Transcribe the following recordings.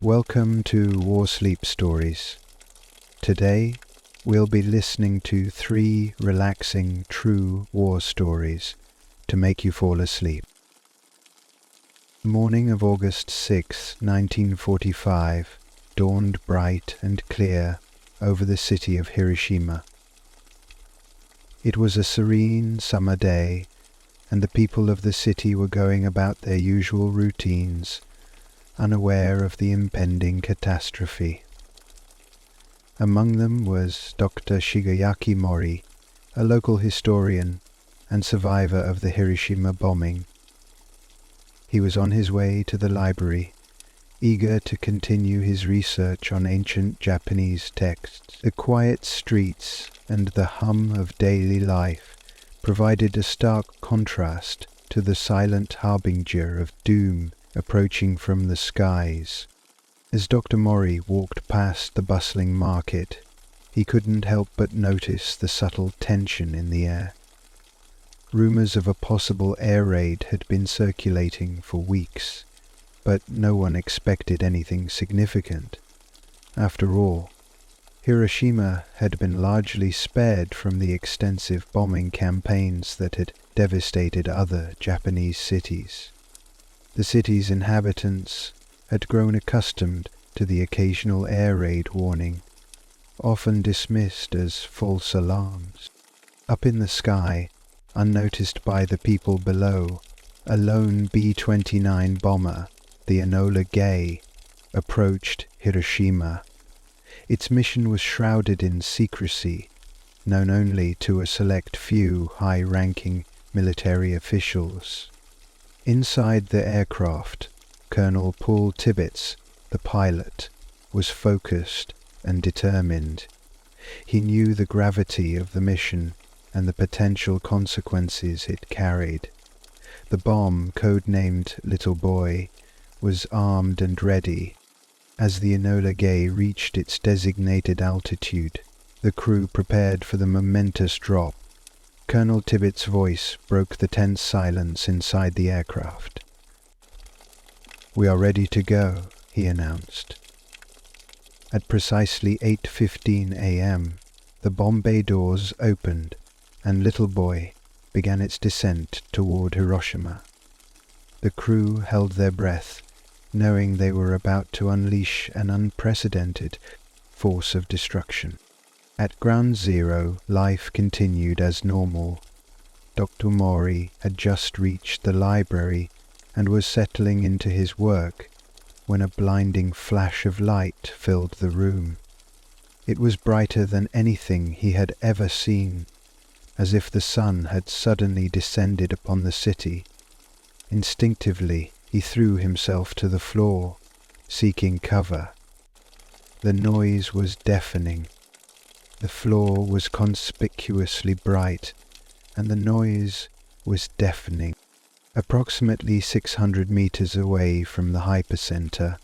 Welcome to War Sleep Stories. Today, we'll be listening to 3 relaxing true war stories to make you fall asleep. The morning of August 6, 1945, dawned bright and clear over the city of Hiroshima. It was a serene summer day, and the people of the city were going about their usual routines, unaware of the impending catastrophe. Among them was Dr. Shigeaki Mori, a local historian and survivor of the Hiroshima bombing. He was on his way to the library, eager to continue his research on ancient Japanese texts. The quiet streets and the hum of daily life provided a stark contrast to the silent harbinger of doom approaching from the skies. As Dr. Mori walked past the bustling market, he couldn't help but notice the subtle tension in the air. Rumors of a possible air raid had been circulating for weeks, but no one expected anything significant. After all, Hiroshima had been largely spared from the extensive bombing campaigns that had devastated other Japanese cities. The city's inhabitants had grown accustomed to the occasional air raid warning, often dismissed as false alarms. Up in the sky, unnoticed by the people below, a lone B-29 bomber, the Enola Gay, approached Hiroshima. Its mission was shrouded in secrecy, known only to a select few high-ranking military officials. Inside the aircraft, Colonel Paul Tibbets, the pilot, was focused and determined. He knew the gravity of the mission and the potential consequences it carried. The bomb, codenamed Little Boy, was armed and ready. As the Enola Gay reached its designated altitude, the crew prepared for the momentous drop. Colonel Tibbets' voice broke the tense silence inside the aircraft. "We are ready to go," he announced. At precisely 8:15 a.m., the bomb bay doors opened, and Little Boy began its descent toward Hiroshima. The crew held their breath, knowing they were about to unleash an unprecedented force of destruction. At Ground Zero, life continued as normal. Dr. Mori had just reached the library and was settling into his work when a blinding flash of light filled the room. It was brighter than anything he had ever seen, as if the sun had suddenly descended upon the city. Instinctively, he threw himself to the floor, seeking cover. The noise was deafening. The floor was conspicuously bright, and the noise was deafening. Approximately 600 meters away from the hypercenter,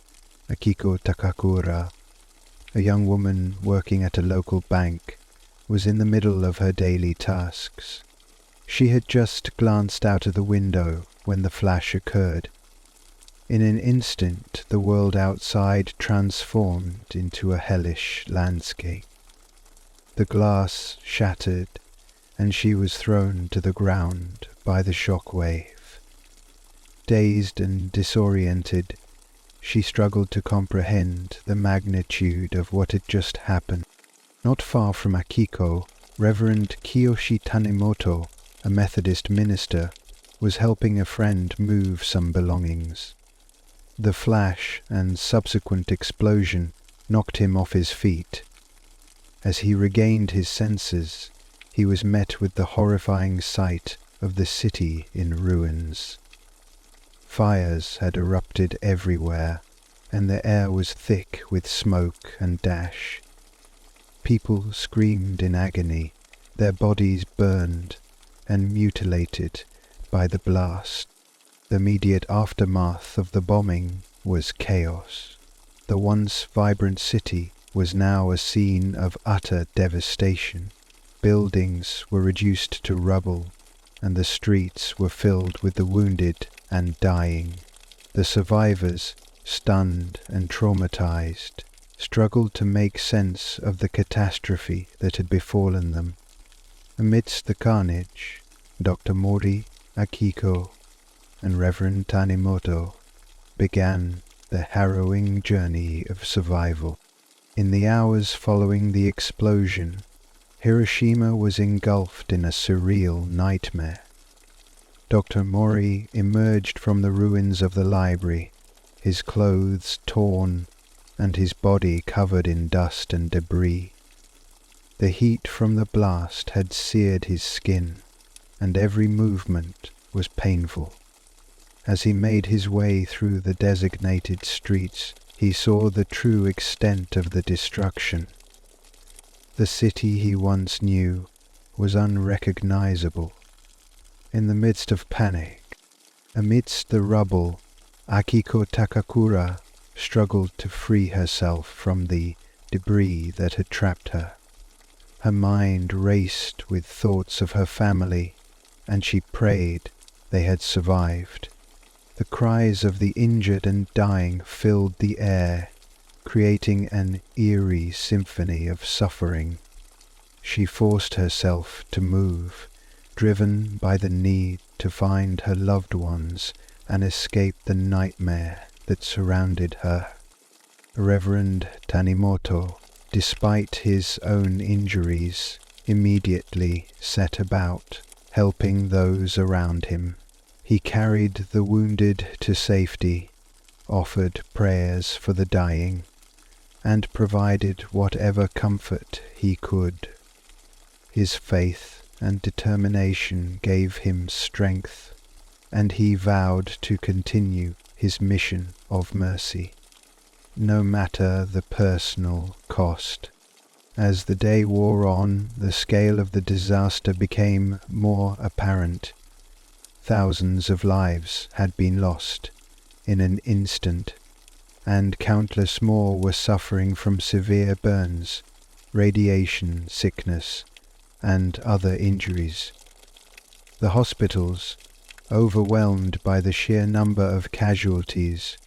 Akiko Takakura, a young woman working at a local bank, was in the middle of her daily tasks. She had just glanced out of the window when the flash occurred. In an instant, the world outside transformed into a hellish landscape. The glass shattered, and she was thrown to the ground by the shock wave. Dazed and disoriented, she struggled to comprehend the magnitude of what had just happened. Not far from Akiko, Reverend Kiyoshi Tanemoto, a Methodist minister, was helping a friend move some belongings. The flash and subsequent explosion knocked him off his feet. As he regained his senses, he was met with the horrifying sight of the city in ruins. Fires had erupted everywhere, and the air was thick with smoke and ash. People screamed in agony, their bodies burned and mutilated by the blast. The immediate aftermath of the bombing was chaos. The once vibrant city was now a scene of utter devastation. Buildings were reduced to rubble, and the streets were filled with the wounded and dying. The survivors stunned and traumatized, struggled to make sense of the catastrophe that had befallen them. Amidst the carnage, Dr. Mori, Akiko, and Reverend Tanimoto began the harrowing journey of survival. In the hours following the explosion, Hiroshima was engulfed in a surreal nightmare. Dr. Mori emerged from the ruins of the library, his clothes torn and his body covered in dust and debris. The heat from the blast had seared his skin, and every movement was painful. As he made his way through the designated streets, he saw the true extent of the destruction. The city he once knew was unrecognizable. In the midst of panic, amidst the rubble, Akiko Takakura struggled to free herself from the debris that had trapped her. Her mind raced with thoughts of her family, and she prayed they had survived. The cries of the injured and dying filled the air, creating an eerie symphony of suffering. She forced herself to move, driven by the need to find her loved ones and escape the nightmare that surrounded her. Reverend Tanimoto, despite his own injuries, immediately set about helping those around him. He carried the wounded to safety, offered prayers for the dying, and provided whatever comfort he could. His faith and determination gave him strength, and he vowed to continue his mission of mercy, no matter the personal cost. As the day wore on, the scale of the disaster became more apparent. Thousands of lives had been lost in an instant, and countless more were suffering from severe burns, radiation sickness, and other injuries. The hospitals, overwhelmed by the sheer number of casualties,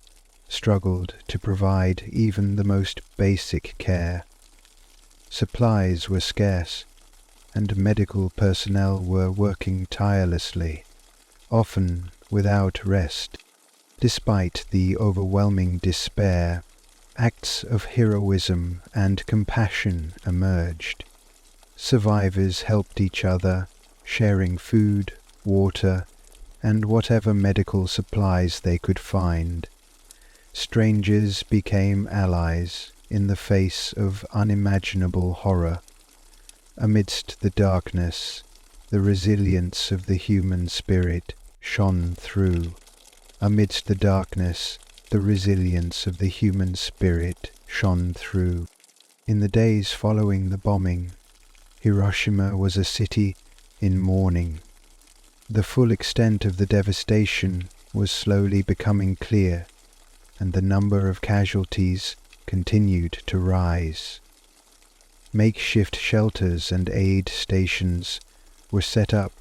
struggled to provide even the most basic care. Supplies were scarce, and medical personnel were working tirelessly, often without rest. Despite the overwhelming despair, acts of heroism and compassion emerged. Survivors helped each other, sharing food, water, and whatever medical supplies they could find. Strangers became allies in the face of unimaginable horror. Amidst the darkness, the resilience of the human spirit shone through. Amidst the darkness, the resilience of the human spirit shone through. In the days following the bombing, Hiroshima was a city in mourning. The full extent of the devastation was slowly becoming clear, and the number of casualties continued to rise. Makeshift shelters and aid stations were set up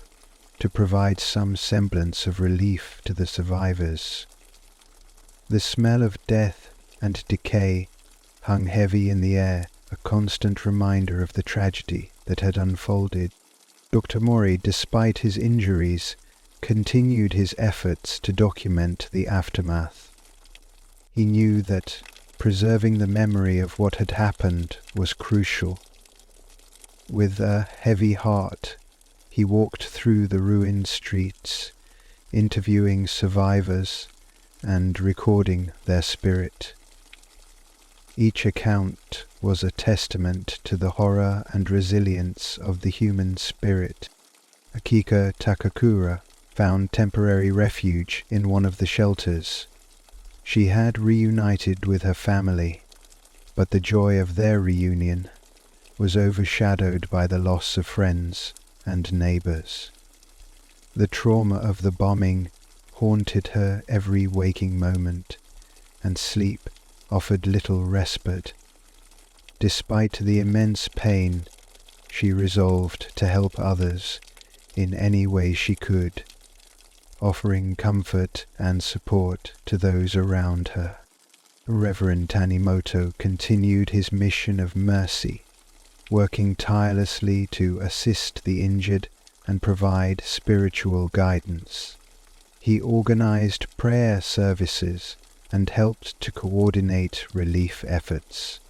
to provide some semblance of relief to the survivors. The smell of death and decay hung heavy in the air, a constant reminder of the tragedy that had unfolded. Dr. Mori, despite his injuries, continued his efforts to document the aftermath. He knew that preserving the memory of what had happened was crucial. With a heavy heart, he walked through the ruined streets, interviewing survivors and recording their spirit. Each account was a testament to the horror and resilience of the human spirit. Akiko Takakura found temporary refuge in one of the shelters. She had reunited with her family, but the joy of their reunion was overshadowed by the loss of friends and neighbors. The trauma of the bombing haunted her every waking moment, and sleep offered little respite. Despite the immense pain, she resolved to help others in any way she could, offering comfort and support to those around her. Reverend Tanimoto continued his mission of mercy, working tirelessly to assist the injured and provide spiritual guidance. He organized prayer services and helped to coordinate relief efforts.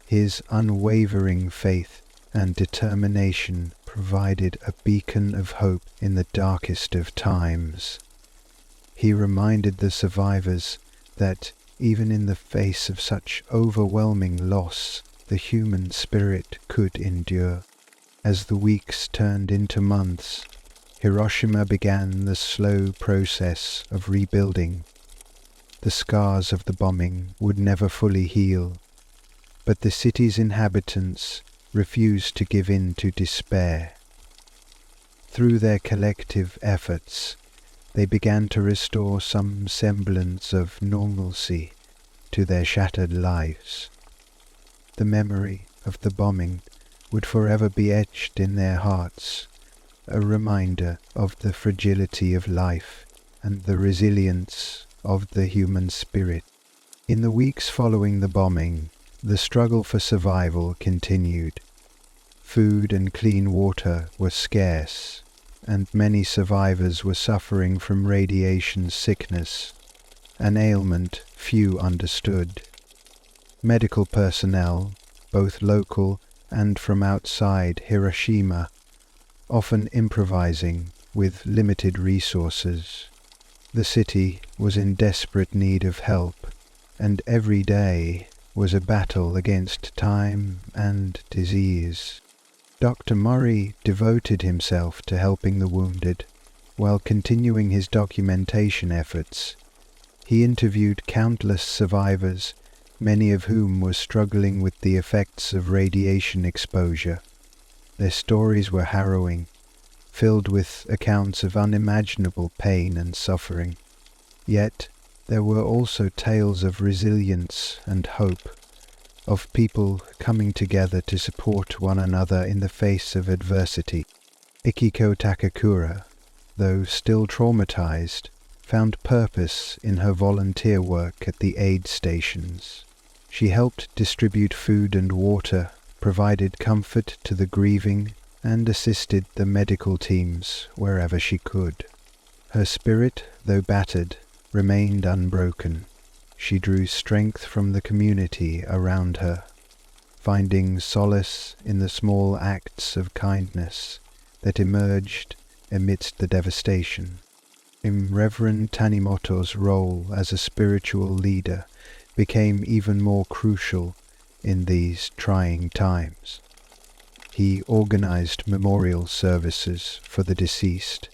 His unwavering faith and determination provided a beacon of hope in the darkest of times. He reminded the survivors that even in the face of such overwhelming loss, the human spirit could endure. As the weeks turned into months, Hiroshima began the slow process of rebuilding. The scars of the bombing would never fully heal, but the city's inhabitants refused to give in to despair. Through their collective efforts, they began to restore some semblance of normalcy to their shattered lives. The memory of the bombing would forever be etched in their hearts, a reminder of the fragility of life and the resilience of the human spirit. In the weeks following the bombing, the struggle for survival continued. Food and clean water were scarce, and many survivors were suffering from radiation sickness, an ailment few understood. Medical personnel, both local and from outside Hiroshima, often improvising with limited resources. The city was in desperate need of help, and every day was a battle against time and disease. Dr. Murray devoted himself to helping the wounded, while continuing his documentation efforts. He interviewed countless survivors, many of whom were struggling with the effects of radiation exposure. Their stories were harrowing, filled with accounts of unimaginable pain and suffering. Yet there were also tales of resilience and hope, of people coming together to support one another in the face of adversity. Ikiko Takakura, though still traumatized, found purpose in her volunteer work at the aid stations. She helped distribute food and water, provided comfort to the grieving, and assisted the medical teams wherever she could. Her spirit, though battered, remained unbroken. She drew strength from the community around her, finding solace in the small acts of kindness that emerged amidst the devastation. Reverend Tanimoto's role as a spiritual leader became even more crucial in these trying times. He organized memorial services for the deceased,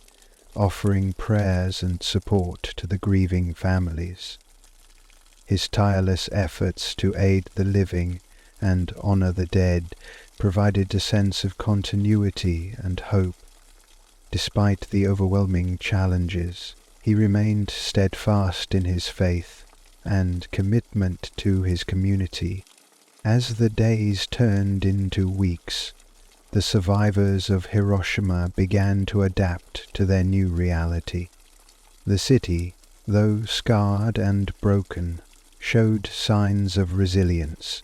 offering prayers and support to the grieving families. His tireless efforts to aid the living and honor the dead provided a sense of continuity and hope. Despite the overwhelming challenges, he remained steadfast in his faith and commitment to his community. As the days turned into weeks, the survivors of Hiroshima began to adapt to their new reality. The city, though scarred and broken, showed signs of resilience.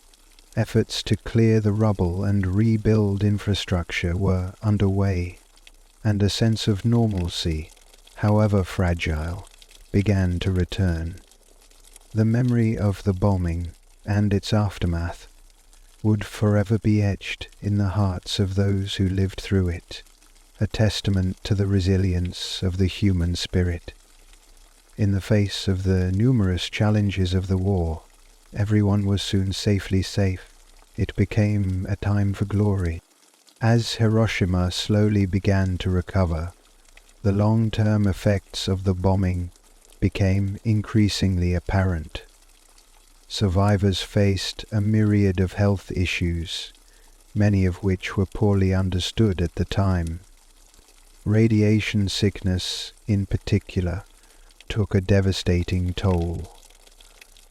Efforts to clear the rubble and rebuild infrastructure were underway, and a sense of normalcy, however fragile, began to return. The memory of the bombing and its aftermath would forever be etched in the hearts of those who lived through it, a testament to the resilience of the human spirit. In the face of the numerous challenges of the war, everyone was soon safely safe. It became a time for glory. As Hiroshima slowly began to recover, the long-term effects of the bombing became increasingly apparent. Survivors faced a myriad of health issues, many of which were poorly understood at the time. Radiation sickness, in particular, took a devastating toll.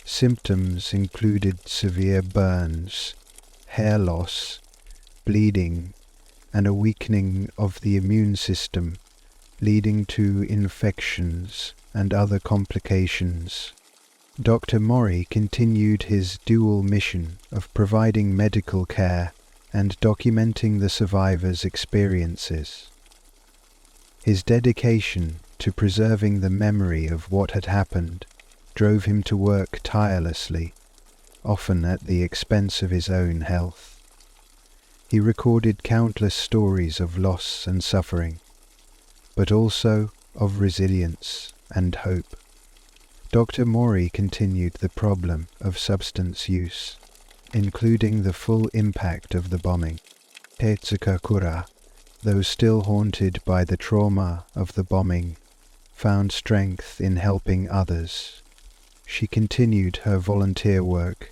Symptoms included severe burns, hair loss, bleeding, and a weakening of the immune system, leading to infections and other complications. Dr. Mori continued his dual mission of providing medical care and documenting the survivors' experiences. His dedication to preserving the memory of what had happened drove him to work tirelessly, often at the expense of his own health. He recorded countless stories of loss and suffering, but also of resilience and hope. Dr. Mori continued the problem of substance use, including the full impact of the bombing. Tetsuka Kura, though still haunted by the trauma of the bombing, found strength in helping others. She continued her volunteer work,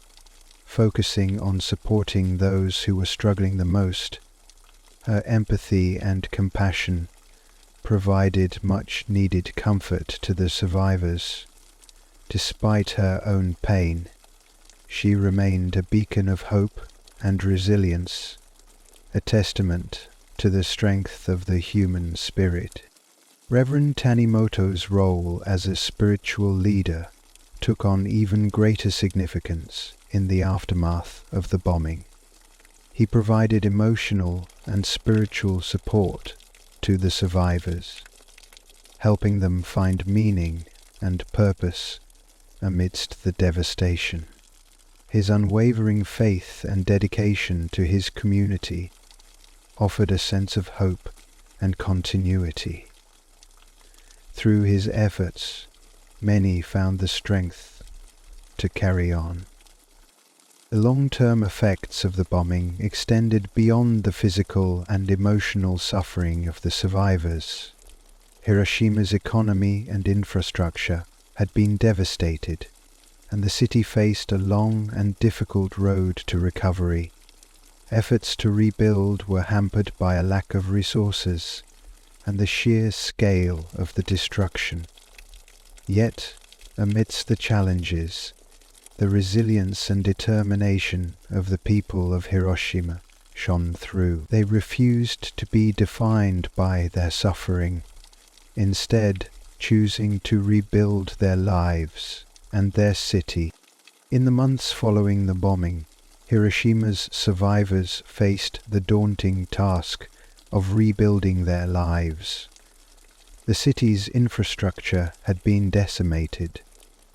focusing on supporting those who were struggling the most. Her empathy and compassion provided much-needed comfort to the survivors. Despite her own pain, she remained a beacon of hope and resilience, a testament to the strength of the human spirit. Reverend Tanimoto's role as a spiritual leader took on even greater significance in the aftermath of the bombing. He provided emotional and spiritual support to the survivors, helping them find meaning and purpose amidst the devastation. His unwavering faith and dedication to his community offered a sense of hope and continuity. Through his efforts, many found the strength to carry on. The long-term effects of the bombing extended beyond the physical and emotional suffering of the survivors. Hiroshima's economy and infrastructure had been devastated, and the city faced a long and difficult road to recovery. Efforts to rebuild were hampered by a lack of resources and the sheer scale of the destruction. Yet, amidst the challenges, the resilience and determination of the people of Hiroshima shone through. They refused to be defined by their suffering, instead choosing to rebuild their lives and their city. In the months following the bombing, Hiroshima's survivors faced the daunting task of rebuilding their lives. The city's infrastructure had been decimated,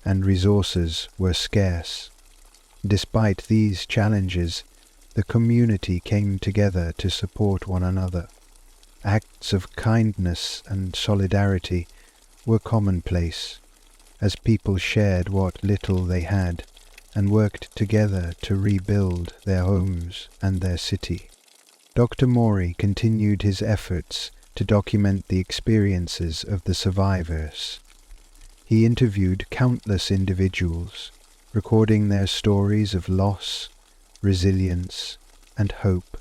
and resources were scarce. Despite these challenges, the community came together to support one another. Acts of kindness and solidarity were commonplace, as people shared what little they had and worked together to rebuild their homes and their city. Dr. Mori continued his efforts to document the experiences of the survivors. He interviewed countless individuals, recording their stories of loss, resilience, and hope.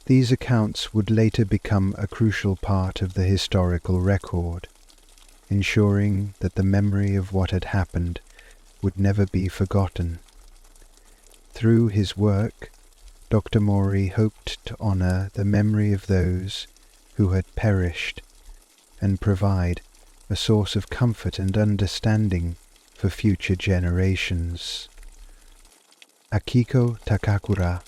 These accounts would later become a crucial part of the historical record, ensuring that the memory of what had happened would never be forgotten. Through his work, Dr. Mori hoped to honor the memory of those who had perished and provide a source of comfort and understanding for future generations. Akiko Takakura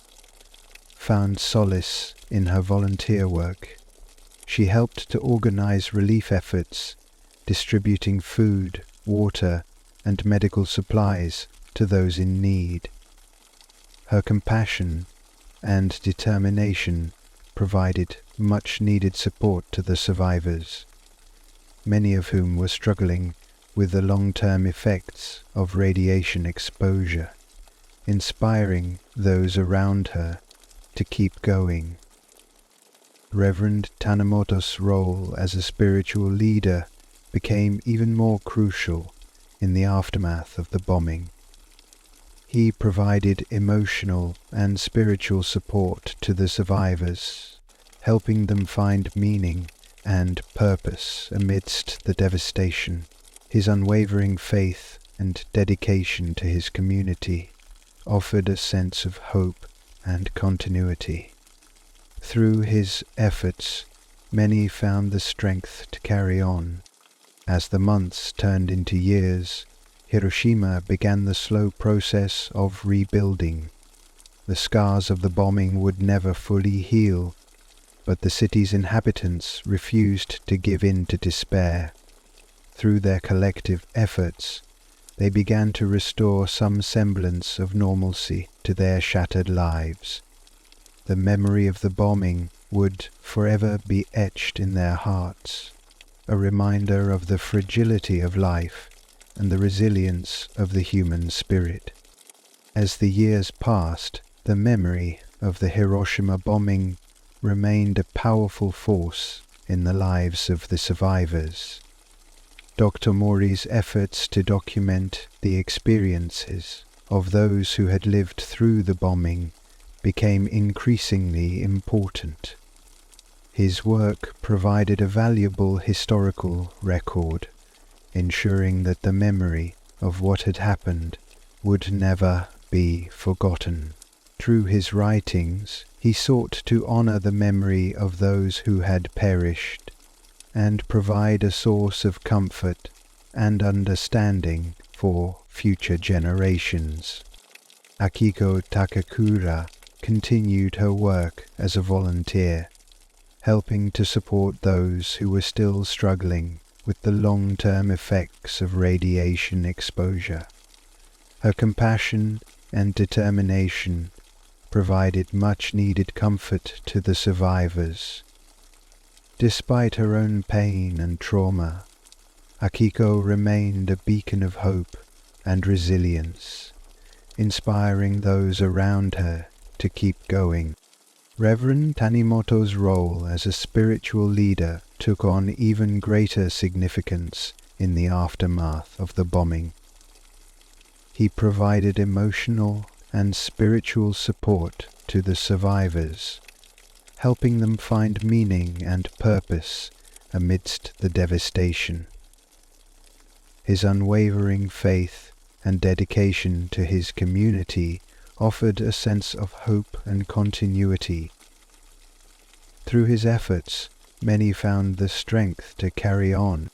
found solace in her volunteer work. She helped to organize relief efforts, distributing food, water, and medical supplies to those in need. Her compassion and determination provided much-needed support to the survivors, many of whom were struggling with the long-term effects of radiation exposure, inspiring those around her to keep going. Reverend Tanimoto's role as a spiritual leader became even more crucial in the aftermath of the bombing. He provided emotional and spiritual support to the survivors, helping them find meaning and purpose amidst the devastation. His unwavering faith and dedication to his community offered a sense of hope and continuity. Through his efforts, many found the strength to carry on. As the months turned into years, Hiroshima began the slow process of rebuilding. The scars of the bombing would never fully heal, but the city's inhabitants refused to give in to despair. Through their collective efforts, they began to restore some semblance of normalcy to their shattered lives. The memory of the bombing would forever be etched in their hearts, a reminder of the fragility of life and the resilience of the human spirit. As the years passed, the memory of the Hiroshima bombing remained a powerful force in the lives of the survivors. Dr. Mori's efforts to document the experiences of those who had lived through the bombing became increasingly important. His work provided a valuable historical record, ensuring that the memory of what had happened would never be forgotten. Through his writings, he sought to honor the memory of those who had perished and provide a source of comfort and understanding for future generations. Akiko Takakura continued her work as a volunteer, helping to support those who were still struggling with the long-term effects of radiation exposure. Her compassion and determination provided much-needed comfort to the survivors. Despite her own pain and trauma, Akiko remained a beacon of hope and resilience, inspiring those around her to keep going. Reverend Tanimoto's role as a spiritual leader took on even greater significance in the aftermath of the bombing. He provided emotional and spiritual support to the survivors, helping them find meaning and purpose amidst the devastation. His unwavering faith and dedication to his community offered a sense of hope and continuity. Through his efforts, many found the strength to carry on.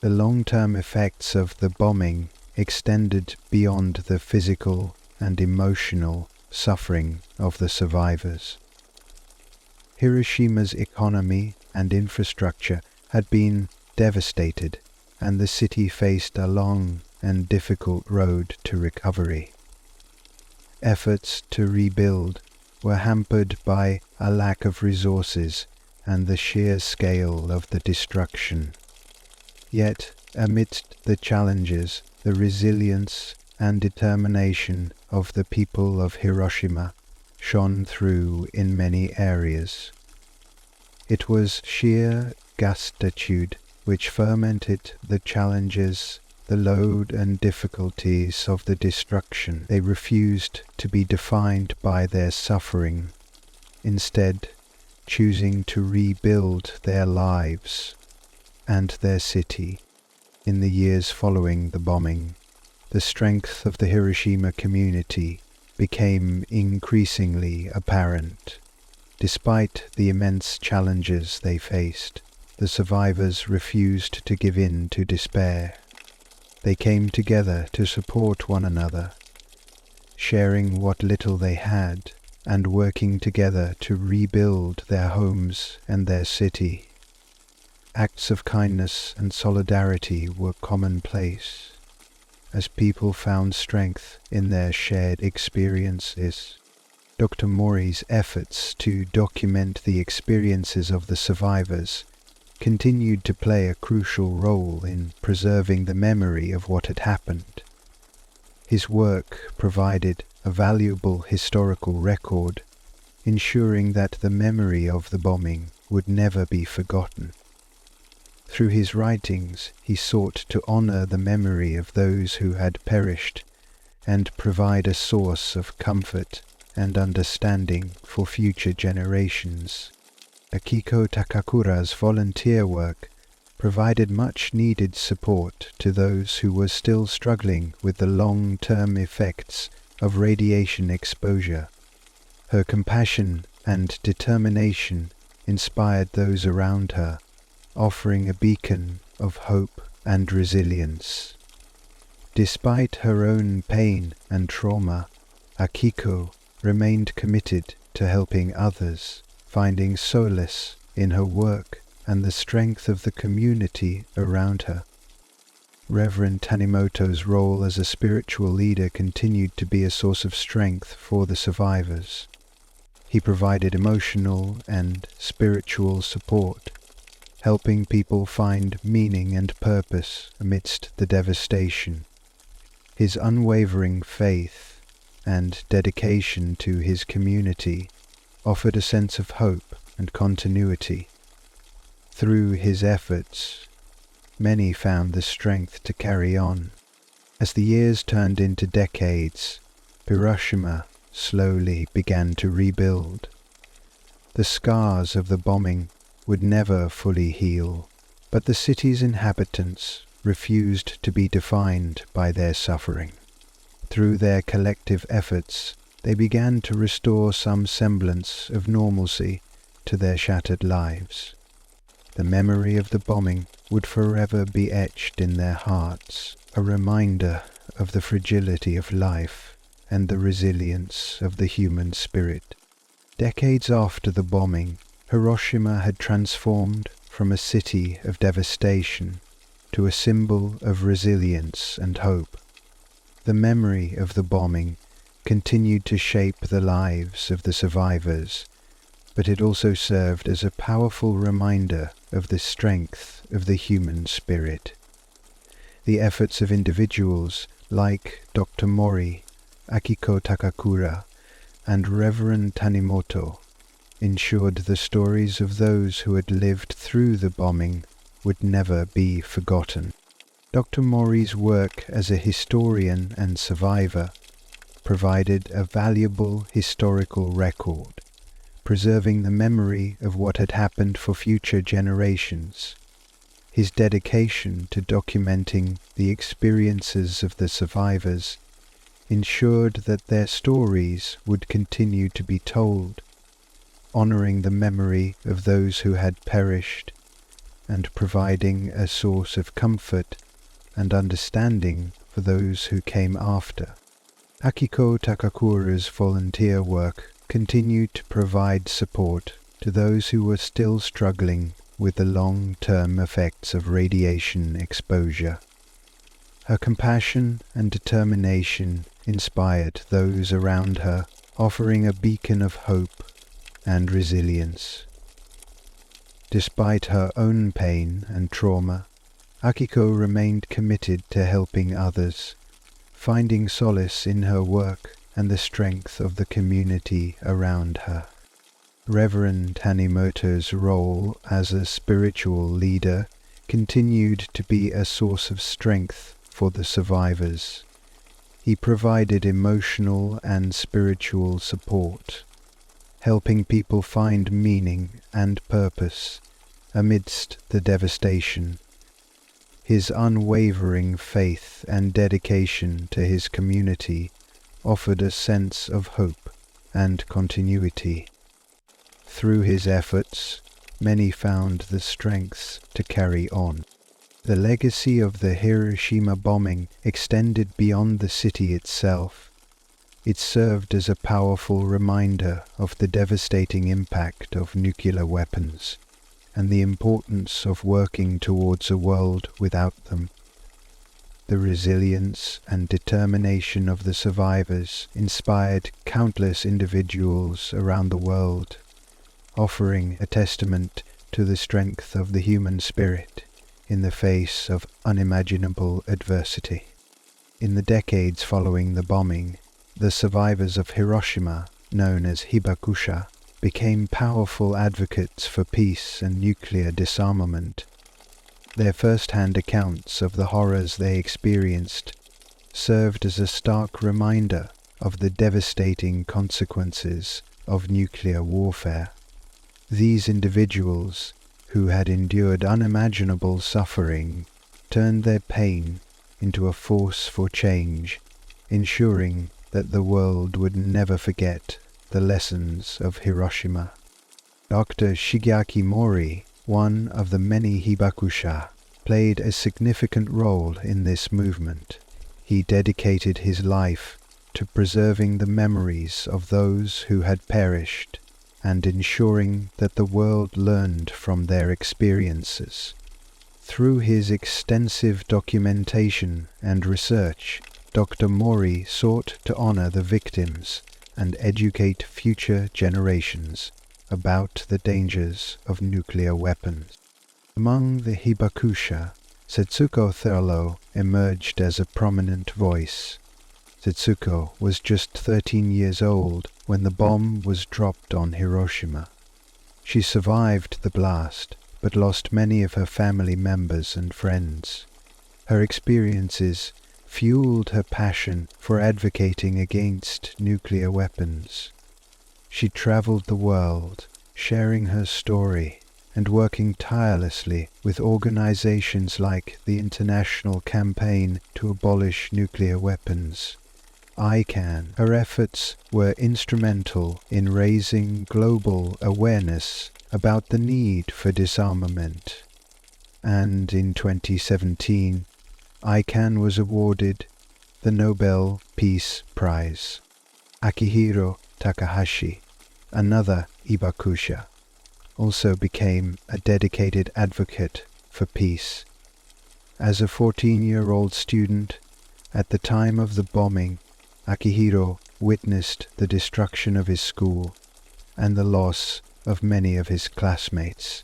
The long-term effects of the bombing extended beyond the physical and emotional suffering of the survivors. Hiroshima's economy and infrastructure had been devastated, and the city faced a long and difficult road to recovery. Efforts to rebuild were hampered by a lack of resources and the sheer scale of the destruction. Yet, amidst the challenges, the resilience and determination of the people of Hiroshima shone through in many areas. It was sheer gratitude which fermented the challenges, the load and difficulties of the destruction. They refused to be defined by their suffering, instead choosing to rebuild their lives and their city. In the years following the bombing, the strength of the Hiroshima community became increasingly apparent. Despite the immense challenges they faced, the survivors refused to give in to despair. They came together to support one another, sharing what little they had and working together to rebuild their homes and their city. Acts of kindness and solidarity were commonplace, as people found strength in their shared experiences. Dr. Mori's efforts to document the experiences of the survivors continued to play a crucial role in preserving the memory of what had happened. His work provided a valuable historical record, ensuring that the memory of the bombing would never be forgotten. Through his writings, he sought to honor the memory of those who had perished and provide a source of comfort and understanding for future generations. Akiko Takakura's volunteer work provided much-needed support to those who were still struggling with the long-term effects of radiation exposure. Her compassion and determination inspired those around her, offering a beacon of hope and resilience. Despite her own pain and trauma, Akiko remained committed to helping others, finding solace in her work and the strength of the community around her. Reverend Tanimoto's role as a spiritual leader continued to be a source of strength for the survivors. He provided emotional and spiritual support, helping people find meaning and purpose amidst the devastation. His unwavering faith and dedication to his community offered a sense of hope and continuity. Through his efforts, many found the strength to carry on. As the years turned into decades, Hiroshima slowly began to rebuild. The scars of the bombing would never fully heal, but the city's inhabitants refused to be defined by their suffering. Through their collective efforts, they began to restore some semblance of normalcy to their shattered lives. The memory of the bombing would forever be etched in their hearts, a reminder of the fragility of life and the resilience of the human spirit. Decades after the bombing, Hiroshima had transformed from a city of devastation to a symbol of resilience and hope. The memory of the bombing continued to shape the lives of the survivors, but it also served as a powerful reminder of the strength of the human spirit. The efforts of individuals like Dr. Mori, Akiko Takakura, and Reverend Tanimoto ensured the stories of those who had lived through the bombing would never be forgotten. Dr. Mori's work as a historian and survivor provided a valuable historical record, preserving the memory of what had happened for future generations. His dedication to documenting the experiences of the survivors ensured that their stories would continue to be told, honoring the memory of those who had perished and providing a source of comfort and understanding for those who came after. Akiko Takakura's volunteer work continued to provide support to those who were still struggling with the long-term effects of radiation exposure. Her compassion and determination inspired those around her, offering a beacon of hope and resilience. Despite her own pain and trauma, Akiko remained committed to helping others, finding solace in her work and the strength of the community around her. Reverend Tanimoto's role as a spiritual leader continued to be a source of strength for the survivors. He provided emotional and spiritual support, helping people find meaning and purpose amidst the devastation. His unwavering faith and dedication to his community offered a sense of hope and continuity. Through his efforts, many found the strength to carry on. The legacy of the Hiroshima bombing extended beyond the city itself. It served as a powerful reminder of the devastating impact of nuclear weapons and the importance of working towards a world without them. The resilience and determination of the survivors inspired countless individuals around the world, offering a testament to the strength of the human spirit in the face of unimaginable adversity. In the decades following the bombing, the survivors of Hiroshima, known as Hibakusha, became powerful advocates for peace and nuclear disarmament. Their first-hand accounts of the horrors they experienced served as a stark reminder of the devastating consequences of nuclear warfare. These individuals, who had endured unimaginable suffering, turned their pain into a force for change, ensuring that the world would never forget the lessons of Hiroshima. Dr. Shigeaki Mori, one of the many Hibakusha, played a significant role in this movement. He dedicated his life to preserving the memories of those who had perished and ensuring that the world learned from their experiences. Through his extensive documentation and research, Dr. Mori sought to honor the victims and educate future generations about the dangers of nuclear weapons. Among the Hibakusha, Setsuko Thurlow emerged as a prominent voice. Setsuko was just 13 years old when the bomb was dropped on Hiroshima. She survived the blast, but lost many of her family members and friends. Her experiences fueled her passion for advocating against nuclear weapons. She traveled the world, sharing her story and working tirelessly with organizations like the International Campaign to Abolish Nuclear Weapons, ICAN. Her efforts were instrumental in raising global awareness about the need for disarmament, and in 2017, ICAN was awarded the Nobel Peace Prize. Akihiro Takahashi, another Hibakusha, also became a dedicated advocate for peace. As a 14-year-old student, at the time of the bombing, Akihiro witnessed the destruction of his school and the loss of many of his classmates.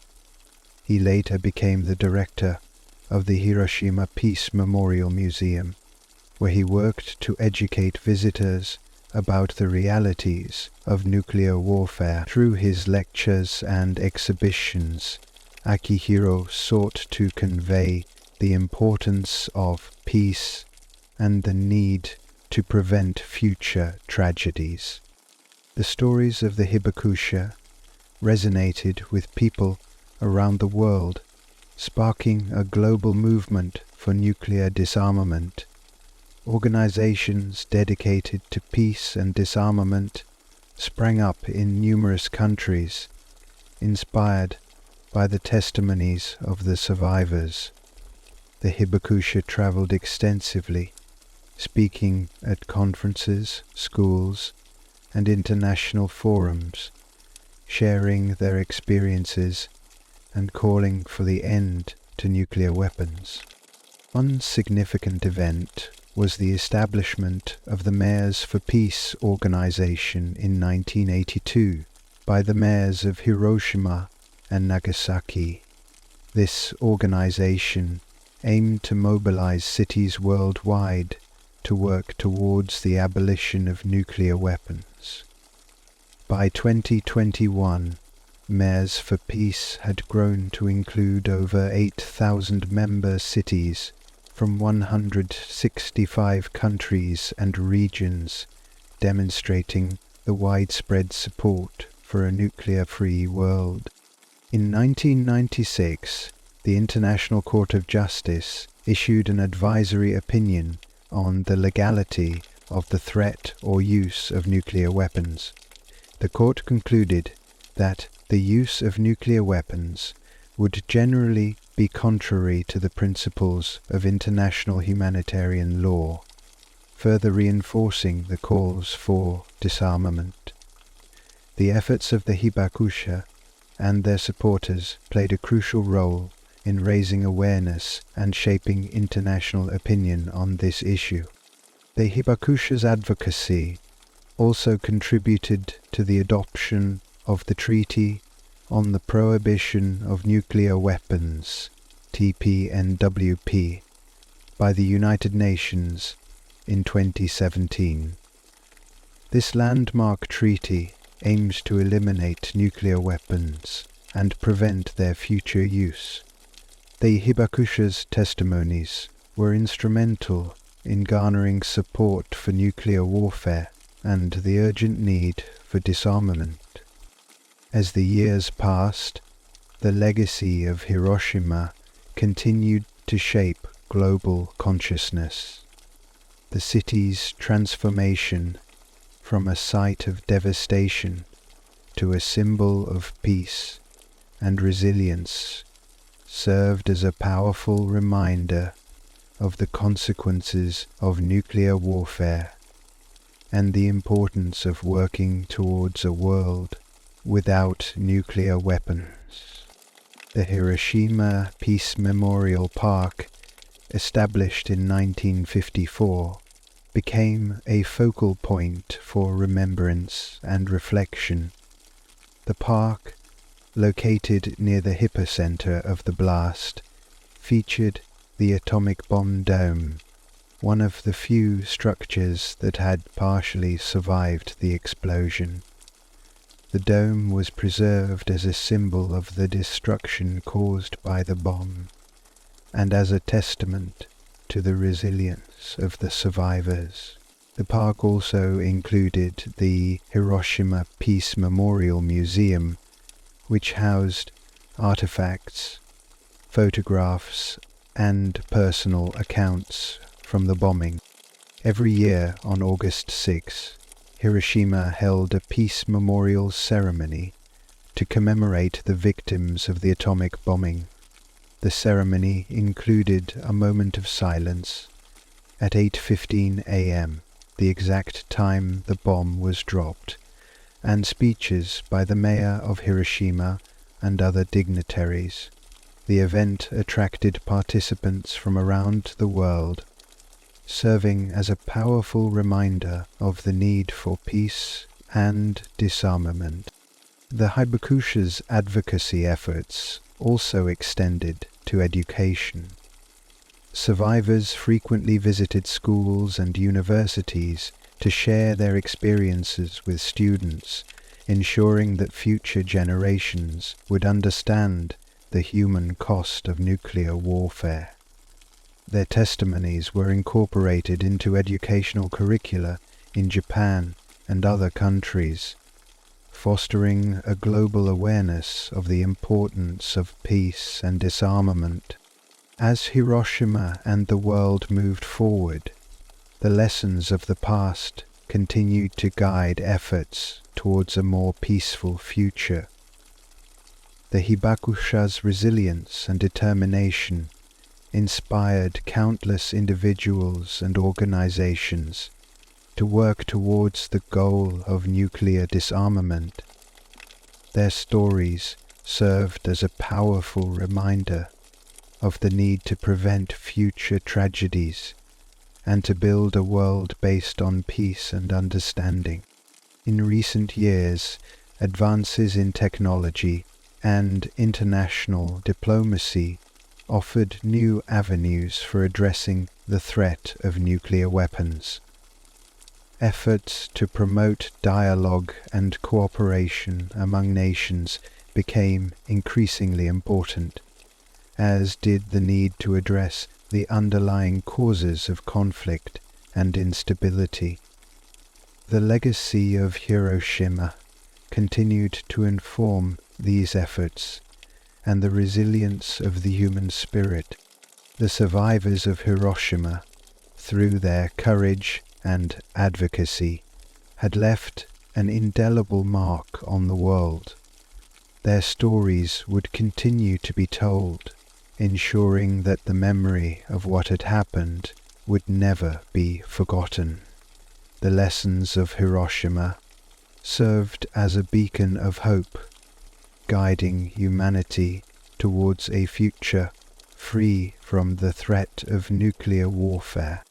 He later became the director of the Hiroshima Peace Memorial Museum, where he worked to educate visitors about the realities of nuclear warfare. Through his lectures and exhibitions, Akihiro sought to convey the importance of peace and the need to prevent future tragedies. The stories of the Hibakusha resonated with people around the world, sparking a global movement for nuclear disarmament. Organizations dedicated to peace and disarmament sprang up in numerous countries, inspired by the testimonies of the survivors. The Hibakusha traveled extensively, speaking at conferences, schools, and international forums, sharing their experiences and calling for the end to nuclear weapons. One significant event was the establishment of the Mayors for Peace organization in 1982 by the mayors of Hiroshima and Nagasaki. This organization aimed to mobilize cities worldwide to work towards the abolition of nuclear weapons. By 2021, Mayors for Peace had grown to include over 8,000 member cities from 165 countries and regions, demonstrating the widespread support for a nuclear-free world. In 1996, the International Court of Justice issued an advisory opinion on the legality of the threat or use of nuclear weapons. The court concluded that the use of nuclear weapons would generally be contrary to the principles of international humanitarian law, further reinforcing the calls for disarmament. The efforts of the Hibakusha and their supporters played a crucial role in raising awareness and shaping international opinion on this issue. The Hibakusha's advocacy also contributed to the adoption of the Treaty on the Prohibition of Nuclear Weapons, TPNWP, by the United Nations in 2017. This landmark treaty aims to eliminate nuclear weapons and prevent their future use. The Hibakusha's testimonies were instrumental in garnering support for nuclear warfare and the urgent need for disarmament. As the years passed, the legacy of Hiroshima continued to shape global consciousness. The city's transformation from a site of devastation to a symbol of peace and resilience served as a powerful reminder of the consequences of nuclear warfare and the importance of working towards a world without nuclear weapons. The Hiroshima Peace Memorial Park, established in 1954, became a focal point for remembrance and reflection. The park, located near the epicenter of the blast, featured the atomic bomb dome, one of the few structures that had partially survived the explosion. The dome was preserved as a symbol of the destruction caused by the bomb, and as a testament to the resilience of the survivors. The park also included the Hiroshima Peace Memorial Museum, which housed artifacts, photographs, and personal accounts from the bombing. Every year on August 6, Hiroshima held a peace memorial ceremony to commemorate the victims of the atomic bombing. The ceremony included a moment of silence at 8:15 a.m., the exact time the bomb was dropped, and speeches by the mayor of Hiroshima and other dignitaries. The event attracted participants from around the world, serving as a powerful reminder of the need for peace and disarmament. The Hibakusha's advocacy efforts also extended to education. Survivors frequently visited schools and universities to share their experiences with students, ensuring that future generations would understand the human cost of nuclear warfare. Their testimonies were incorporated into educational curricula in Japan and other countries, fostering a global awareness of the importance of peace and disarmament. As Hiroshima and the world moved forward, the lessons of the past continued to guide efforts towards a more peaceful future. The Hibakusha's resilience and determination inspired countless individuals and organizations to work towards the goal of nuclear disarmament. Their stories served as a powerful reminder of the need to prevent future tragedies and to build a world based on peace and understanding. In recent years, advances in technology and international diplomacy offered new avenues for addressing the threat of nuclear weapons. Efforts to promote dialogue and cooperation among nations became increasingly important, as did the need to address the underlying causes of conflict and instability. The legacy of Hiroshima continued to inform these efforts and the resilience of the human spirit. The survivors of Hiroshima, through their courage and advocacy, had left an indelible mark on the world. Their stories would continue to be told, ensuring that the memory of what had happened would never be forgotten. The lessons of Hiroshima served as a beacon of hope, guiding humanity towards a future free from the threat of nuclear warfare.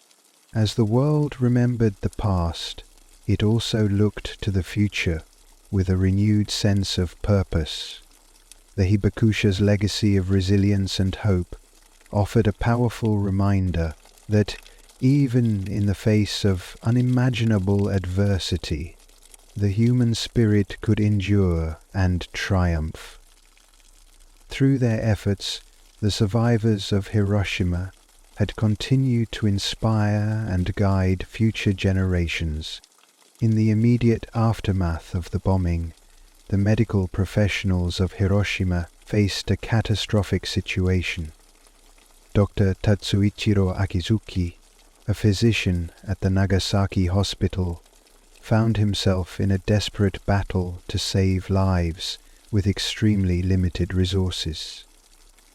As the world remembered the past, it also looked to the future with a renewed sense of purpose. The Hibakusha's legacy of resilience and hope offered a powerful reminder that even in the face of unimaginable adversity, the human spirit could endure and triumph. Through their efforts, the survivors of Hiroshima had continued to inspire and guide future generations. In the immediate aftermath of the bombing, the medical professionals of Hiroshima faced a catastrophic situation. Dr. Tatsuichiro Akizuki, a physician at the Nagasaki hospital, found himself in a desperate battle to save lives with extremely limited resources.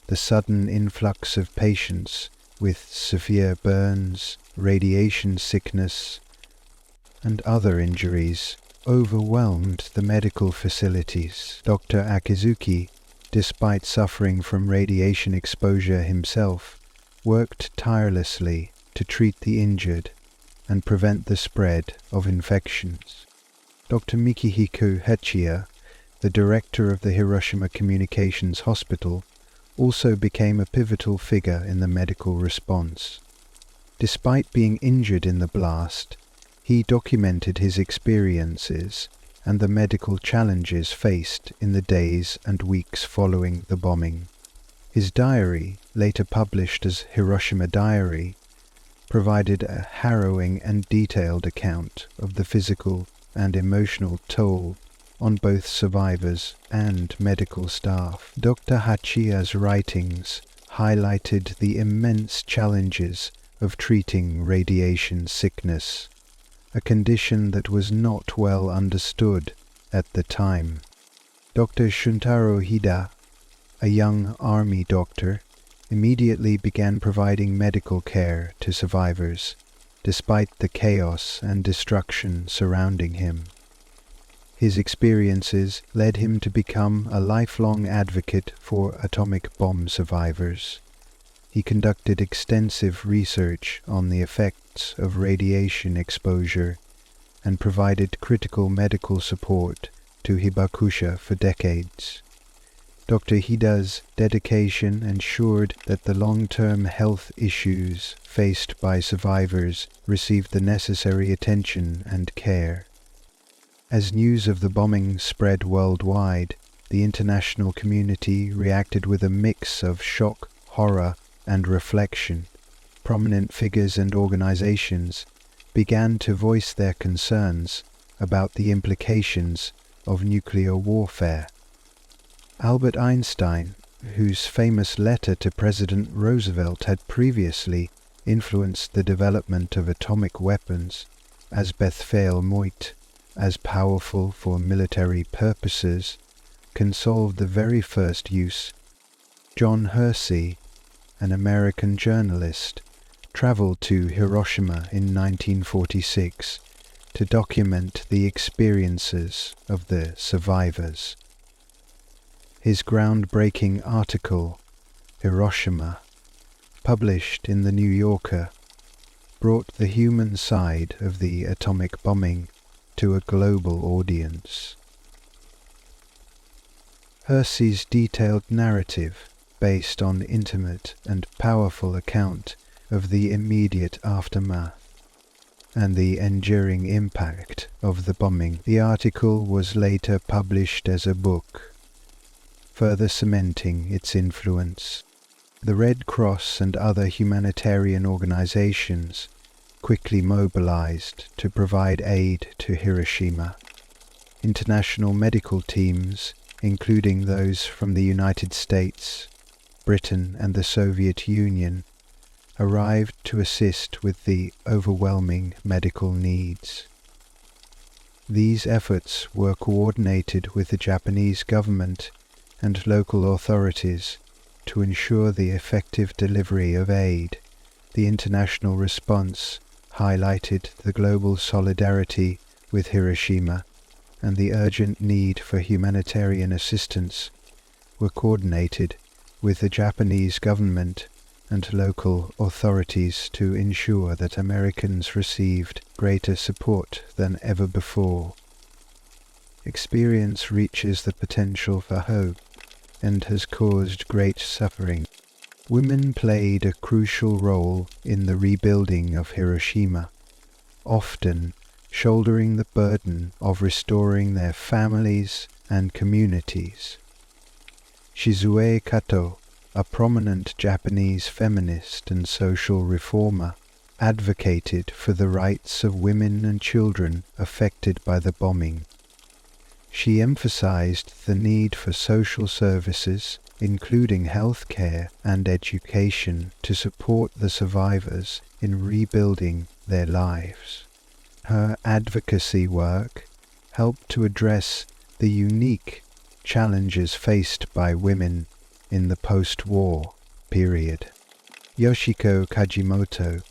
The sudden influx of patients with severe burns, radiation sickness, and other injuries overwhelmed the medical facilities. Dr. Akizuki, despite suffering from radiation exposure himself, worked tirelessly to treat the injured and prevent the spread of infections. Dr. Mikihiko Hechiya, the director of the Hiroshima Communications Hospital, also became a pivotal figure in the medical response. Despite being injured in the blast, he documented his experiences and the medical challenges faced in the days and weeks following the bombing. His diary, later published as Hiroshima Diary, provided a harrowing and detailed account of the physical and emotional toll on both survivors and medical staff. Dr. Hachiya's writings highlighted the immense challenges of treating radiation sickness, a condition that was not well understood at the time. Dr. Shuntaro Hida, a young army doctor, immediately began providing medical care to survivors, despite the chaos and destruction surrounding him. His experiences led him to become a lifelong advocate for atomic bomb survivors. He conducted extensive research on the effects of radiation exposure and provided critical medical support to Hibakusha for decades. Dr. Hida's dedication ensured that the long-term health issues faced by survivors received the necessary attention and care. As news of the bombing spread worldwide, the international community reacted with a mix of shock, horror, and reflection. Prominent figures and organizations began to voice their concerns about the implications of nuclear warfare. Albert Einstein, whose famous letter to President Roosevelt had previously influenced the development of atomic weapons, as Bethfail Moit, as powerful for military purposes, consoled the very first use. John Hersey, an American journalist, traveled to Hiroshima in 1946 to document the experiences of the survivors. His groundbreaking article, Hiroshima, published in the New Yorker, brought the human side of the atomic bombing to a global audience. Hersey's detailed narrative, based on intimate and powerful account of the immediate aftermath and the enduring impact of the bombing. The article was later published as a book, further cementing its influence. The Red Cross and other humanitarian organizations quickly mobilized to provide aid to Hiroshima. International medical teams, including those from the United States, Britain and the Soviet Union, arrived to assist with the overwhelming medical needs. These efforts were coordinated with the Japanese government and local authorities to ensure the effective delivery of aid. The international response highlighted the global solidarity with Hiroshima and the urgent need for humanitarian assistance were coordinated with the Japanese government and local authorities to ensure that Americans received greater support than ever before. Experience reaches the potential for hope and has caused great suffering. Women played a crucial role in the rebuilding of Hiroshima, often shouldering the burden of restoring their families and communities. Shizue Kato, a prominent Japanese feminist and social reformer, advocated for the rights of women and children affected by the bombing. She emphasized the need for social services, including health care and education, to support the survivors in rebuilding their lives. Her advocacy work helped to address the unique challenges faced by women in the post-war period. Yoshiko Kajimoto,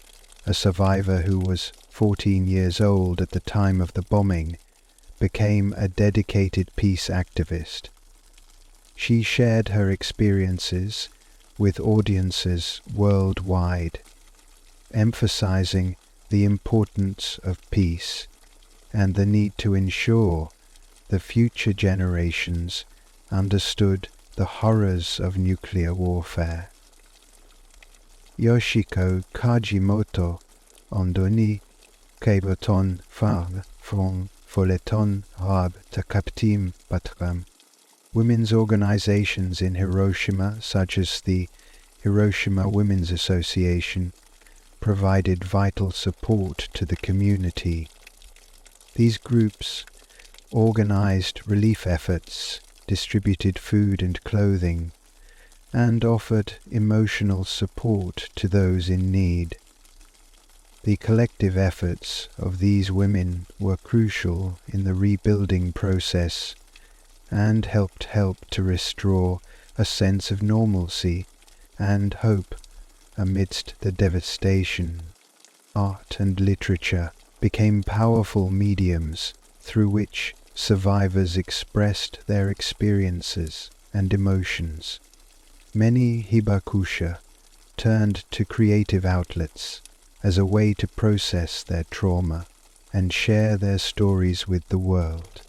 a survivor who was 14 years old at the time of the bombing, became a dedicated peace activist. She shared her experiences with audiences worldwide, emphasizing the importance of peace and the need to ensure the future generations understood the horrors of nuclear warfare. Yoshiko Kajimoto ondoni kaiboton fag from foleton rab takaptim patram. Women's organizations in Hiroshima, such as the Hiroshima Women's Association, provided vital support to the community. These groups organized relief efforts, distributed food and clothing, and offered emotional support to those in need. The collective efforts of these women were crucial in the rebuilding process and helped to restore a sense of normalcy and hope amidst the devastation. Art and literature became powerful mediums through which survivors expressed their experiences and emotions. Many hibakusha turned to creative outlets as a way to process their trauma and share their stories with the world.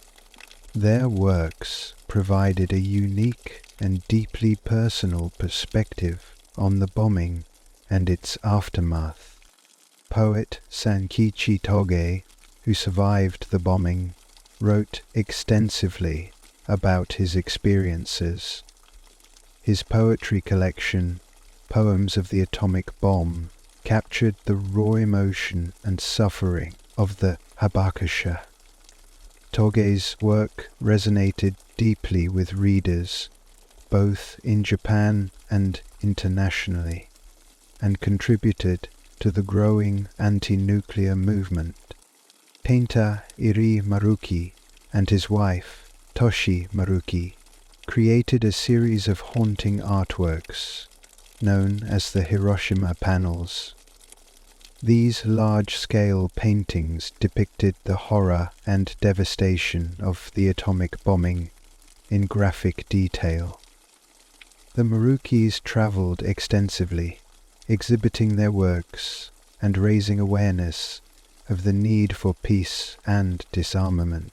Their works provided a unique and deeply personal perspective on the bombing and its aftermath. Poet Sankichi Toge, who survived the bombing, wrote extensively about his experiences. His poetry collection, Poems of the Atomic Bomb, captured the raw emotion and suffering of the hibakusha. Toge's work resonated deeply with readers, both in Japan and internationally, and contributed to the growing anti-nuclear movement. Painter Iri Maruki and his wife, Toshi Maruki, created a series of haunting artworks known as the Hiroshima panels. These large-scale paintings depicted the horror and devastation of the atomic bombing in graphic detail. The Marukis traveled extensively, exhibiting their works and raising awareness of the need for peace and disarmament.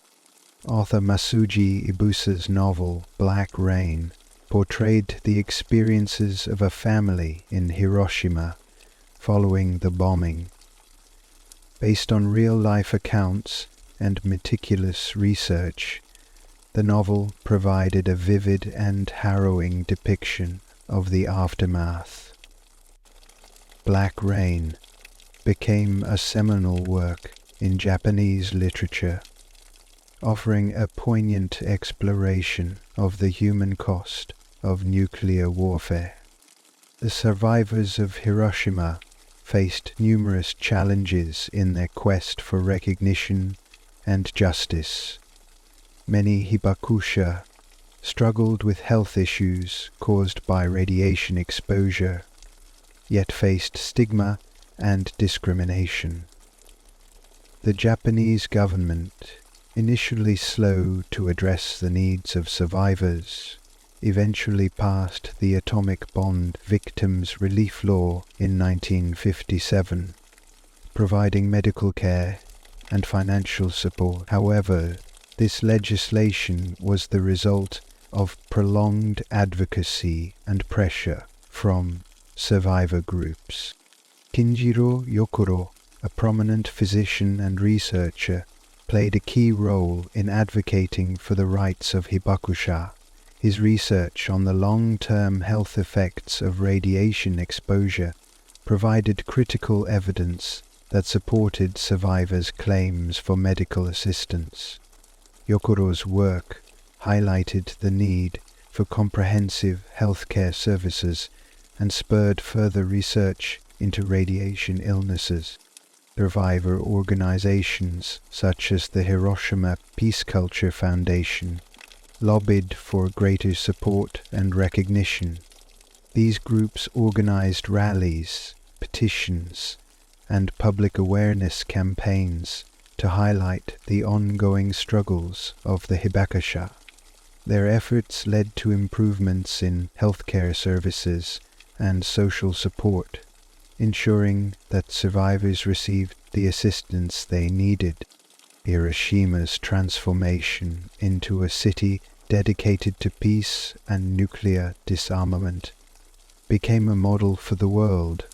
Author Masuji Ibusa's novel Black Rain portrayed the experiences of a family in Hiroshima following the bombing. Based on real-life accounts and meticulous research, the novel provided a vivid and harrowing depiction of the aftermath. Black Rain became a seminal work in Japanese literature, offering a poignant exploration of the human cost of nuclear warfare. The survivors of Hiroshima faced numerous challenges in their quest for recognition and justice. Many hibakusha struggled with health issues caused by radiation exposure, yet faced stigma and discrimination. The Japanese government, initially slow to address the needs of survivors, eventually passed the Atomic Bomb Victims Relief Law in 1957, providing medical care and financial support. However, this legislation was the result of prolonged advocacy and pressure from survivor groups. Kinjiro Yokoro, a prominent physician and researcher, played a key role in advocating for the rights of hibakusha. His research on the long-term health effects of radiation exposure provided critical evidence that supported survivors' claims for medical assistance. Yokoro's work highlighted the need for comprehensive healthcare services and spurred further research into radiation illnesses. Survivor organizations such as the Hiroshima Peace Culture Foundation lobbied for greater support and recognition. These groups organized rallies, petitions, and public awareness campaigns to highlight the ongoing struggles of the Hibakusha. Their efforts led to improvements in healthcare services and social support, ensuring that survivors received the assistance they needed. Hiroshima's transformation into a city dedicated to peace and nuclear disarmament became a model for the world.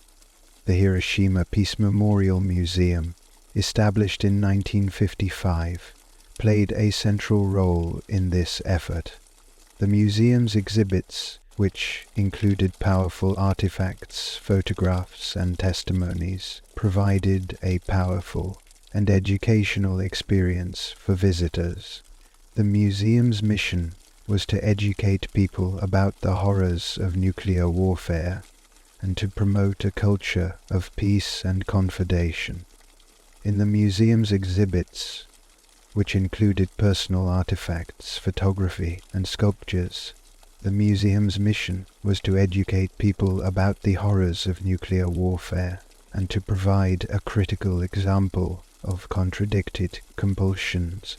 The Hiroshima Peace Memorial Museum, established in 1955, played a central role in this effort. The museum's exhibits, which included powerful artifacts, photographs, and testimonies, provided a powerful and educational experience for visitors. The museum's mission was to educate people about the horrors of nuclear warfare and to promote a culture of peace and confidation. In the museum's exhibits, which included personal artifacts, photography, and sculptures, the museum's mission was to educate people about the horrors of nuclear warfare and to provide a critical example of contradicted compulsions.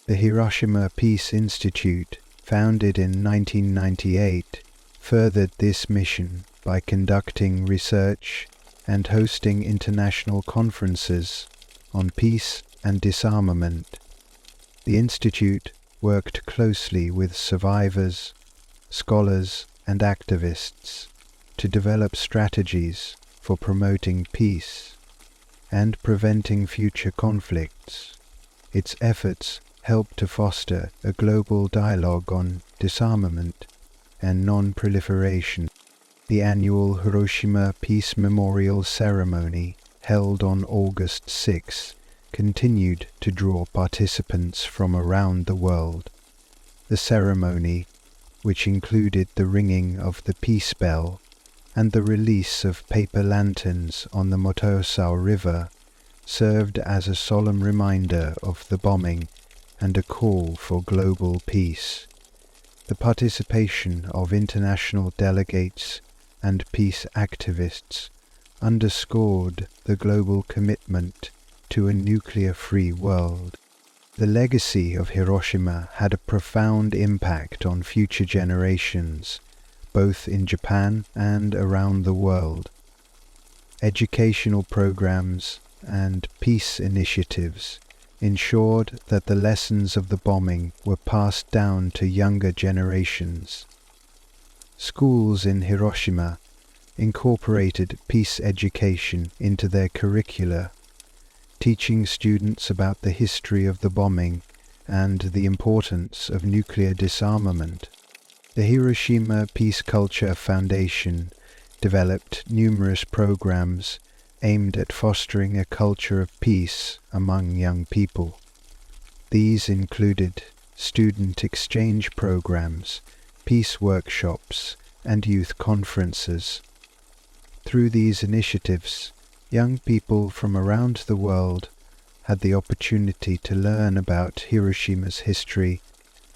The Hiroshima Peace Institute, founded in 1998, furthered this mission by conducting research and hosting international conferences on peace and disarmament. The Institute worked closely with survivors, scholars, and activists to develop strategies for promoting peace and preventing future conflicts. Its efforts helped to foster a global dialogue on disarmament and non-proliferation. The annual Hiroshima Peace Memorial Ceremony, held on August 6, continued to draw participants from around the world. The ceremony, which included the ringing of the peace bell and the release of paper lanterns on the Motosao River, served as a solemn reminder of the bombing and a call for global peace. The participation of international delegates and peace activists underscored the global commitment to a nuclear-free world. The legacy of Hiroshima had a profound impact on future generations, both in Japan and around the world. Educational programs and peace initiatives ensured that the lessons of the bombing were passed down to younger generations. Schools in Hiroshima incorporated peace education into their curricula, teaching students about the history of the bombing and the importance of nuclear disarmament. The Hiroshima Peace Culture Foundation developed numerous programs aimed at fostering a culture of peace among young people. These included student exchange programs, peace workshops, and youth conferences. Through these initiatives, young people from around the world had the opportunity to learn about Hiroshima's history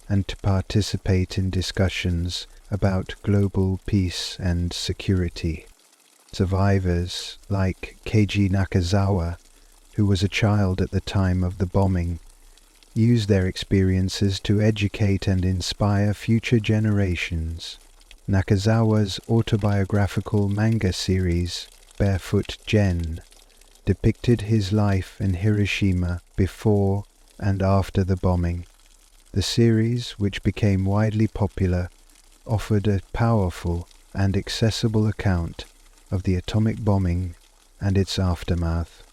and to participate in discussions about global peace and security. Survivors like Keiji Nakazawa, who was a child at the time of the bombing, used their experiences to educate and inspire future generations. Nakazawa's autobiographical manga series, Barefoot Gen, depicted his life in Hiroshima before and after the bombing. The series, which became widely popular, offered a powerful and accessible account of the atomic bombing and its aftermath.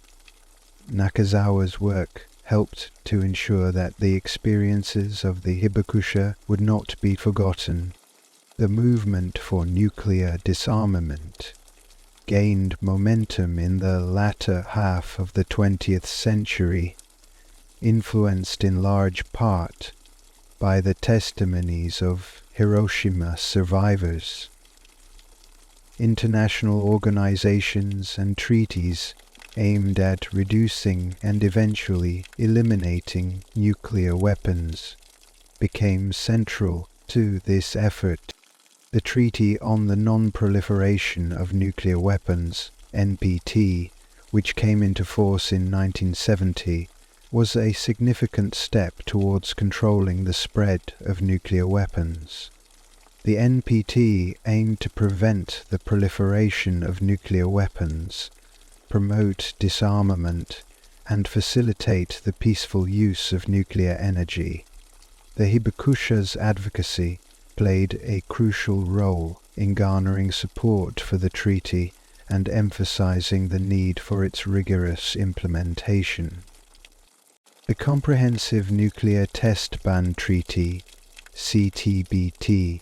Nakazawa's work helped to ensure that the experiences of the Hibakusha would not be forgotten. The movement for nuclear disarmament gained momentum in the latter half of the 20th century, influenced in large part by the testimonies of Hiroshima survivors. International organizations and treaties aimed at reducing and eventually eliminating nuclear weapons became central to this effort. The Treaty on the Non-Proliferation of Nuclear Weapons, NPT, which came into force in 1970, was a significant step towards controlling the spread of nuclear weapons. The NPT aimed to prevent the proliferation of nuclear weapons, promote disarmament, and facilitate the peaceful use of nuclear energy. The Hibakusha's advocacy played a crucial role in garnering support for the treaty and emphasizing the need for its rigorous implementation. The Comprehensive Nuclear Test Ban Treaty, CTBT,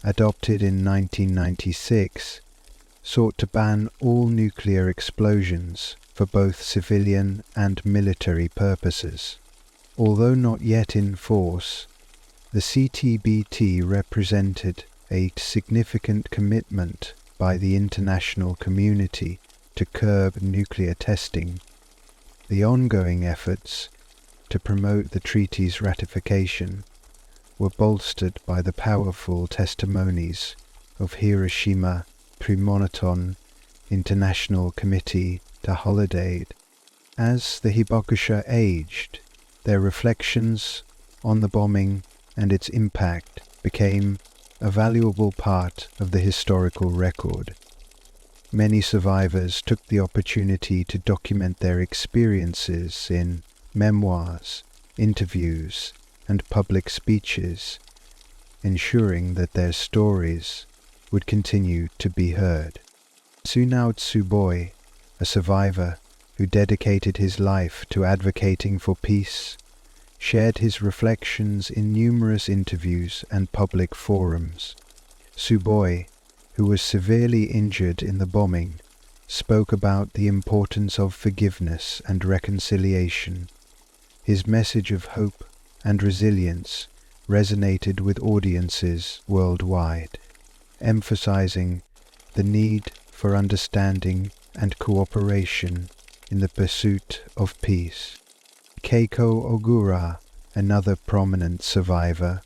adopted in 1996, sought to ban all nuclear explosions for both civilian and military purposes. Although not yet in force, the CTBT represented a significant commitment by the international community to curb nuclear testing. The ongoing efforts to promote the treaty's ratification were bolstered by the powerful testimonies of Hiroshima Premonition International Committee to Holiday. As the Hibakusha aged, their reflections on the bombing and its impact became a valuable part of the historical record. Many survivors took the opportunity to document their experiences in memoirs, interviews, and public speeches, ensuring that their stories would continue to be heard. Tsunao Tsuboi, a survivor who dedicated his life to advocating for peace, shared his reflections in numerous interviews and public forums. Tsuboi, who was severely injured in the bombing, spoke about the importance of forgiveness and reconciliation. His message of hope and resilience resonated with audiences worldwide, emphasizing the need for understanding and cooperation in the pursuit of peace. Keiko Ogura, another prominent survivor,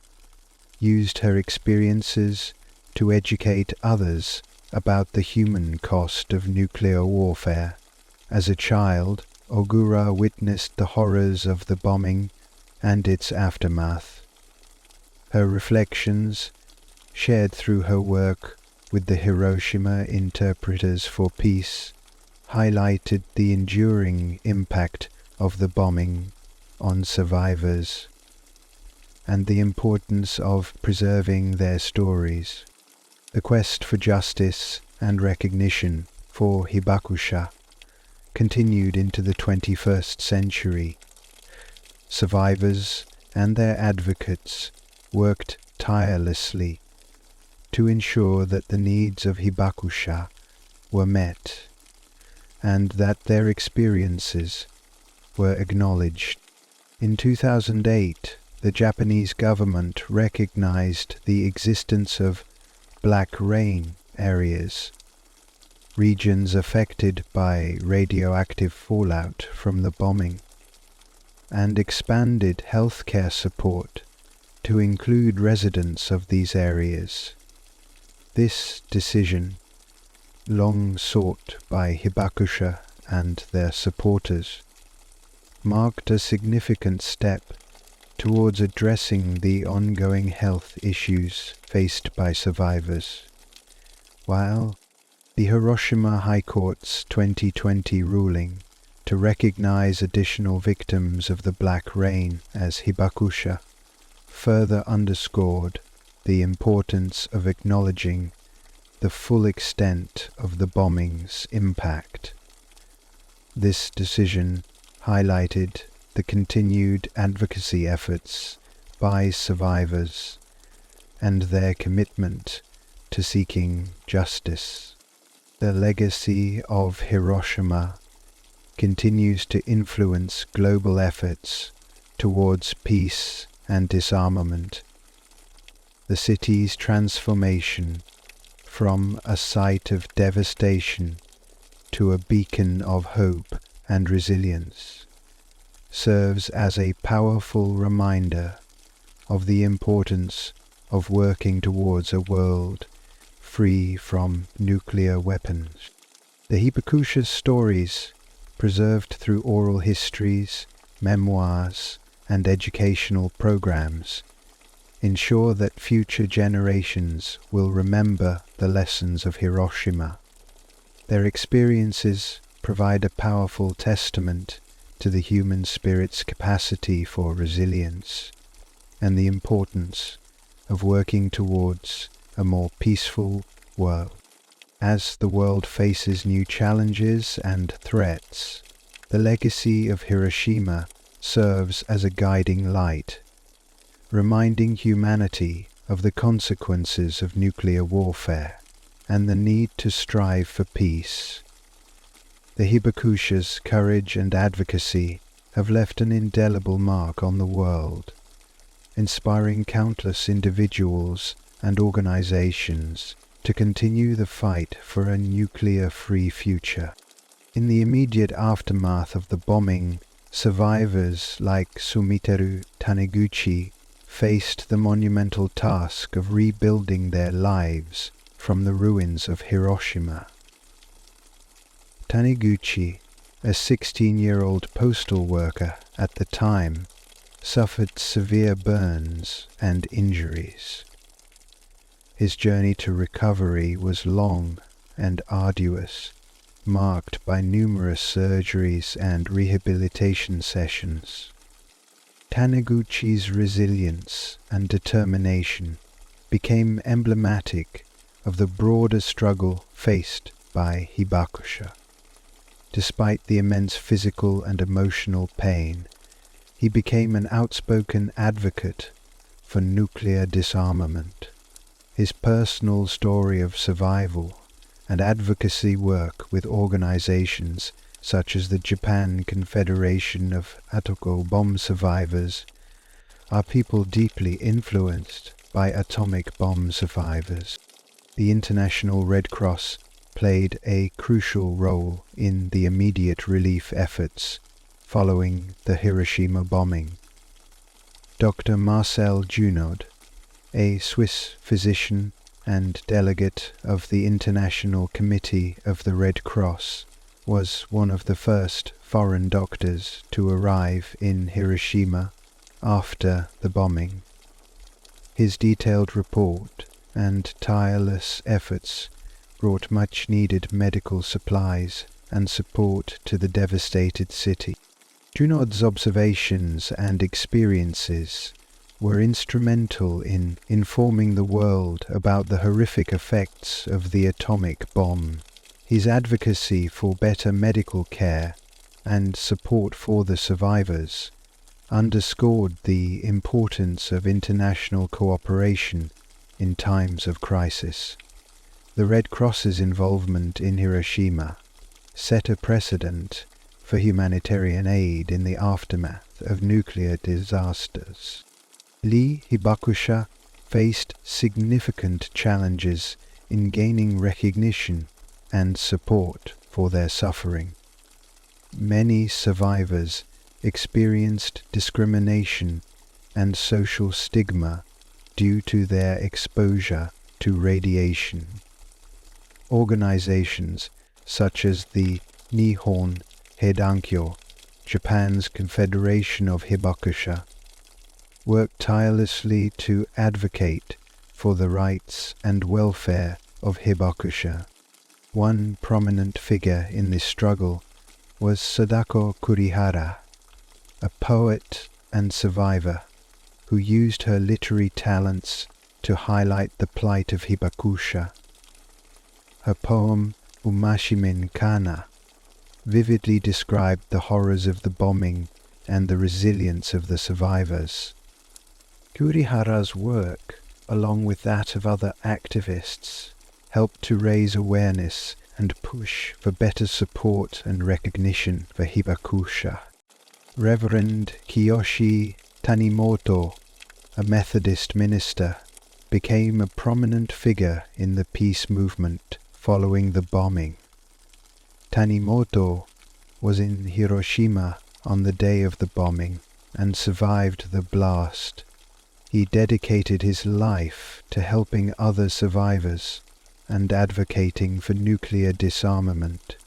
used her experiences to educate others about the human cost of nuclear warfare. As a child, Ogura witnessed the horrors of the bombing and its aftermath. Her reflections, shared through her work with the Hiroshima Interpreters for Peace, highlighted the enduring impact of the bombing on survivors and the importance of preserving their stories. The quest for justice and recognition for Hibakusha continued into the 21st century. Survivors and their advocates worked tirelessly to ensure that the needs of Hibakusha were met and that their experiences were acknowledged. In 2008, the Japanese government recognized the existence of black rain areas, regions affected by radioactive fallout from the bombing, and expanded healthcare support to include residents of these areas. This decision, long sought by Hibakusha and their supporters, marked a significant step towards addressing the ongoing health issues faced by survivors. While the Hiroshima High Court's 2020 ruling to recognize additional victims of the Black Rain as Hibakusha further underscored the importance of acknowledging the full extent of the bombing's impact. This decision highlighted the continued advocacy efforts by survivors and their commitment to seeking justice. The legacy of Hiroshima continues to influence global efforts towards peace and disarmament. The city's transformation from a site of devastation to a beacon of hope and resilience serves as a powerful reminder of the importance of working towards a world free from nuclear weapons. The Hibakusha's stories, preserved through oral histories, memoirs, and educational programs, ensure that future generations will remember the lessons of Hiroshima. Their experiences provide a powerful testament to the human spirit's capacity for resilience and the importance of working towards a more peaceful world. As the world faces new challenges and threats, the legacy of Hiroshima serves as a guiding light, reminding humanity of the consequences of nuclear warfare and the need to strive for peace. The Hibakusha's courage and advocacy have left an indelible mark on the world, inspiring countless individuals and organizations to continue the fight for a nuclear-free future. In the immediate aftermath of the bombing, survivors like Sumiteru Taniguchi faced the monumental task of rebuilding their lives from the ruins of Hiroshima. Taniguchi, a 16-year-old postal worker at the time, suffered severe burns and injuries. His journey to recovery was long and arduous, marked by numerous surgeries and rehabilitation sessions. Taniguchi's resilience and determination became emblematic of the broader struggle faced by Hibakusha. Despite the immense physical and emotional pain, he became an outspoken advocate for nuclear disarmament. His personal story of survival and advocacy work with organizations such as the Japan Confederation of Atoko Bomb Survivors are people deeply influenced by atomic bomb survivors. The International Red Cross played a crucial role in the immediate relief efforts following the Hiroshima bombing. Dr. Marcel Junod, a Swiss physician and delegate of the International Committee of the Red Cross, was one of the first foreign doctors to arrive in Hiroshima after the bombing. His detailed report and tireless efforts brought much-needed medical supplies and support to the devastated city. Junod's observations and experiences were instrumental in informing the world about the horrific effects of the atomic bomb. His advocacy for better medical care and support for the survivors underscored the importance of international cooperation in times of crisis. The Red Cross's involvement in Hiroshima set a precedent for humanitarian aid in the aftermath of nuclear disasters. Lee Hibakusha faced significant challenges in gaining recognition and support for their suffering. Many survivors experienced discrimination and social stigma due to their exposure to radiation. Organizations such as the Nihon Heidankyo, Japan's Confederation of Hibakusha, worked tirelessly to advocate for the rights and welfare of Hibakusha. One prominent figure in this struggle was Sadako Kurihara, a poet and survivor who used her literary talents to highlight the plight of Hibakusha. Her poem Umashimin Kana vividly described the horrors of the bombing and the resilience of the survivors. Kurihara's work, along with that of other activists, helped to raise awareness and push for better support and recognition for Hibakusha. Reverend Kiyoshi Tanimoto, a Methodist minister, became a prominent figure in the peace movement following the bombing. Tanimoto was in Hiroshima on the day of the bombing and survived the blast. He dedicated his life to helping other survivors and advocating for nuclear disarmament.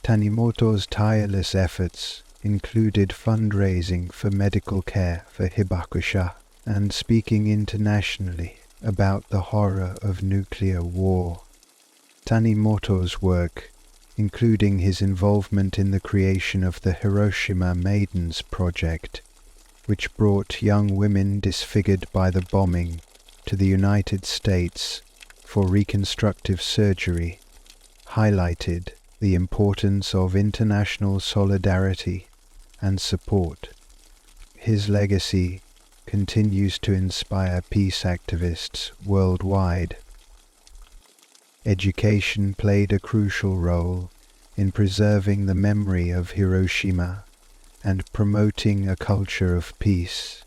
Tanimoto's tireless efforts included fundraising for medical care for hibakusha and speaking internationally about the horror of nuclear war. Tanimoto's work, including his involvement in the creation of the Hiroshima Maidens Project, which brought young women disfigured by the bombing to the United States for reconstructive surgery, highlighted the importance of international solidarity and support. His legacy continues to inspire peace activists worldwide. Education played a crucial role in preserving the memory of Hiroshima and promoting a culture of peace.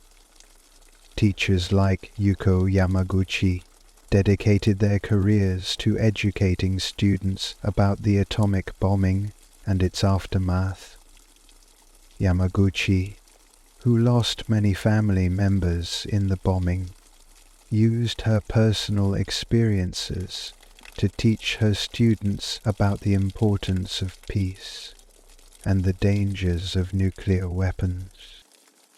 Teachers like Yuko Yamaguchi dedicated their careers to educating students about the atomic bombing and its aftermath. Yamaguchi, who lost many family members in the bombing, used her personal experiences to teach her students about the importance of peace and the dangers of nuclear weapons.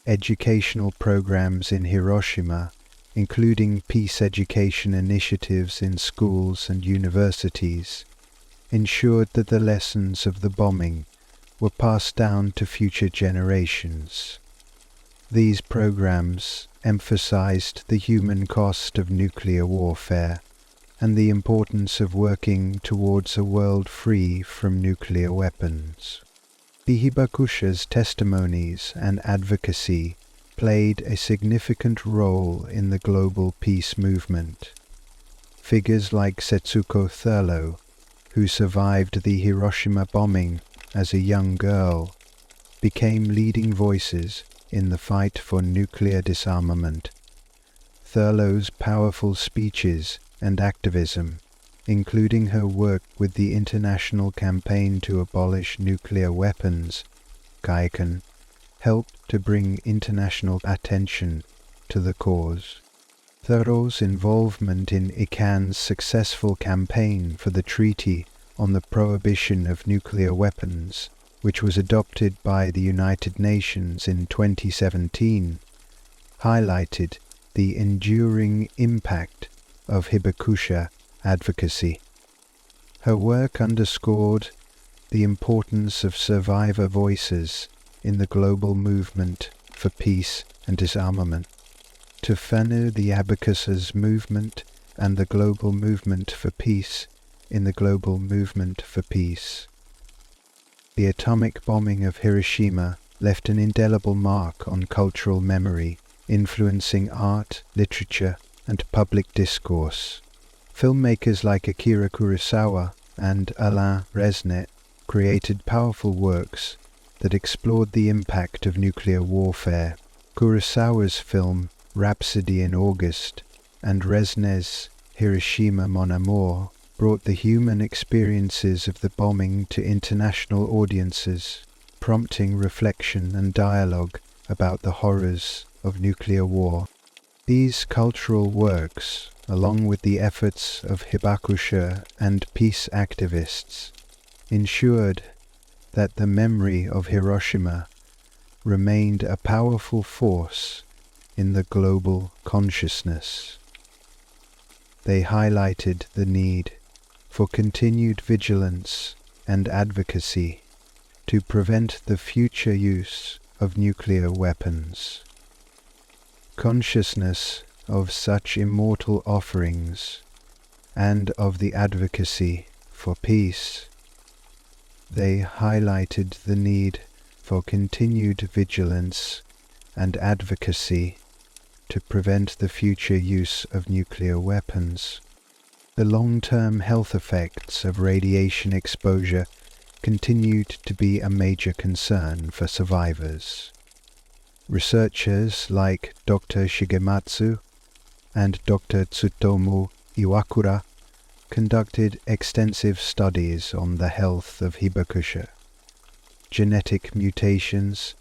Educational programs in Hiroshima, including peace education initiatives in schools and universities, ensured that the lessons of the bombing were passed down to future generations. These programs emphasized the human cost of nuclear warfare and the importance of working towards a world free from nuclear weapons. The hibakusha's testimonies and advocacy played a significant role in the global peace movement. Figures like Setsuko Thurlow, who survived the Hiroshima bombing as a young girl, became leading voices in the fight for nuclear disarmament. Thurlow's powerful speeches and activism, including her work with the International Campaign to Abolish Nuclear Weapons, GAICAN, helped to bring international attention to the cause. Thurlow's involvement in ICAN's successful campaign for the Treaty on the Prohibition of Nuclear Weapons, which was adopted by the United Nations in 2017, highlighted the enduring impact of hibakusha advocacy. Her work underscored the importance of survivor voices in the global movement for peace and disarmament. To further the Abacuses movement and the global movement for peace in the global movement for peace. The atomic bombing of Hiroshima left an indelible mark on cultural memory, influencing art, literature, and public discourse. Filmmakers like Akira Kurosawa and Alain Resnais created powerful works that explored the impact of nuclear warfare. Kurosawa's film Rhapsody in August and Resnais' Hiroshima Mon Amour brought the human experiences of the bombing to international audiences, prompting reflection and dialogue about the horrors of nuclear war. These cultural works, along with the efforts of hibakusha and peace activists, ensured that the memory of Hiroshima remained a powerful force in the global consciousness. They highlighted the need for continued vigilance and advocacy to prevent the future use of nuclear weapons. Consciousness of such immortal offerings and of the advocacy for peace, they highlighted the need for continued vigilance and advocacy to prevent the future use of nuclear weapons. The long-term health effects of radiation exposure continued to be a major concern for survivors. Researchers like Dr. Shigematsu and Dr. Tsutomu Iwakura conducted extensive studies on the health of hibakusha, genetic mutations,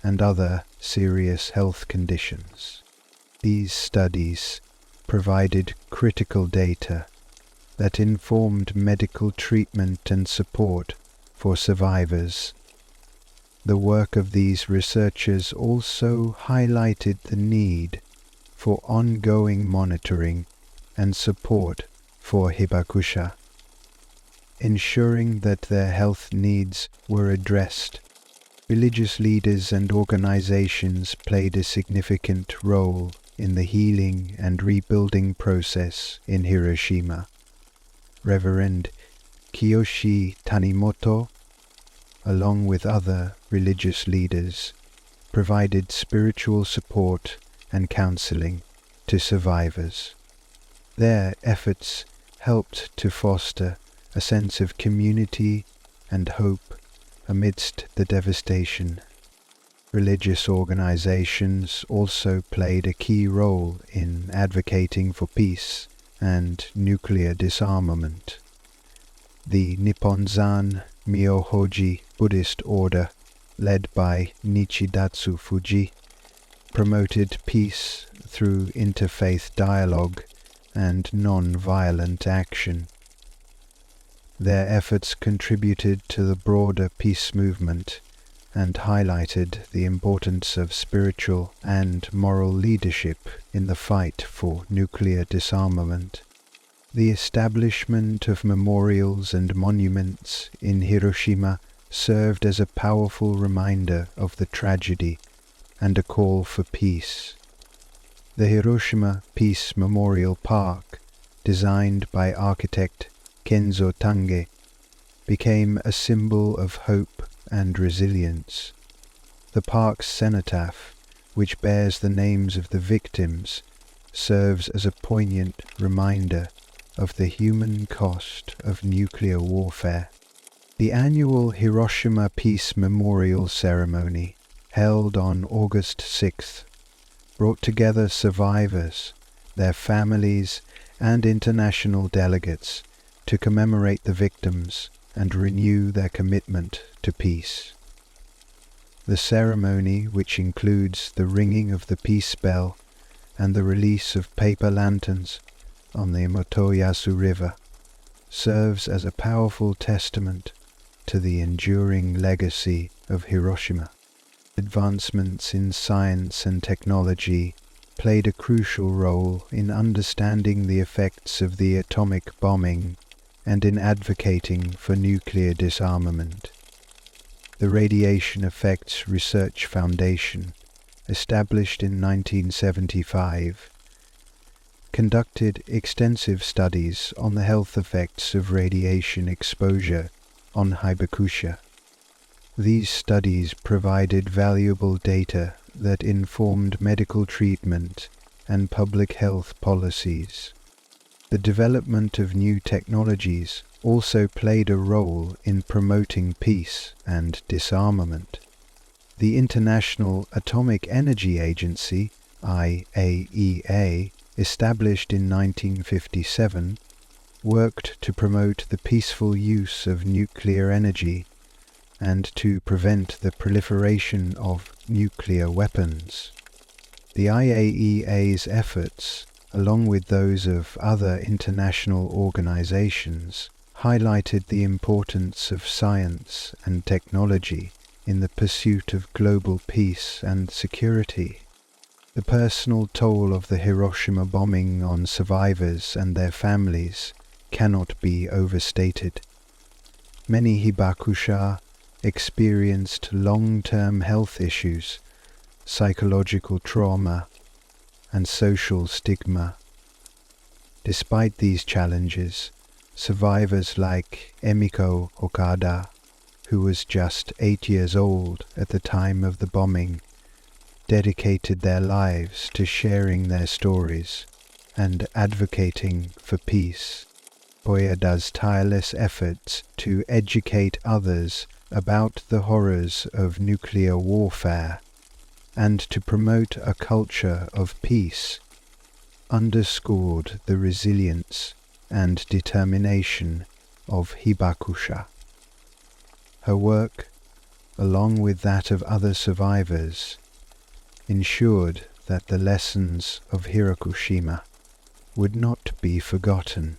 and other serious health conditions. These studies provided critical data that informed medical treatment and support for survivors. The work of these researchers also highlighted the need for ongoing monitoring and support for hibakusha, ensuring that their health needs were addressed. Religious leaders and organizations played a significant role in the healing and rebuilding process in Hiroshima. Reverend Kiyoshi Tanimoto, along with other religious leaders, provided spiritual support and counseling to survivors. Their efforts helped to foster a sense of community and hope amidst the devastation. Religious organizations also played a key role in advocating for peace and nuclear disarmament. The Nipponzan Myohoji Buddhist order, led by Nichidatsu Fuji, promoted peace through interfaith dialogue and non-violent action. Their efforts contributed to the broader peace movement and highlighted the importance of spiritual and moral leadership in the fight for nuclear disarmament. The establishment of memorials and monuments in Hiroshima served as a powerful reminder of the tragedy and a call for peace. The Hiroshima Peace Memorial Park, designed by architect Kenzo Tange, became a symbol of hope and resilience. The park's cenotaph, which bears the names of the victims, serves as a poignant reminder of the human cost of nuclear warfare. The annual Hiroshima Peace Memorial Ceremony, held on August 6th, brought together survivors, their families, and international delegates to commemorate the victims and renew their commitment to peace. The ceremony, which includes the ringing of the peace bell and the release of paper lanterns on the Motoyasu River, serves as a powerful testament to the enduring legacy of Hiroshima. Advancements in science and technology played a crucial role in understanding the effects of the atomic bombing and in advocating for nuclear disarmament. The Radiation Effects Research Foundation, established in 1975, conducted extensive studies on the health effects of radiation exposure on hibakusha. These studies provided valuable data that informed medical treatment and public health policies. The development of new technologies also played a role in promoting peace and disarmament. The International Atomic Energy Agency, IAEA, established in 1957, worked to promote the peaceful use of nuclear energy and to prevent the proliferation of nuclear weapons. The IAEA's efforts, along with those of other international organizations, highlighted the importance of science and technology in the pursuit of global peace and security. The personal toll of the Hiroshima bombing on survivors and their families cannot be overstated. Many hibakusha experienced long-term health issues, psychological trauma, and social stigma. Despite these challenges, survivors like Emiko Okada, who was just 8 years old at the time of the bombing, dedicated their lives to sharing their stories and advocating for peace. Koyada's tireless efforts to educate others about the horrors of nuclear warfare and to promote a culture of peace underscored the resilience and determination of hibakusha. Her work, along with that of other survivors, ensured that the lessons of Hiroshima would not be forgotten.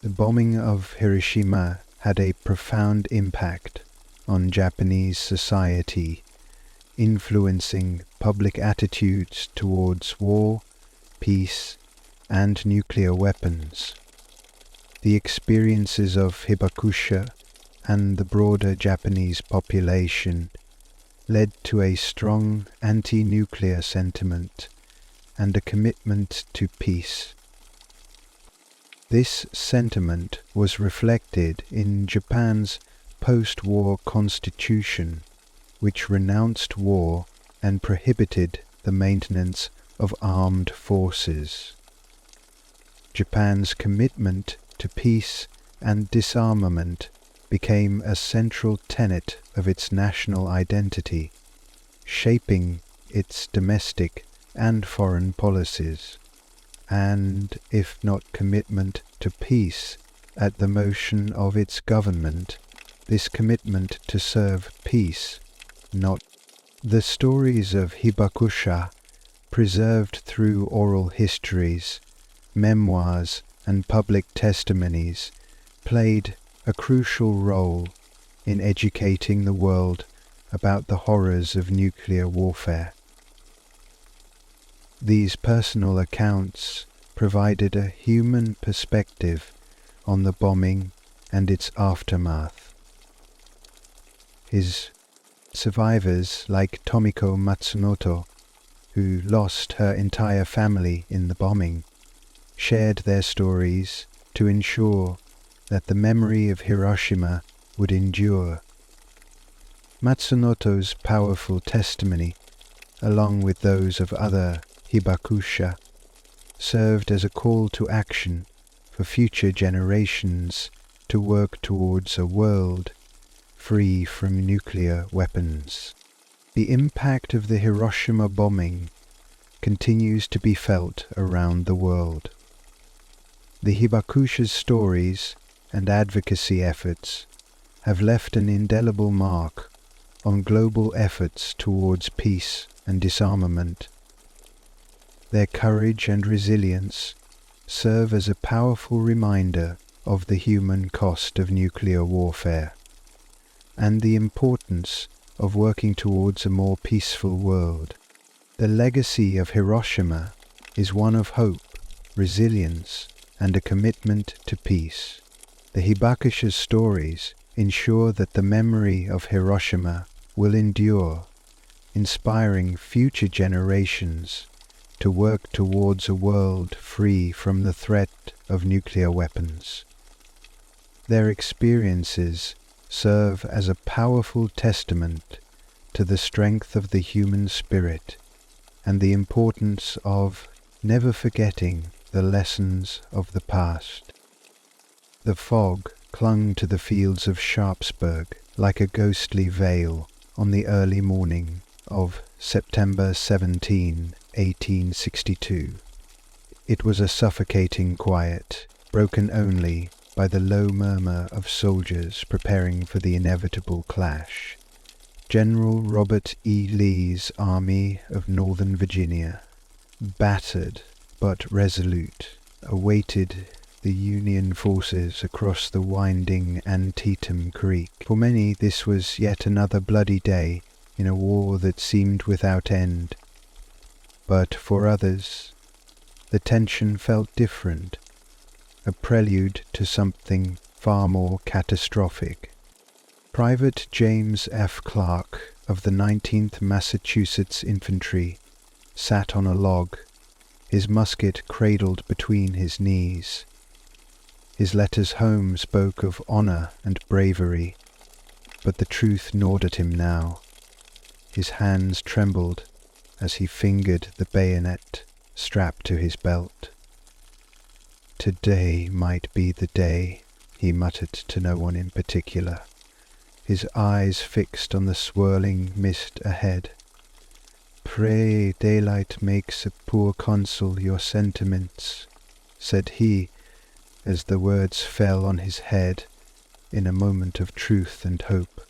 The bombing of Hiroshima had a profound impact on Japanese society, influencing public attitudes towards war, peace, and nuclear weapons. The experiences of Hibakusha and the broader Japanese population led to a strong anti-nuclear sentiment and a commitment to peace. This sentiment was reflected in Japan's post-war constitution, which renounced war and prohibited the maintenance of armed forces. Japan's commitment to peace and disarmament became a central tenet of its national identity, shaping its domestic and foreign policies, and, if not commitment to peace at the motion of its government, this commitment to serve peace, not. The stories of Hibakusha, preserved through oral histories, memoirs, and public testimonies, played a crucial role in educating the world about the horrors of nuclear warfare. These personal accounts provided a human perspective on the bombing and its aftermath. His survivors, like Tomiko Matsumoto, who lost her entire family in the bombing, shared their stories to ensure that the memory of Hiroshima would endure. Matsumoto's powerful testimony, along with those of other Hibakusha, served as a call to action for future generations to work towards a world free from nuclear weapons. The impact of the Hiroshima bombing continues to be felt around the world. The Hibakusha's stories and advocacy efforts have left an indelible mark on global efforts towards peace and disarmament. Their courage and resilience serve as a powerful reminder of the human cost of nuclear warfare and the importance of working towards a more peaceful world. The legacy of Hiroshima is one of hope, resilience, and a commitment to peace. The Hibakusha's stories ensure that the memory of Hiroshima will endure, inspiring future generations to work towards a world free from the threat of nuclear weapons. Their experiences serve as a powerful testament to the strength of the human spirit and the importance of never forgetting the lessons of the past. The fog clung to the fields of Sharpsburg like a ghostly veil on the early morning of September 17, 1862. It was a suffocating quiet, broken only by the low murmur of soldiers preparing for the inevitable clash. General Robert E. Lee's Army of Northern Virginia, battered but resolute, awaited the Union forces across the winding Antietam Creek. For many, this was yet another bloody day in a war that seemed without end. But for others, the tension felt different, a prelude to something far more catastrophic. Private James F. Clark of the 19th Massachusetts Infantry sat on a log, his musket cradled between his knees. His letters home spoke of honor and bravery, but the truth gnawed at him now. His hands trembled as he fingered the bayonet strapped to his belt. "Today might be the day," he muttered to no one in particular, his eyes fixed on the swirling mist ahead. "Pray daylight makes a poor consul your sentiments," said he, as the words fell on his head in a moment of truth and hope.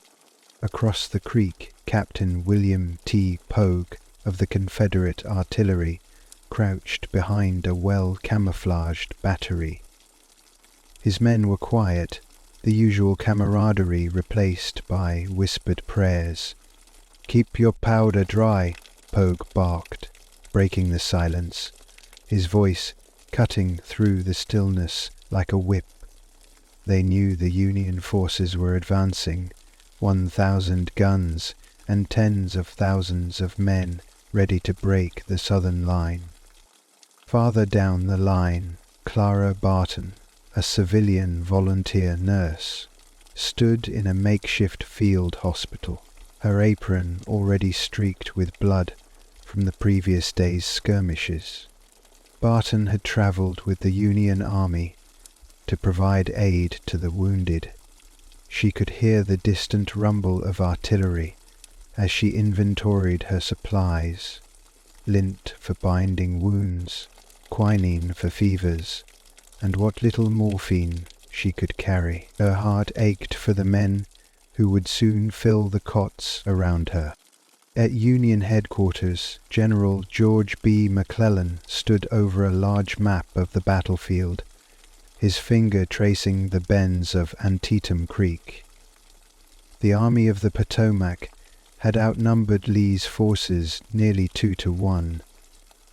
Across the creek, Captain William T. Pogue of the Confederate artillery crouched behind a well-camouflaged battery. His men were quiet, the usual camaraderie replaced by whispered prayers. "Keep your powder dry," Pogue barked, breaking the silence, his voice cutting through the stillness like a whip. They knew the Union forces were advancing, 1,000 guns and tens of thousands of men ready to break the southern line. Farther down the line, Clara Barton, a civilian volunteer nurse, stood in a makeshift field hospital, her apron already streaked with blood from the previous day's skirmishes. Barton had travelled with the Union Army to provide aid to the wounded. She could hear the distant rumble of artillery as she inventoried her supplies: lint for binding wounds, quinine for fevers, and what little morphine she could carry. Her heart ached for the men who would soon fill the cots around her. At Union headquarters, General George B. McClellan stood over a large map of the battlefield, his finger tracing the bends of Antietam Creek. The Army of the Potomac had outnumbered Lee's forces nearly 2-1,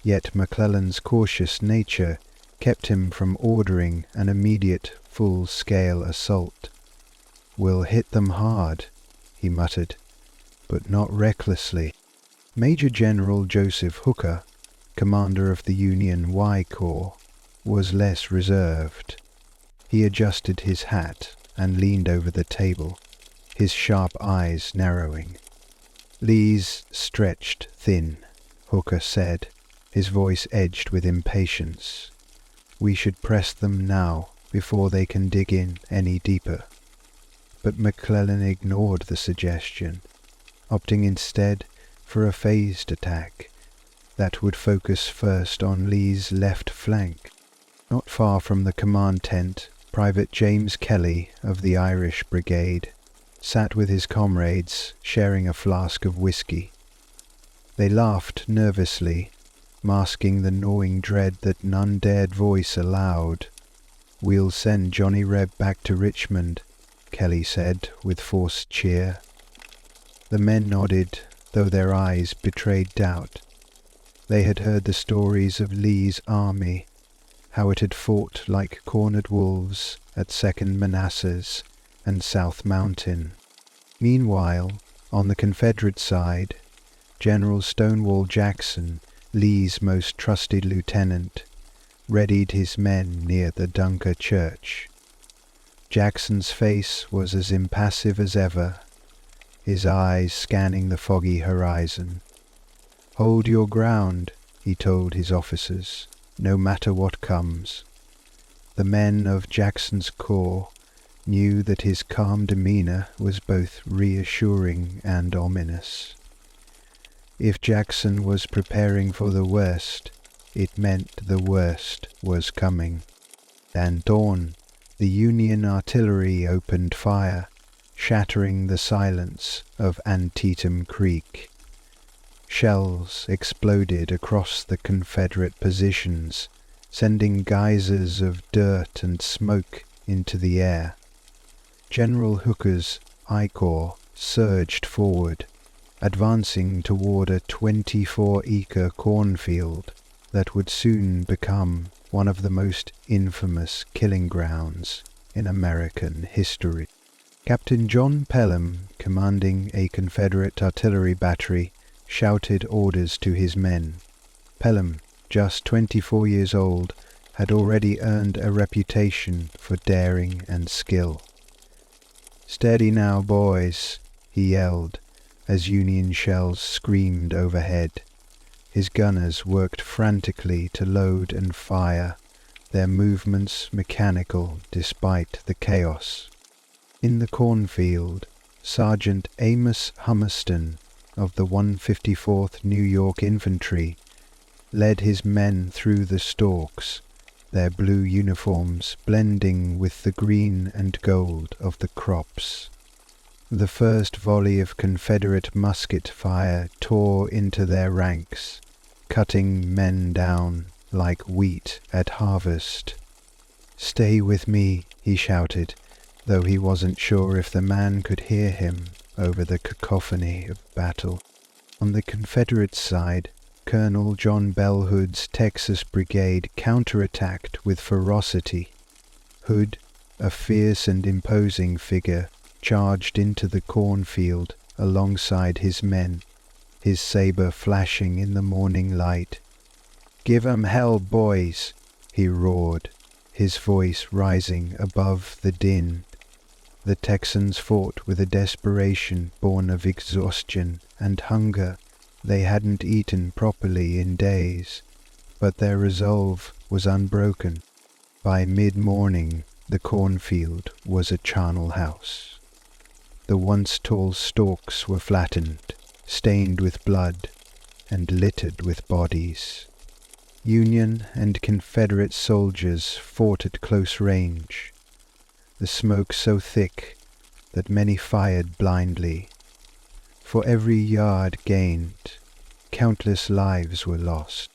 yet McClellan's cautious nature kept him from ordering an immediate full-scale assault. "We'll hit them hard," he muttered, "but not recklessly." Major General Joseph Hooker, commander of the Union Y Corps, was less reserved. He adjusted his hat and leaned over the table, his sharp eyes narrowing. "Lee's stretched thin," Hooker said, his voice edged with impatience. "We should press them now before they can dig in any deeper." But McClellan ignored the suggestion, opting instead for a phased attack that would focus first on Lee's left flank. Not far from the command tent, Private James Kelly of the Irish Brigade sat with his comrades, sharing a flask of whiskey. They laughed nervously, masking the gnawing dread that none dared voice aloud. "We'll send Johnny Reb back to Richmond," Kelly said with forced cheer. The men nodded, though their eyes betrayed doubt. They had heard the stories of Lee's army, how it had fought like cornered wolves at Second Manassas and South Mountain. Meanwhile, on the Confederate side, General Stonewall Jackson, Lee's most trusted lieutenant, readied his men near the Dunker Church. Jackson's face was as impassive as ever, his eyes scanning the foggy horizon. "Hold your ground," he told his officers, "no matter what comes." The men of Jackson's corps knew that his calm demeanor was both reassuring and ominous. If Jackson was preparing for the worst, it meant the worst was coming. At dawn, the Union artillery opened fire, shattering the silence of Antietam Creek. Shells exploded across the Confederate positions, sending geysers of dirt and smoke into the air. General Hooker's I Corps surged forward, advancing toward a 24-acre cornfield that would soon become one of the most infamous killing grounds in American history. Captain John Pelham, commanding a Confederate artillery battery, shouted orders to his men. Pelham, just 24 years old, had already earned a reputation for daring and skill. "Steady now, boys," he yelled, as Union shells screamed overhead. His gunners worked frantically to load and fire, their movements mechanical despite the chaos. In the cornfield, Sergeant Amos Hummerston of the 154th New York Infantry led his men through the stalks, their blue uniforms blending with the green and gold of the crops. The first volley of Confederate musket fire tore into their ranks, cutting men down like wheat at harvest. "Stay with me," he shouted, though he wasn't sure if the man could hear him over the cacophony of battle. On the Confederate side, Colonel John Bell Hood's Texas Brigade counterattacked with ferocity. Hood, a fierce and imposing figure, charged into the cornfield alongside his men, his saber flashing in the morning light. "Give 'em hell, boys!" he roared, his voice rising above the din. The Texans fought with a desperation born of exhaustion and hunger. They hadn't eaten properly in days, but their resolve was unbroken. By mid-morning, the cornfield was a charnel house. The once tall stalks were flattened, stained with blood, and littered with bodies. Union and Confederate soldiers fought at close range, the smoke so thick that many fired blindly. For every yard gained, countless lives were lost.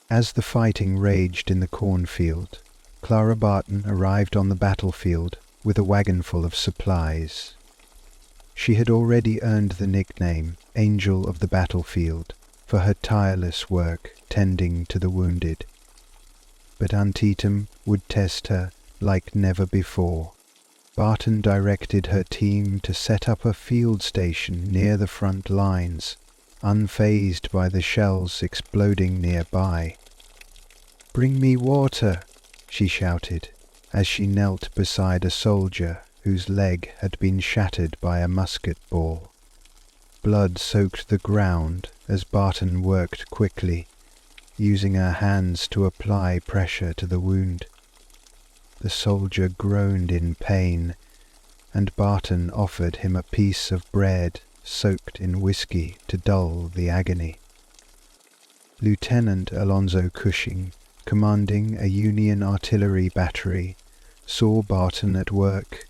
As the fighting raged in the cornfield, Clara Barton arrived on the battlefield with a wagon full of supplies. She had already earned the nickname Angel of the Battlefield for her tireless work tending to the wounded. But Antietam would test her like never before. Barton directed her team to set up a field station near the front lines, unfazed by the shells exploding nearby. "Bring me water," she shouted, as she knelt beside a soldier whose leg had been shattered by a musket ball. Blood soaked the ground as Barton worked quickly, using her hands to apply pressure to the wound. The soldier groaned in pain, and Barton offered him a piece of bread soaked in whiskey to dull the agony. Lieutenant Alonzo Cushing, commanding a Union artillery battery, saw Barton at work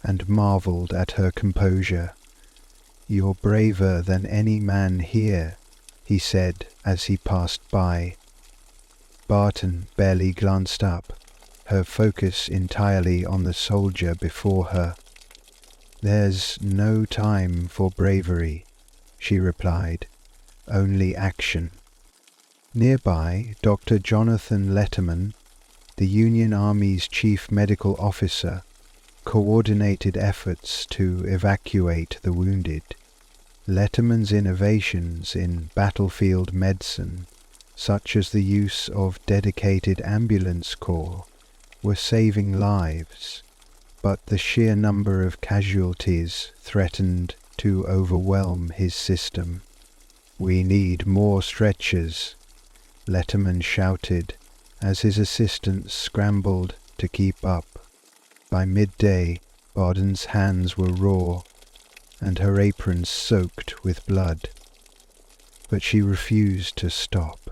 and marveled at her composure. "You're braver than any man here," he said as he passed by. Barton barely glanced up, her focus entirely on the soldier before her. "There's no time for bravery," she replied, "only action." Nearby, Dr. Jonathan Letterman, the Union Army's chief medical officer, coordinated efforts to evacuate the wounded. Letterman's innovations in battlefield medicine, such as the use of dedicated ambulance corps, were saving lives, but the sheer number of casualties threatened to overwhelm his system. "We need more stretchers," Letterman shouted as his assistants scrambled to keep up. By midday, Barton's hands were raw and her apron soaked with blood. But she refused to stop.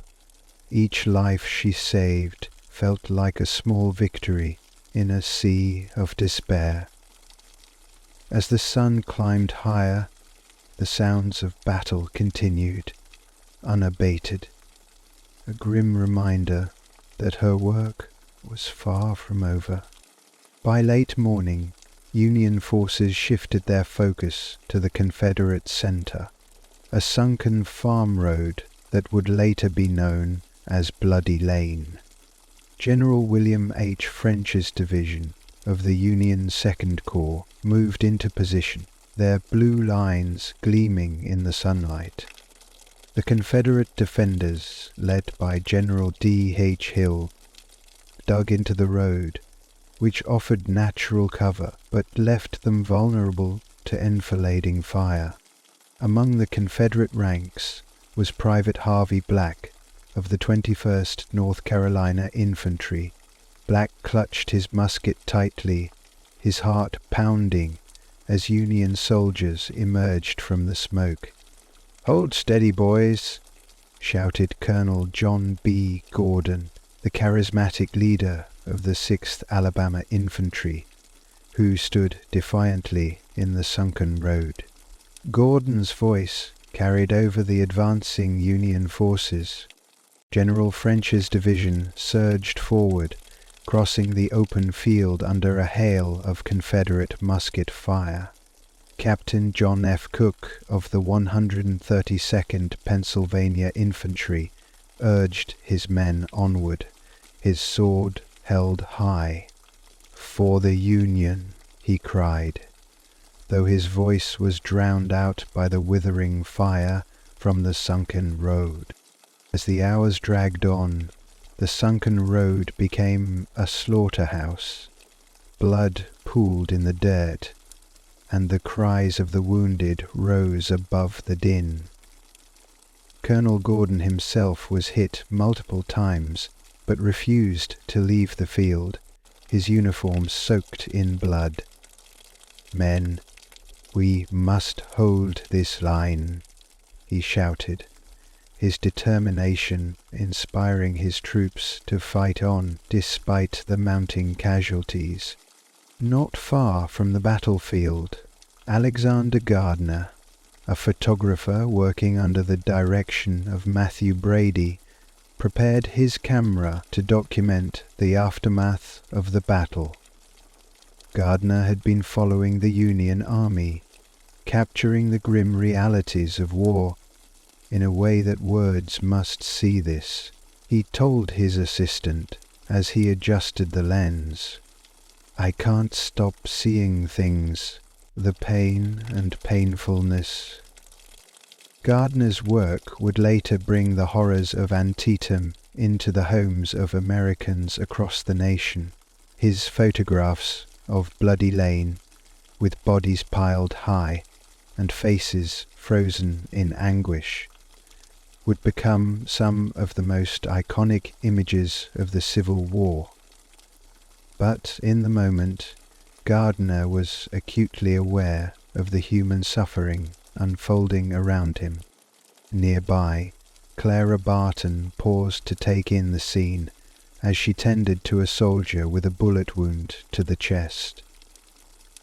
Each life she saved felt like a small victory in a sea of despair. As the sun climbed higher, the sounds of battle continued, unabated, a grim reminder that her work was far from over. By late morning, Union forces shifted their focus to the Confederate center, a sunken farm road that would later be known as Bloody Lane. General William H. French's division of the Union Second Corps moved into position, their blue lines gleaming in the sunlight. The Confederate defenders, led by General D. H. Hill, dug into the road, which offered natural cover but left them vulnerable to enfilading fire. Among the Confederate ranks was Private Harvey Black of the 21st North Carolina Infantry. Black clutched his musket tightly, his heart pounding as Union soldiers emerged from the smoke. "Hold steady, boys," shouted Colonel John B. Gordon, the charismatic leader of the 6th Alabama Infantry, who stood defiantly in the sunken road. Gordon's voice carried over the advancing Union forces. General French's division surged forward, crossing the open field under a hail of Confederate musket fire. Captain John F. Cook of the 132nd Pennsylvania Infantry urged his men onward, his sword held high. "For the Union," he cried, though his voice was drowned out by the withering fire from the sunken road. As the hours dragged on, the sunken road became a slaughterhouse. Blood pooled in the dirt, and the cries of the wounded rose above the din. Colonel Gordon himself was hit multiple times, but refused to leave the field, his uniform soaked in blood. "Men, we must hold this line," he shouted, his determination inspiring his troops to fight on despite the mounting casualties. Not far from the battlefield, Alexander Gardner, a photographer working under the direction of Matthew Brady, prepared his camera to document the aftermath of the battle. Gardner had been following the Union Army, capturing the grim realities of war in a way that words must see this. He told his assistant as he adjusted the lens, "I can't stop seeing things, the pain and painfulness." Gardner's work would later bring the horrors of Antietam into the homes of Americans across the nation. His photographs of Bloody Lane, with bodies piled high and faces frozen in anguish, would become some of the most iconic images of the Civil War. But in the moment, Gardner was acutely aware of the human suffering unfolding around him. Nearby, Clara Barton paused to take in the scene as she tended to a soldier with a bullet wound to the chest.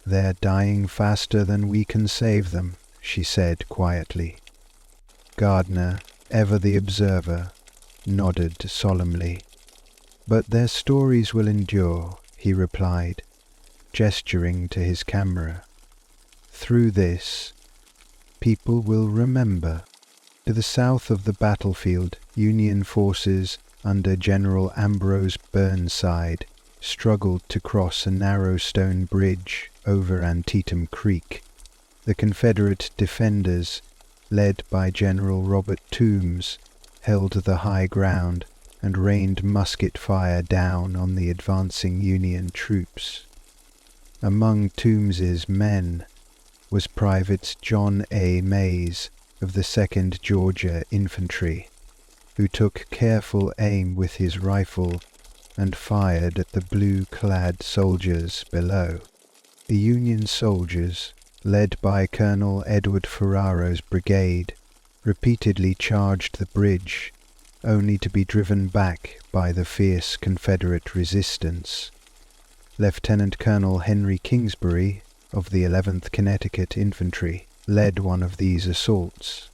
"They're dying faster than we can save them," she said quietly. Gardner, ever the observer, nodded solemnly. "But their stories will endure," he replied, gesturing to his camera. "Through this, people will remember." To the south of the battlefield, Union forces under General Ambrose Burnside struggled to cross a narrow stone bridge over Antietam Creek. The Confederate defenders, led by General Robert Toombs, held the high ground and rained musket fire down on the advancing Union troops. Among Toombs's men was Private John A. Mays of the 2nd Georgia Infantry, who took careful aim with his rifle and fired at the blue-clad soldiers below. The Union soldiers, led by Colonel Edward Ferraro's brigade, repeatedly charged the bridge, only to be driven back by the fierce Confederate resistance. Lieutenant Colonel Henry Kingsbury of the 11th Connecticut Infantry led one of these assaults,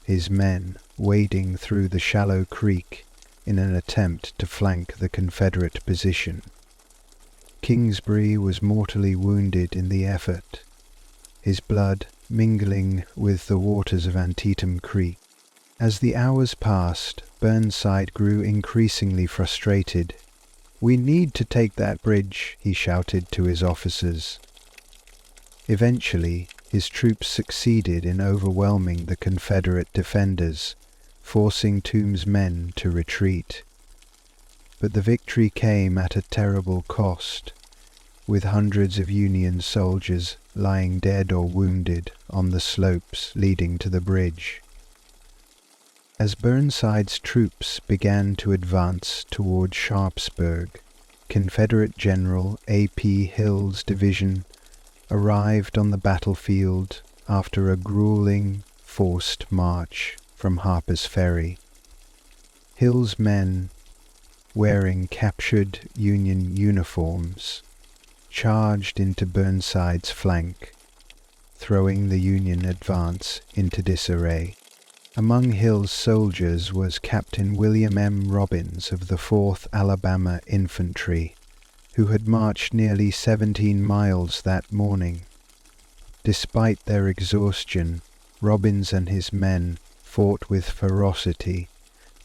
his men wading through the shallow creek in an attempt to flank the Confederate position. Kingsbury was mortally wounded in the effort, his blood mingling with the waters of Antietam Creek. As the hours passed, Burnside grew increasingly frustrated. "We need to take that bridge," he shouted to his officers. Eventually, his troops succeeded in overwhelming the Confederate defenders, forcing Toombs' men to retreat. But the victory came at a terrible cost, with hundreds of Union soldiers lying dead or wounded on the slopes leading to the bridge. As Burnside's troops began to advance toward Sharpsburg, Confederate General A.P. Hill's division arrived on the battlefield after a grueling, forced march from Harper's Ferry. Hill's men, wearing captured Union uniforms, charged into Burnside's flank, throwing the Union advance into disarray. Among Hill's soldiers was Captain William M. Robbins of the 4th Alabama Infantry, who had marched nearly 17 miles that morning. Despite their exhaustion, Robbins and his men fought with ferocity,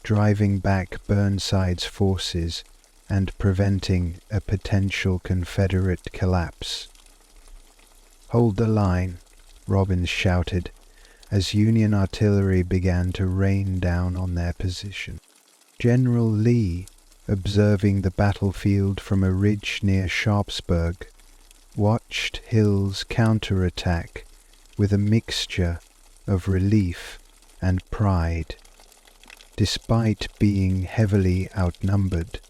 driving back Burnside's forces and preventing a potential Confederate collapse. "Hold the line," Robbins shouted, as Union artillery began to rain down on their position. General Lee, observing the battlefield from a ridge near Sharpsburg, watched Hill's counterattack with a mixture of relief and pride. Despite being heavily outnumbered,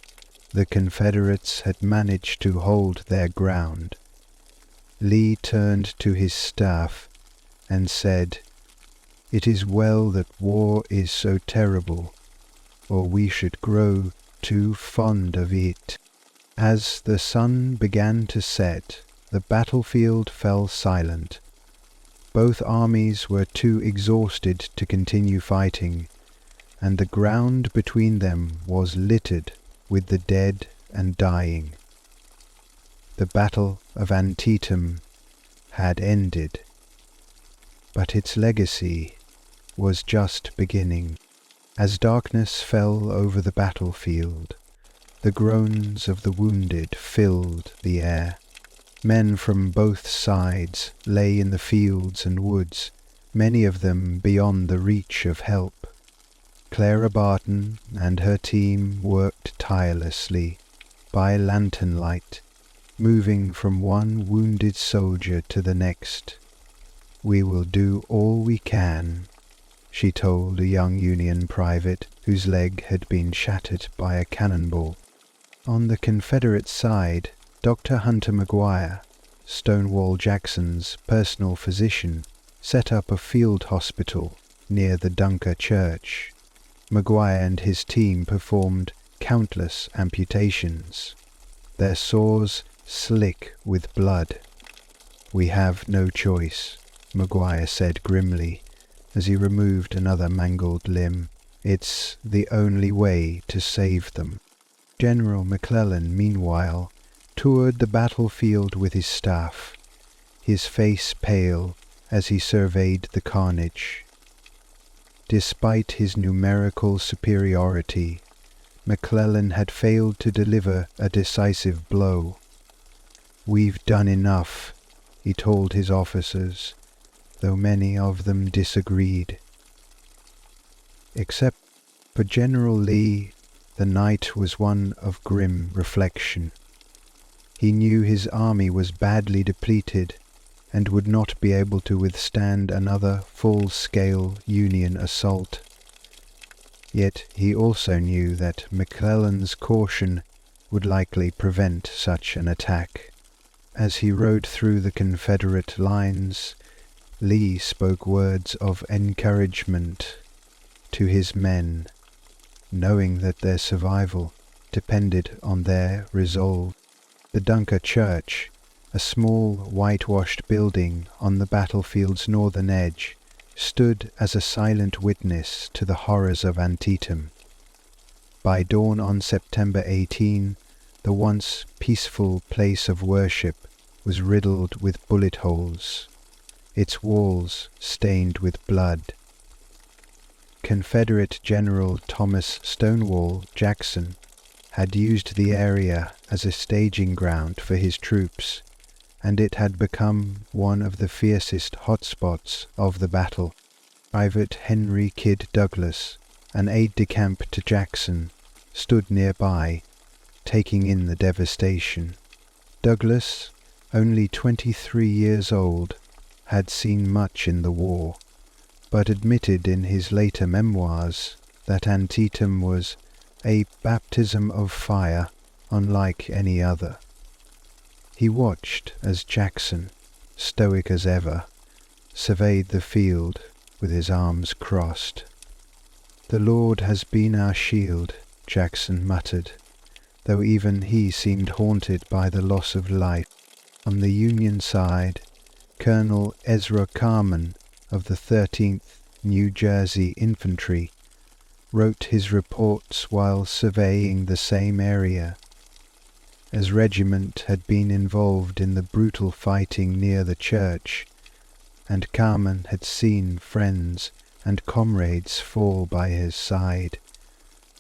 the Confederates had managed to hold their ground. Lee turned to his staff and said, "It is well that war is so terrible, or we should grow too fond of it." As the sun began to set, the battlefield fell silent. Both armies were too exhausted to continue fighting, and the ground between them was littered with the dead and dying. The Battle of Antietam had ended, but its legacy was just beginning. As darkness fell over the battlefield, the groans of the wounded filled the air. Men from both sides lay in the fields and woods, many of them beyond the reach of help. Clara Barton and her team worked tirelessly by lantern light, moving from one wounded soldier to the next. "We will do all we can," she told a young Union private whose leg had been shattered by a cannonball. On the Confederate side, Dr. Hunter McGuire, Stonewall Jackson's personal physician, set up a field hospital near the Dunker Church. McGuire and his team performed countless amputations, their sores slick with blood. "We have no choice," McGuire said grimly as he removed another mangled limb. "It's the only way to save them." General McClellan, meanwhile, toured the battlefield with his staff, his face pale as he surveyed the carnage. Despite his numerical superiority, McClellan had failed to deliver a decisive blow. "We've done enough," he told his officers, though many of them disagreed. Except for General Lee, the night was one of grim reflection. He knew his army was badly depleted and would not be able to withstand another full-scale Union assault. Yet he also knew that McClellan's caution would likely prevent such an attack. As he rode through the Confederate lines, Lee spoke words of encouragement to his men, knowing that their survival depended on their resolve. The Dunker Church, a small whitewashed building on the battlefield's northern edge, stood as a silent witness to the horrors of Antietam. By dawn on September 18, the once peaceful place of worship was riddled with bullet holes, its walls stained with blood. Confederate General Thomas Stonewall Jackson had used the area as a staging ground for his troops, and it had become one of the fiercest hotspots of the battle. Private Henry Kidd Douglas, an aide-de-camp to Jackson, stood nearby, taking in the devastation. Douglas, only 23 years old, had seen much in the war, but admitted in his later memoirs that Antietam was a baptism of fire unlike any other. He watched as Jackson, stoic as ever, surveyed the field with his arms crossed. "The Lord has been our shield," Jackson muttered, though even he seemed haunted by the loss of life. On the Union side, Colonel Ezra Carman of the 13th New Jersey Infantry wrote his reports while surveying the same area. as regiment had been involved in the brutal fighting near the church, and Carmen had seen friends and comrades fall by his side.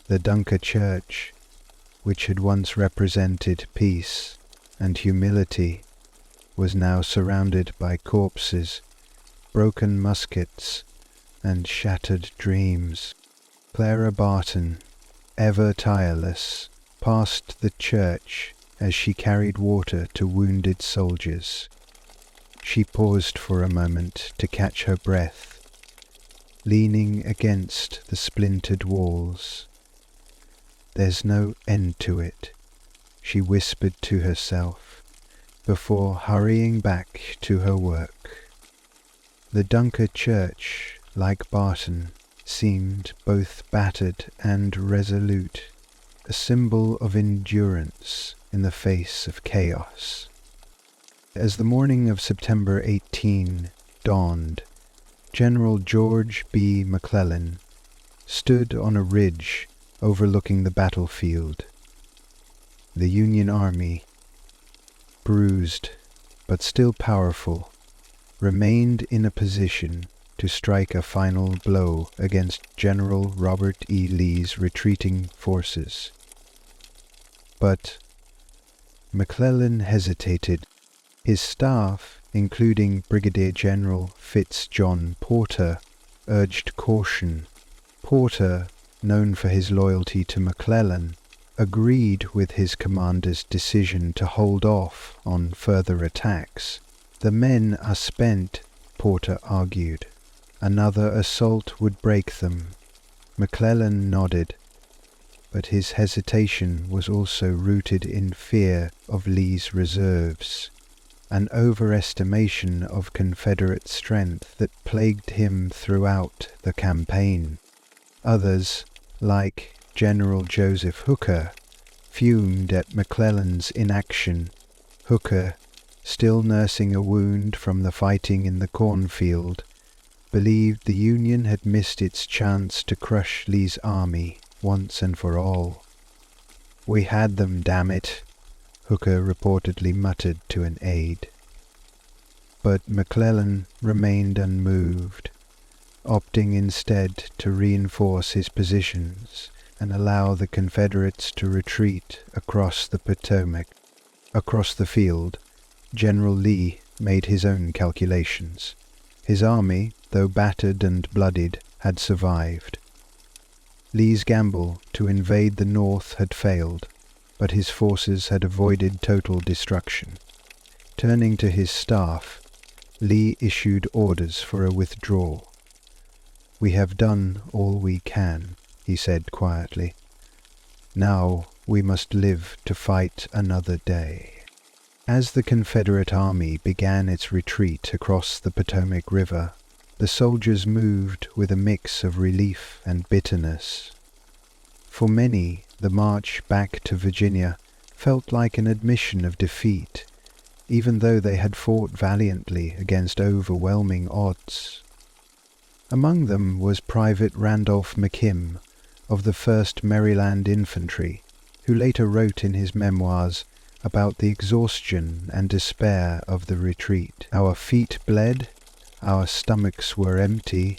The Dunker Church, which had once represented peace and humility, was now surrounded by corpses, broken muskets, and shattered dreams. Clara Barton, ever tireless, passed the church as she carried water to wounded soldiers. She paused for a moment to catch her breath, leaning against the splintered walls. "There's no end to it," she whispered to herself, before hurrying back to her work. The Dunker Church, like Barton, seemed both battered and resolute, a symbol of endurance in the face of chaos. As the morning of September 18 dawned, General George B. McClellan stood on a ridge overlooking the battlefield. The Union Army, bruised but still powerful, remained in a position to strike a final blow against General Robert E. Lee's retreating forces. But McClellan hesitated. His staff, including Brigadier General Fitz John Porter, urged caution. Porter, known for his loyalty to McClellan, agreed with his commander's decision to hold off on further attacks. "The men are spent," Porter argued. "Another assault would break them." McClellan nodded, but his hesitation was also rooted in fear of Lee's reserves, an overestimation of Confederate strength that plagued him throughout the campaign. Others, like General Joseph Hooker, fumed at McClellan's inaction. Hooker, still nursing a wound from the fighting in the cornfield, believed the Union had missed its chance to crush Lee's army once and for all. "We had them, damn it," Hooker reportedly muttered to an aide. But McClellan remained unmoved, opting instead to reinforce his positions and allow the Confederates to retreat across the Potomac. Across the field, General Lee made his own calculations. His army, though battered and bloodied, had survived. Lee's gamble to invade the North had failed, but his forces had avoided total destruction. Turning to his staff, Lee issued orders for a withdrawal. "We have done all we can," he said quietly. "Now we must live to fight another day." As the Confederate army began its retreat across the Potomac River, the soldiers moved with a mix of relief and bitterness. For many, the march back to Virginia felt like an admission of defeat, even though they had fought valiantly against overwhelming odds. Among them was Private Randolph McKim of the 1st Maryland Infantry, who later wrote in his memoirs about the exhaustion and despair of the retreat. "Our feet bled, our stomachs were empty,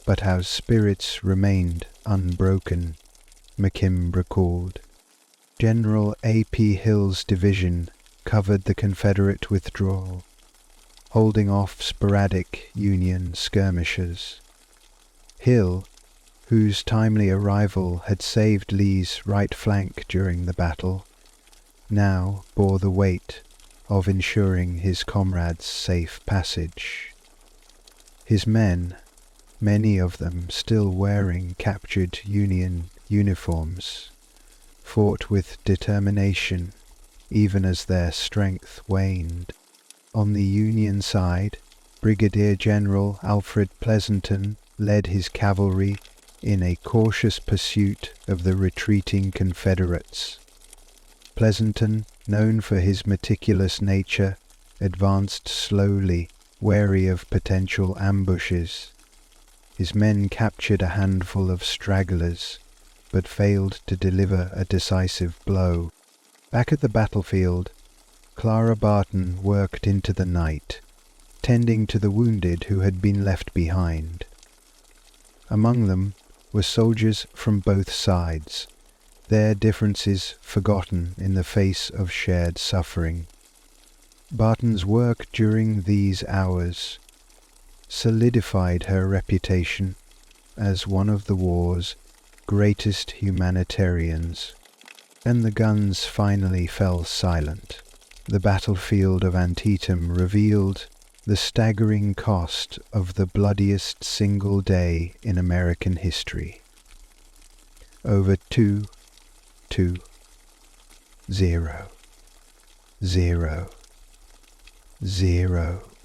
but our spirits remained unbroken," McKim recalled. General A.P. Hill's division covered the Confederate withdrawal, holding off sporadic Union skirmishes. Hill, whose timely arrival had saved Lee's right flank during the battle, now bore the weight of ensuring his comrades' safe passage. His men, many of them still wearing captured Union uniforms, fought with determination even as their strength waned. On the Union side, Brigadier General Alfred Pleasonton led his cavalry in a cautious pursuit of the retreating Confederates. Pleasonton, known for his meticulous nature, advanced slowly, wary of potential ambushes. His men captured a handful of stragglers, but failed to deliver a decisive blow. Back at the battlefield, Clara Barton worked into the night, tending to the wounded who had been left behind. Among them were soldiers from both sides, their differences forgotten in the face of shared suffering. Barton's work during these hours solidified her reputation as one of the war's greatest humanitarians. And the guns finally fell silent. The battlefield of Antietam revealed the staggering cost of the bloodiest single day in American history. Over 2,000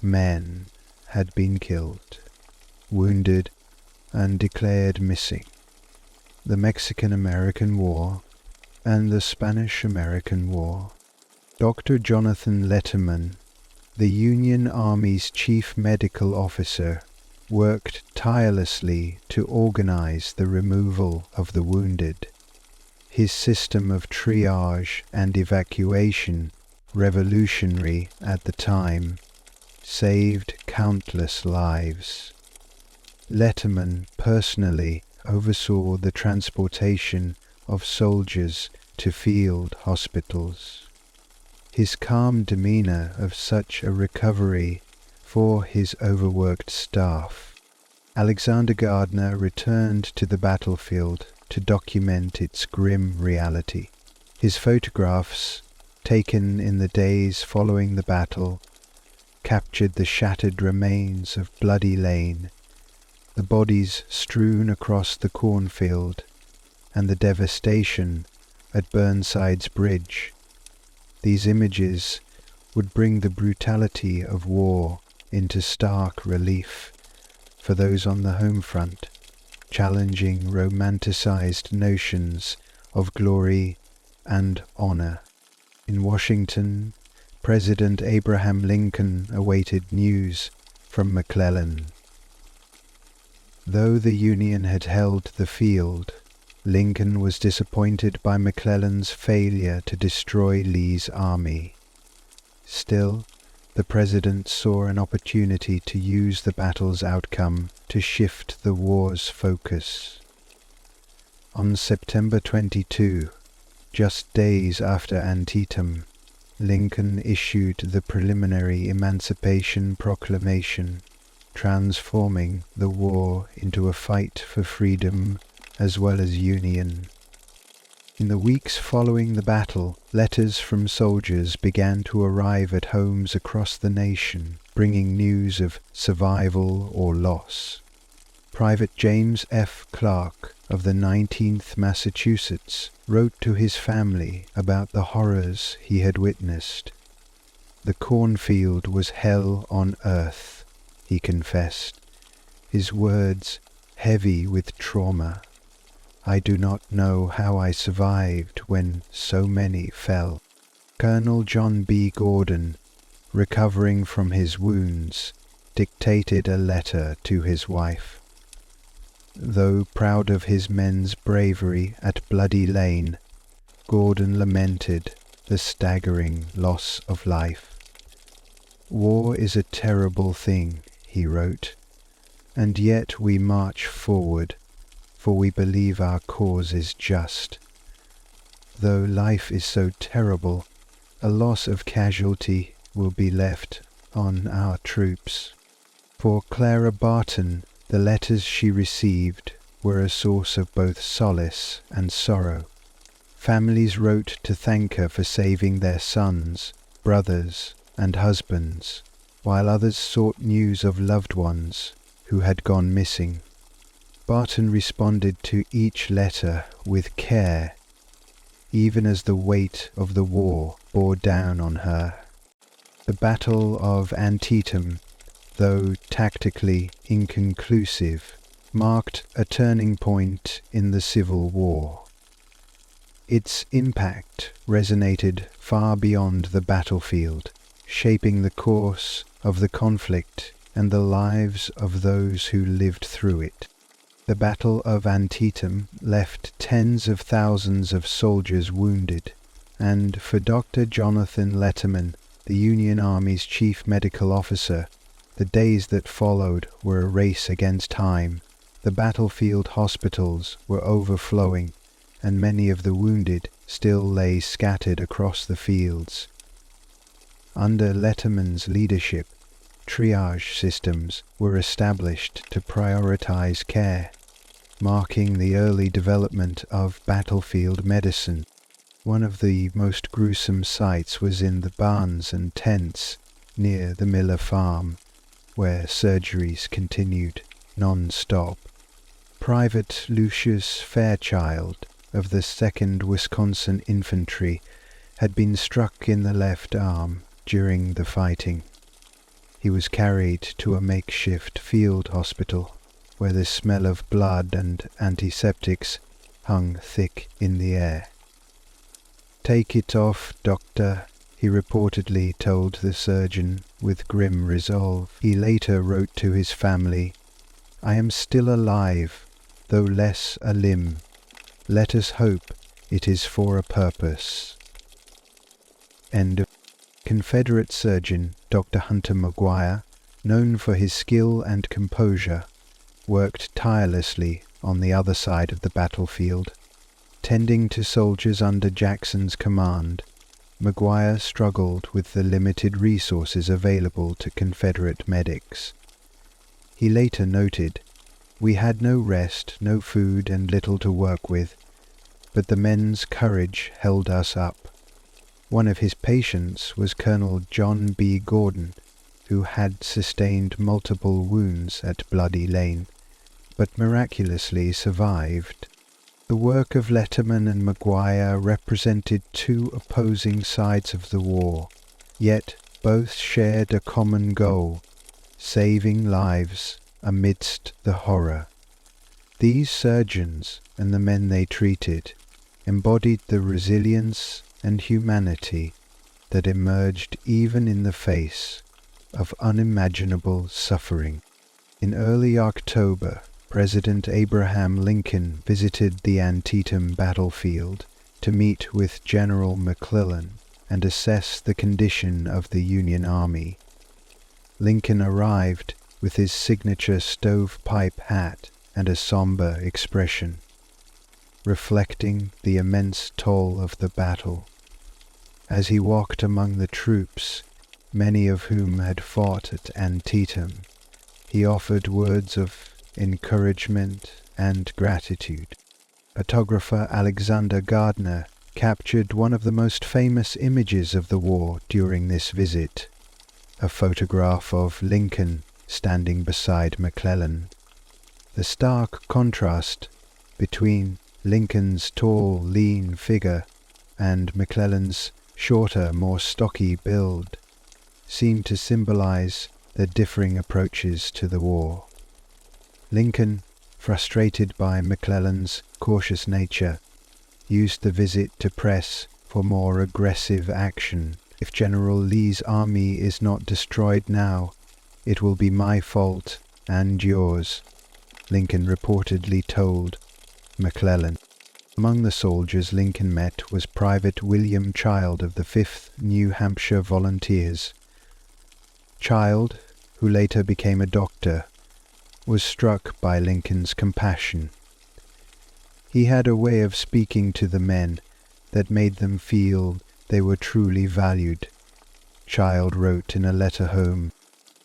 men had been killed, wounded, and declared missing. The Mexican-American War and the Spanish-American War. Dr. Jonathan Letterman, the Union Army's chief medical officer, worked tirelessly to organize the removal of the wounded. His system of triage and evacuation, revolutionary at the time, saved countless lives. Letterman personally oversaw the transportation of soldiers to field hospitals. His calm demeanor of such a recovery for his overworked staff. Alexander Gardner returned to the battlefield to document its grim reality. His photographs, taken in the days following the battle, captured the shattered remains of Bloody Lane, the bodies strewn across the cornfield, and the devastation at Burnside's Bridge. These images would bring the brutality of war into stark relief for those on the home front, challenging romanticized notions of glory and honor. In Washington, President Abraham Lincoln awaited news from McClellan. Though the Union had held the field, Lincoln was disappointed by McClellan's failure to destroy Lee's army. Still, the president saw an opportunity to use the battle's outcome to shift the war's focus. On September 22, just days after Antietam, Lincoln issued the preliminary Emancipation Proclamation, transforming the war into a fight for freedom as well as union. In the weeks following the battle, letters from soldiers began to arrive at homes across the nation, bringing news of survival or loss. Private James F. Clark of the 19th Massachusetts wrote to his family about the horrors he had witnessed. The cornfield was hell on earth, he confessed, his words heavy with trauma. I do not know how I survived when so many fell. Colonel John B. Gordon, recovering from his wounds, dictated a letter to his wife. Though proud of his men's bravery at Bloody Lane, Gordon lamented the staggering loss of life. War is a terrible thing, he wrote, and yet we march forward, for we believe our cause is just. Though life is so terrible, a loss of casualty will be left on our troops. For Clara Barton, the letters she received were a source of both solace and sorrow. Families wrote to thank her for saving their sons, brothers, and husbands, while others sought news of loved ones who had gone missing. Barton responded to each letter with care, even as the weight of the war bore down on her. The Battle of Antietam, though tactically inconclusive, marked a turning point in the Civil War. Its impact resonated far beyond the battlefield, shaping the course of the conflict and the lives of those who lived through it. The Battle of Antietam left tens of thousands of soldiers wounded and for Dr. Jonathan Letterman, the Union Army's chief medical officer, the days that followed were a race against time. The battlefield hospitals were overflowing, and many of the wounded still lay scattered across the fields. Under Letterman's leadership, triage systems were established to prioritize care, marking the early development of battlefield medicine. One of the most gruesome sights was in the barns and tents near the Miller farm, where surgeries continued non-stop. Private Lucius Fairchild of the 2nd Wisconsin Infantry had been struck in the left arm during the fighting. He was carried to a makeshift field hospital, where the smell of blood and antiseptics hung thick in the air. "Take it off, doctor," he reportedly told the surgeon with grim resolve. He later wrote to his family, "I am still alive, though less a limb. Let us hope it is for a purpose." End of. Confederate surgeon Dr. Hunter McGuire, known for his skill and composure, worked tirelessly on the other side of the battlefield. Tending to soldiers under Jackson's command, McGuire struggled with the limited resources available to Confederate medics. He later noted, "We had no rest, no food, and little to work with, but the men's courage held us up." One of his patients was Colonel John B. Gordon, who had sustained multiple wounds at Bloody Lane, but miraculously survived. The work of Letterman and McGuire represented two opposing sides of the war, yet both shared a common goal: saving lives amidst the horror. These surgeons and the men they treated embodied the resilience and humanity that emerged even in the face of unimaginable suffering. In early October, President Abraham Lincoln visited the Antietam battlefield to meet with General McClellan and assess the condition of the Union Army. Lincoln arrived with his signature stovepipe hat and a somber expression, reflecting the immense toll of the battle. As he walked among the troops, many of whom had fought at Antietam, he offered words of encouragement and gratitude. Photographer Alexander Gardner captured one of the most famous images of the war during this visit, a photograph of Lincoln standing beside McClellan. The stark contrast between Lincoln's tall, lean figure and McClellan's shorter, more stocky build seemed to symbolize their differing approaches to the war. Lincoln, frustrated by McClellan's cautious nature, used the visit to press for more aggressive action. "If General Lee's army is not destroyed now, it will be my fault and yours," Lincoln reportedly told McClellan. Among the soldiers Lincoln met was Private William Child of the 5th New Hampshire Volunteers. Child, who later became a doctor, was struck by Lincoln's compassion. He had a way of speaking to the men that made them feel they were truly valued. Child wrote in a letter home,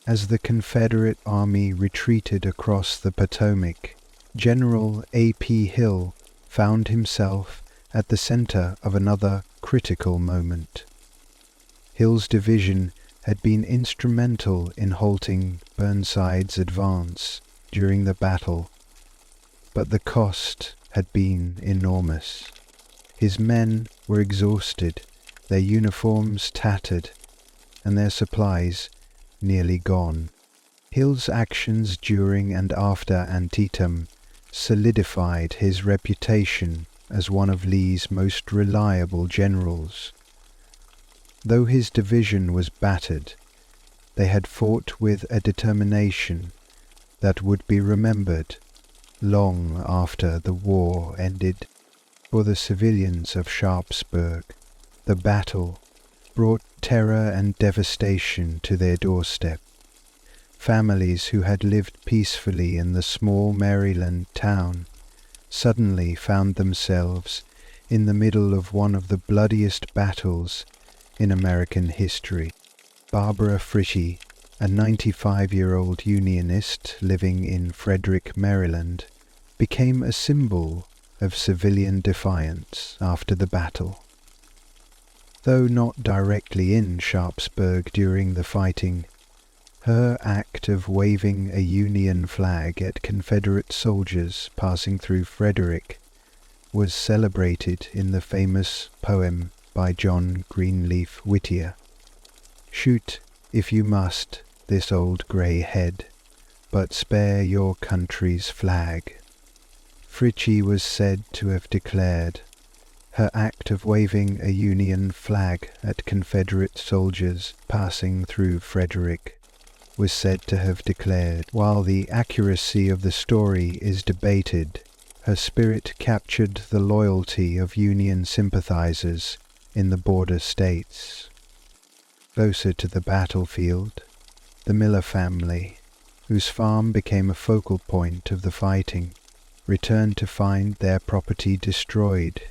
"As the Confederate Army retreated across the Potomac, General A.P. Hill found himself at the center of another critical moment. Hill's division had been instrumental in halting Burnside's advance during the battle, but the cost had been enormous. His men were exhausted, their uniforms tattered, and their supplies nearly gone. Hill's actions during and after Antietam solidified his reputation as one of Lee's most reliable generals. Though his division was battered, they had fought with a determination that would be remembered long after the war ended. For the civilians of Sharpsburg, The battle brought terror and devastation to their doorstep. Families who had lived peacefully in the small Maryland town suddenly found themselves in the middle of one of the bloodiest battles in American history. Barbara Fritchie, a 95-year-old Unionist living in Frederick, Maryland, became a symbol of civilian defiance after the battle. Though not directly in Sharpsburg during the fighting, her act of waving a Union flag at Confederate soldiers passing through Frederick was celebrated in the famous poem by John Greenleaf Whittier. "Shoot, if you must, this old grey head, but spare your country's flag." Fritchie was said to have declared, her act of waving a Union flag at Confederate soldiers passing through Frederick was said to have declared, while the accuracy of the story is debated, her spirit captured the loyalty of Union sympathizers in the border states. Closer to the battlefield, the Miller family, whose farm became a focal point of the fighting, returned to find their property destroyed.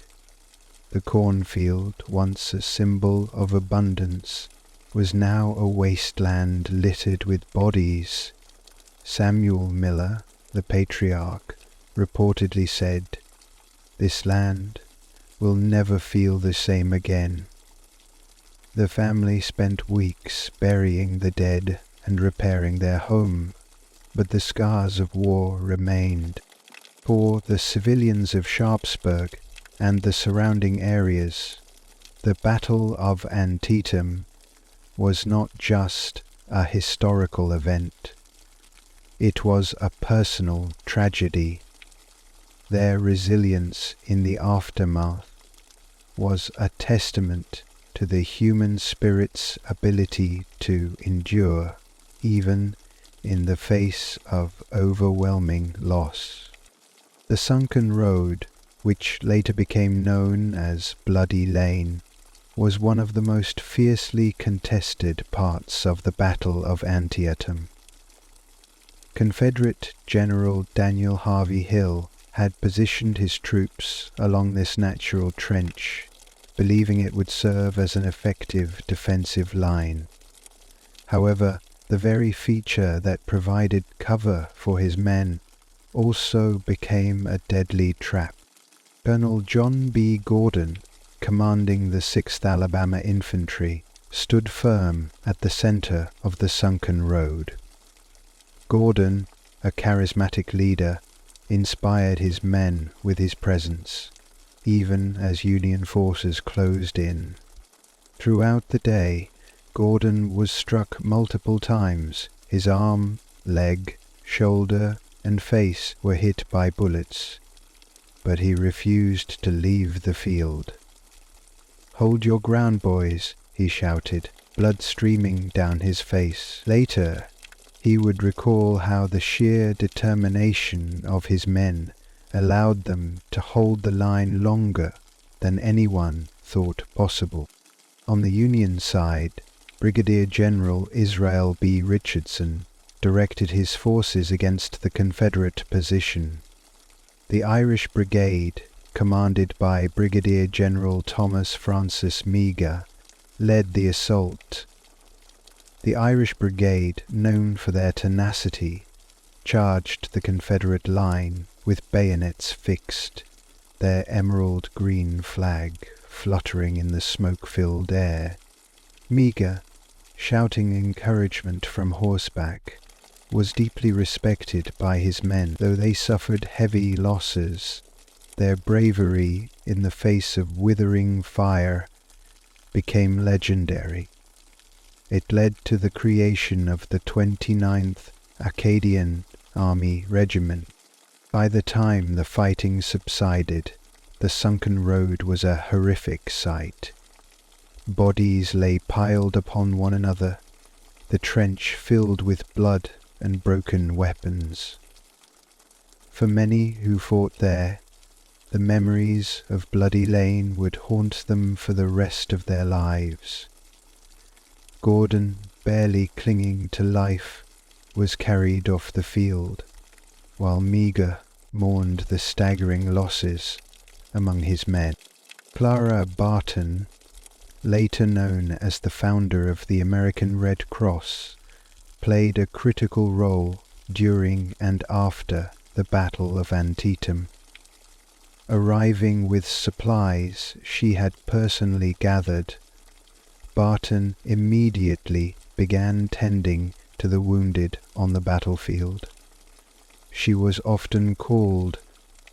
The cornfield, once a symbol of abundance, was now a wasteland littered with bodies. Samuel Miller, the patriarch, reportedly said, "This land will never feel the same again." The family spent weeks burying the dead and repairing their home, but the scars of war remained. For the civilians of Sharpsburg and the surrounding areas, the Battle of Antietam was not just a historical event. It was a personal tragedy. Their resilience in the aftermath was a testament to the human spirit's ability to endure, even in the face of overwhelming loss. The sunken road, which later became known as Bloody Lane, was one of the most fiercely contested parts of the Battle of Antietam. Confederate General Daniel Harvey Hill had positioned his troops along this natural trench, believing it would serve as an effective defensive line. However, the very feature that provided cover for his men also became a deadly trap. Colonel John B. Gordon, commanding the 6th Alabama Infantry, stood firm at the center of the sunken road. Gordon, a charismatic leader, inspired his men with his presence, even as Union forces closed in. Throughout the day, Gordon was struck multiple times. His arm, leg, shoulder, and face were hit by bullets, but he refused to leave the field. "Hold your ground, boys," he shouted, blood streaming down his face. Later, he would recall how the sheer determination of his men allowed them to hold the line longer than anyone thought possible. On the Union side, Brigadier General Israel B. Richardson directed his forces against the Confederate position. The Irish Brigade, commanded by Brigadier General Thomas Francis Meagher, led the assault. The Irish Brigade, known for their tenacity, charged the Confederate line with bayonets fixed, their emerald green flag fluttering in the smoke-filled air. Meagher, shouting encouragement from horseback, was deeply respected by his men, though they suffered heavy losses. Their bravery in the face of withering fire became legendary. It led to the creation of the 29th Acadian Army Regiment. By the time the fighting subsided, the sunken road was a horrific sight. Bodies lay piled upon one another, the trench filled with blood and broken weapons. For many who fought there, The memories of Bloody Lane would haunt them for the rest of their lives. Gordon, barely clinging to life, was carried off the field, while Meagher mourned the staggering losses among his men. Clara Barton, later known as the founder of the American Red Cross, played a critical role during and after the Battle of Antietam. Arriving with supplies she had personally gathered, Barton immediately began tending to the wounded on the battlefield. She was often called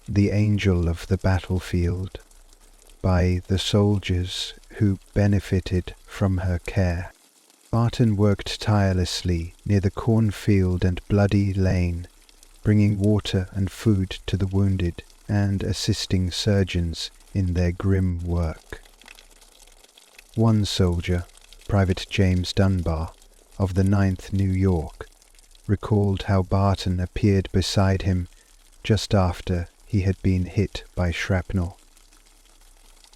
the Angel of the Battlefield by the soldiers who benefited from her care. Barton worked tirelessly near the cornfield and Bloody Lane, bringing water and food to the wounded and assisting surgeons in their grim work. One soldier, Private James Dunbar, of the 9th New York, recalled how Barton appeared beside him just after he had been hit by shrapnel.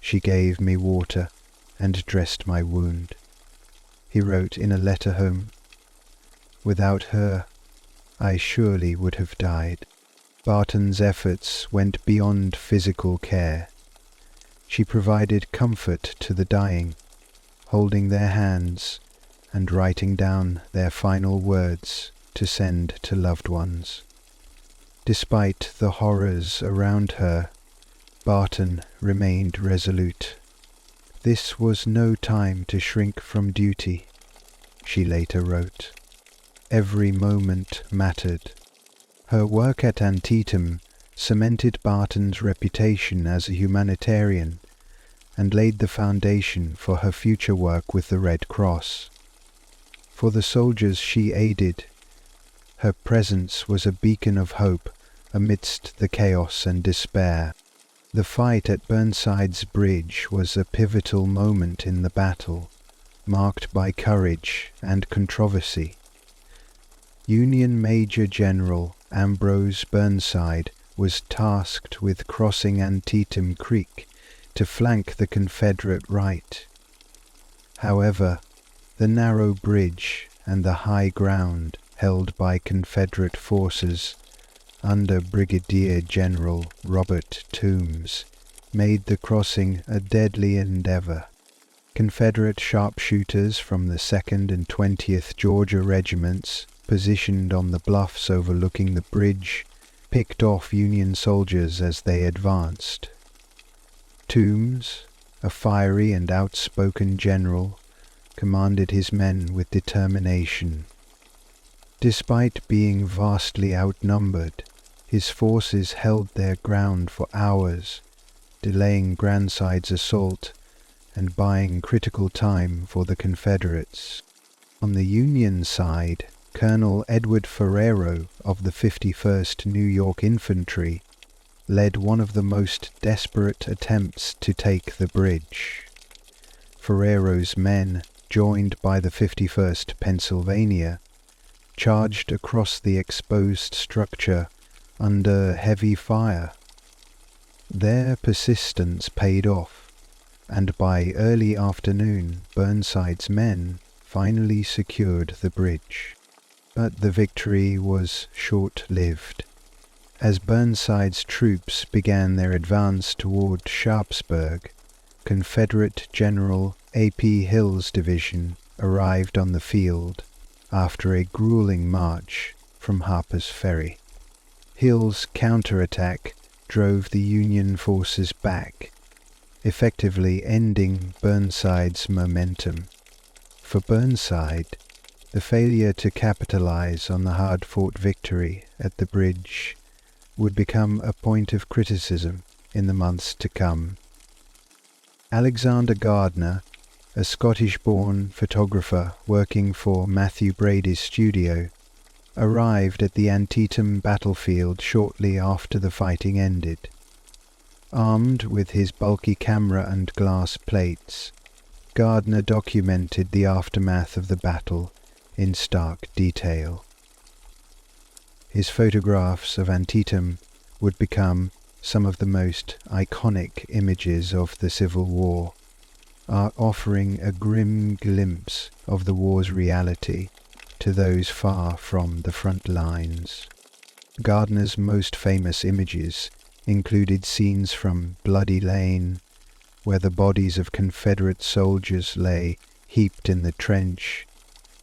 She gave me water and dressed my wound, he wrote in a letter home. Without her, I surely would have died. Barton's efforts went beyond physical care. She provided comfort to the dying, holding their hands and writing down their final words to send to loved ones. Despite the horrors around her, Barton remained resolute. This was no time to shrink from duty, she later wrote. Every moment mattered. Her work at Antietam cemented Barton's reputation as a humanitarian and laid the foundation for her future work with the Red Cross. For the soldiers she aided, her presence was a beacon of hope amidst the chaos and despair. The fight at Burnside's Bridge was a pivotal moment in the battle, marked by courage and controversy. Union Major General Ambrose Burnside was tasked with crossing Antietam Creek to flank the Confederate right. However, the narrow bridge and the high ground held by Confederate forces under Brigadier General Robert Toombs made the crossing a deadly endeavor. Confederate sharpshooters from the 2nd and 20th Georgia Regiments, positioned on the bluffs overlooking the bridge, picked off Union soldiers as they advanced. Toombs, a fiery and outspoken general, commanded his men with determination. Despite being vastly outnumbered, his forces held their ground for hours, delaying Grandside's assault and buying critical time for the Confederates. On the Union side, Colonel Edward Ferrero of the 51st New York Infantry led one of the most desperate attempts to take the bridge. Ferrero's men, joined by the 51st Pennsylvania, charged across the exposed structure under heavy fire. Their persistence paid off, and by early afternoon Burnside's men finally secured the bridge. But the victory was short-lived. As Burnside's troops began their advance toward Sharpsburg, Confederate General A.P. Hill's division arrived on the field after a grueling march from Harper's Ferry. Hill's counterattack drove the Union forces back, effectively ending Burnside's momentum. For Burnside, the failure to capitalize on the hard-fought victory at the bridge would become a point of criticism in the months to come. Alexander Gardner, a Scottish-born photographer working for Matthew Brady's studio, arrived at the Antietam battlefield shortly after the fighting ended. Armed with his bulky camera and glass plates, Gardner documented the aftermath of the battle in stark detail. His photographs of Antietam would become some of the most iconic images of the Civil War, are offering a grim glimpse of the war's reality to those far from the front lines. Gardner's most famous images included scenes from Bloody Lane, where the bodies of Confederate soldiers lay heaped in the trench,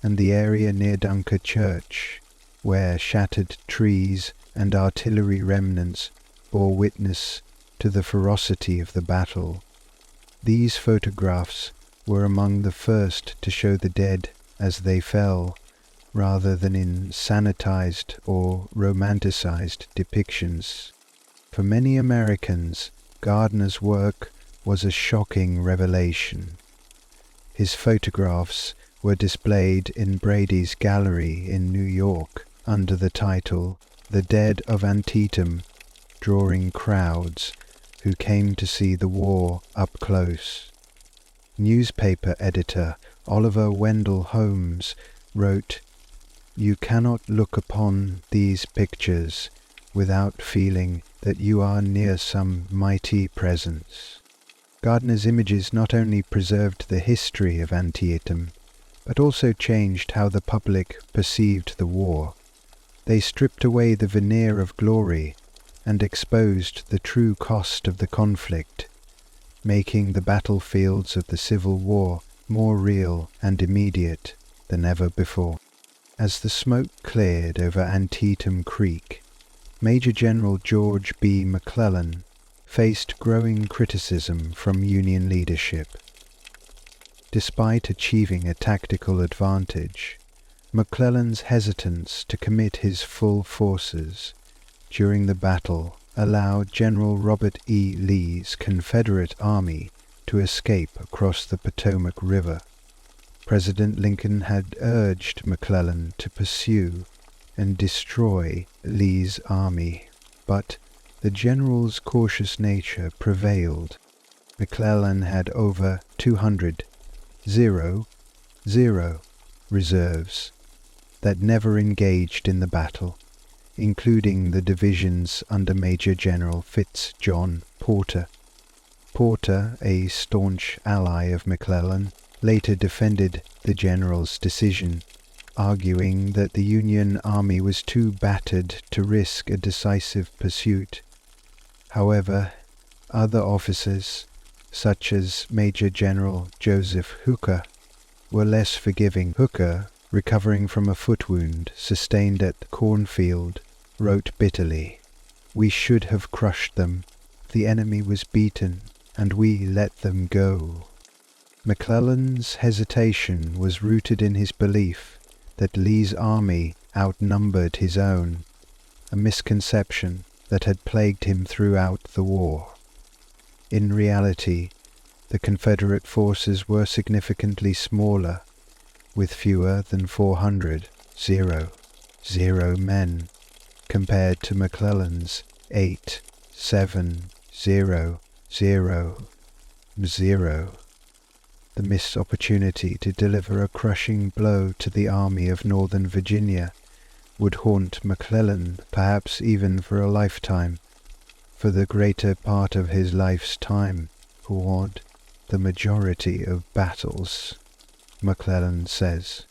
and the area near Dunker Church, where shattered trees and artillery remnants bore witness to the ferocity of the battle. These photographs were among the first to show the dead as they fell, rather than in sanitized or romanticized depictions. For many Americans, Gardner's work was a shocking revelation. His photographs were displayed in Brady's Gallery in New York under the title The Dead of Antietam, drawing crowds who came to see the war up close. Newspaper editor Oliver Wendell Holmes wrote, "You cannot look upon these pictures without feeling that you are near some mighty presence." Gardner's images not only preserved the history of Antietam, but also changed how the public perceived the war. They stripped away the veneer of glory and exposed the true cost of the conflict, making the battlefields of the Civil War more real and immediate than ever before. As the smoke cleared over Antietam Creek, Major General George B. McClellan faced growing criticism from Union leadership. Despite achieving a tactical advantage, McClellan's hesitance to commit his full forces during the battle allowed General Robert E. Lee's Confederate Army to escape across the Potomac River. President Lincoln had urged McClellan to pursue and destroy Lee's army, but the general's cautious nature prevailed. McClellan had over 200 reserves that never engaged in the battle, including the divisions under Major General Fitz John Porter. Porter, a staunch ally of McClellan, later defended the general's decision, arguing that the Union Army was too battered to risk a decisive pursuit. However, other officers, such as Major General Joseph Hooker, were less forgiving. Hooker, recovering from a foot wound sustained at the cornfield, wrote bitterly, "We should have crushed them. The enemy was beaten, and we let them go." McClellan's hesitation was rooted in his belief that Lee's army outnumbered his own, a misconception that had plagued him throughout the war. In reality, the Confederate forces were significantly smaller, with fewer than 400 men, compared to McClellan's 8,7,0,0. The missed opportunity to deliver a crushing blow to the Army of Northern Virginia would haunt McClellan perhaps even for a lifetime. For the greater part of his life's time, fought the majority of battles, McClellan says.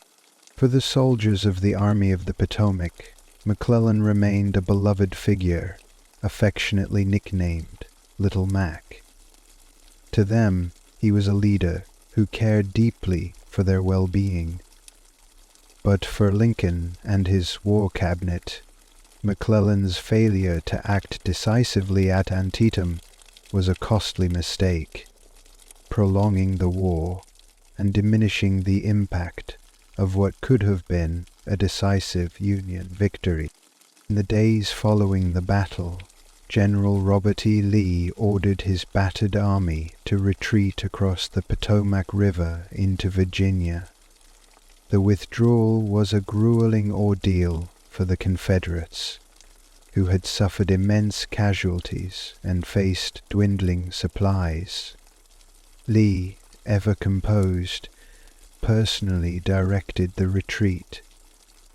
For the soldiers of the Army of the Potomac, McClellan remained a beloved figure, affectionately nicknamed Little Mac. To them, he was a leader who cared deeply for their well-being. But for Lincoln and his war cabinet, McClellan's failure to act decisively at Antietam was a costly mistake, prolonging the war and diminishing the impact of what could have been a decisive Union victory. In the days following the battle, General Robert E. Lee ordered his battered army to retreat across the Potomac River into Virginia. The withdrawal was a grueling ordeal for the Confederates, who had suffered immense casualties and faced dwindling supplies. Lee, ever composed, personally directed the retreat,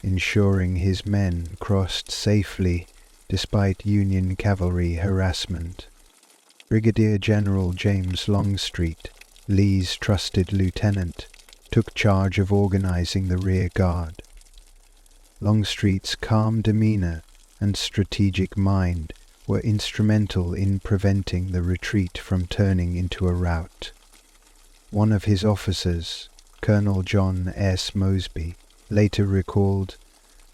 ensuring his men crossed safely despite Union cavalry harassment. Brigadier General James Longstreet, Lee's trusted lieutenant, took charge of organizing the rear guard. Longstreet's calm demeanor and strategic mind were instrumental in preventing the retreat from turning into a rout. One of his officers, Colonel John S. Mosby, later recalled,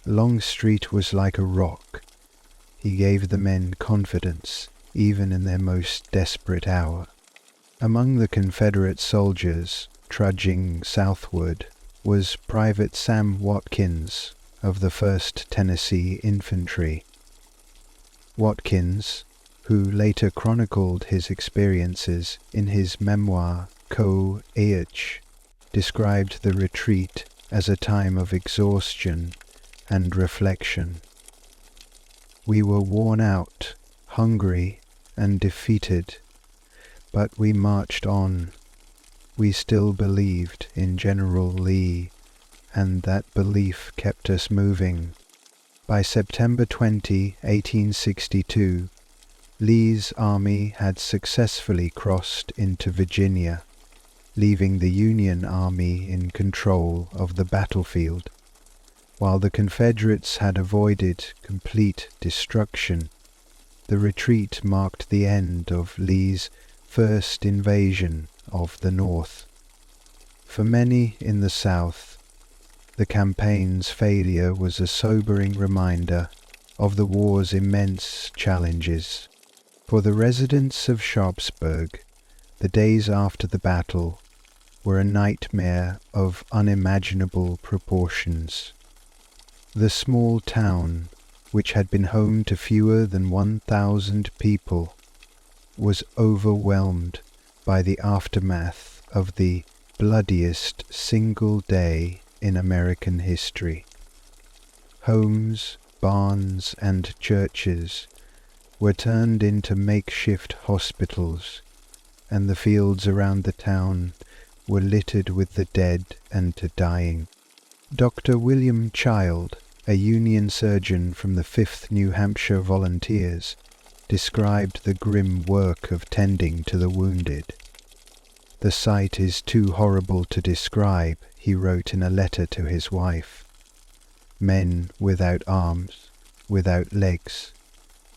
"Longstreet was like a rock. He gave the men confidence, even in their most desperate hour." Among the Confederate soldiers trudging southward was Private Sam Watkins of the 1st Tennessee Infantry. Watkins, who later chronicled his experiences in his memoir Co-Age, described the retreat as a time of exhaustion and reflection. "We were worn out, hungry, and defeated, but we marched on. We still believed in General Lee, and that belief kept us moving." By September 20, 1862, Lee's army had successfully crossed into Virginia, leaving the Union Army in control of the battlefield. While the Confederates had avoided complete destruction, the retreat marked the end of Lee's first invasion of the North. For many in the South, the campaign's failure was a sobering reminder of the war's immense challenges. For the residents of Sharpsburg, the days after the battle were a nightmare of unimaginable proportions. The small town, which had been home to fewer than 1,000 people, was overwhelmed by the aftermath of the bloodiest single day in American history. Homes, barns, and churches were turned into makeshift hospitals, and the fields around the town were littered with the dead and the dying. Dr. William Child, a Union surgeon from the 5th New Hampshire Volunteers, described the grim work of tending to the wounded. "The sight is too horrible to describe," he wrote in a letter to his wife. "Men without arms, without legs,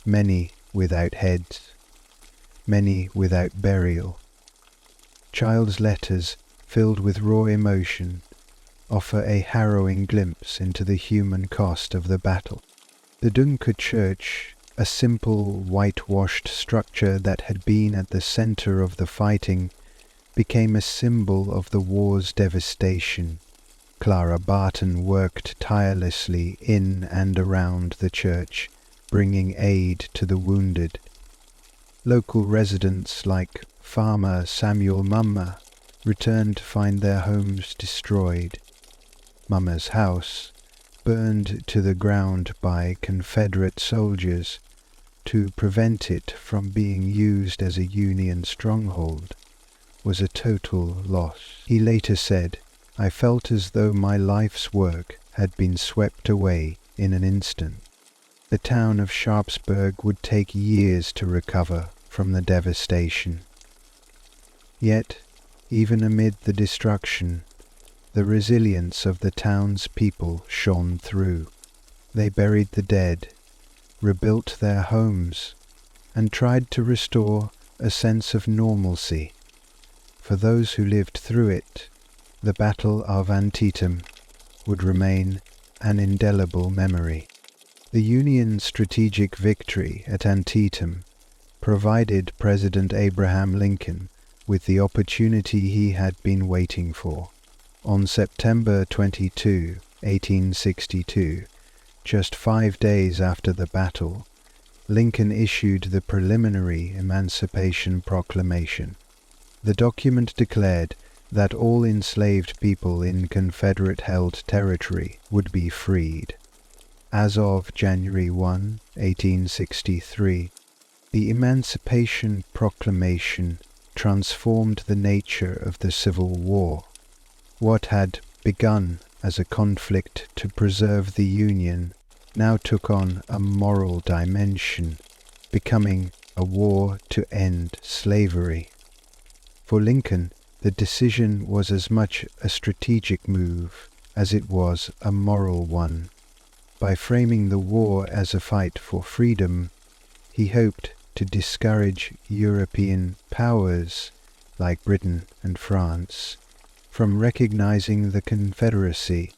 many without heads, many without burial." Child's letters, filled with raw emotion, offer a harrowing glimpse into the human cost of the battle. The Dunker Church, a simple whitewashed structure that had been at the center of the fighting, became a symbol of the war's devastation. Clara Barton worked tirelessly in and around the church, bringing aid to the wounded. Local residents like farmer Samuel Mummer returned to find their homes destroyed. Mummer's house, burned to the ground by Confederate soldiers to prevent it from being used as a Union stronghold, was a total loss. He later said, "I felt as though my life's work had been swept away in an instant." The town of Sharpsburg would take years to recover from the devastation. Yet, even amid the destruction, the resilience of the town's people shone through. They buried the dead, rebuilt their homes, and tried to restore a sense of normalcy. For those who lived through it, the Battle of Antietam would remain an indelible memory. The Union strategic victory at Antietam provided President Abraham Lincoln with the opportunity he had been waiting for. On September 22, 1862, just 5 days after the battle, Lincoln issued the preliminary Emancipation Proclamation. The document declared that all enslaved people in Confederate-held territory would be freed. As of January 1, 1863, the Emancipation Proclamation transformed the nature of the Civil War. What had begun as a conflict to preserve the Union now took on a moral dimension, becoming a war to end slavery. For Lincoln, the decision was as much a strategic move as it was a moral one. By framing the war as a fight for freedom, he hoped to discourage European powers like Britain and France from recognizing the Confederacy.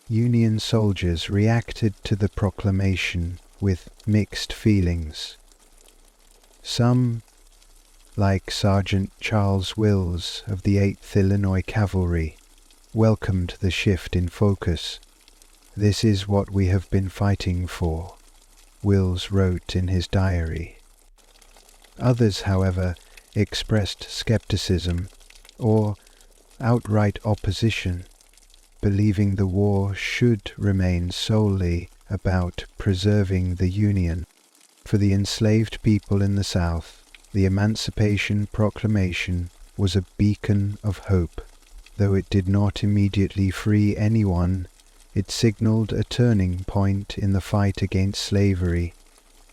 Union soldiers reacted to the proclamation with mixed feelings. Some, like Sergeant Charles Wills of the 8th Illinois Cavalry, welcomed the shift in focus. "This is what we have been fighting for," Wills wrote in his diary. Others, however, expressed skepticism or outright opposition, believing the war should remain solely about preserving the Union. For the enslaved people in the South, the Emancipation Proclamation was a beacon of hope. Though it did not immediately free anyone, it signaled a turning point in the fight against slavery.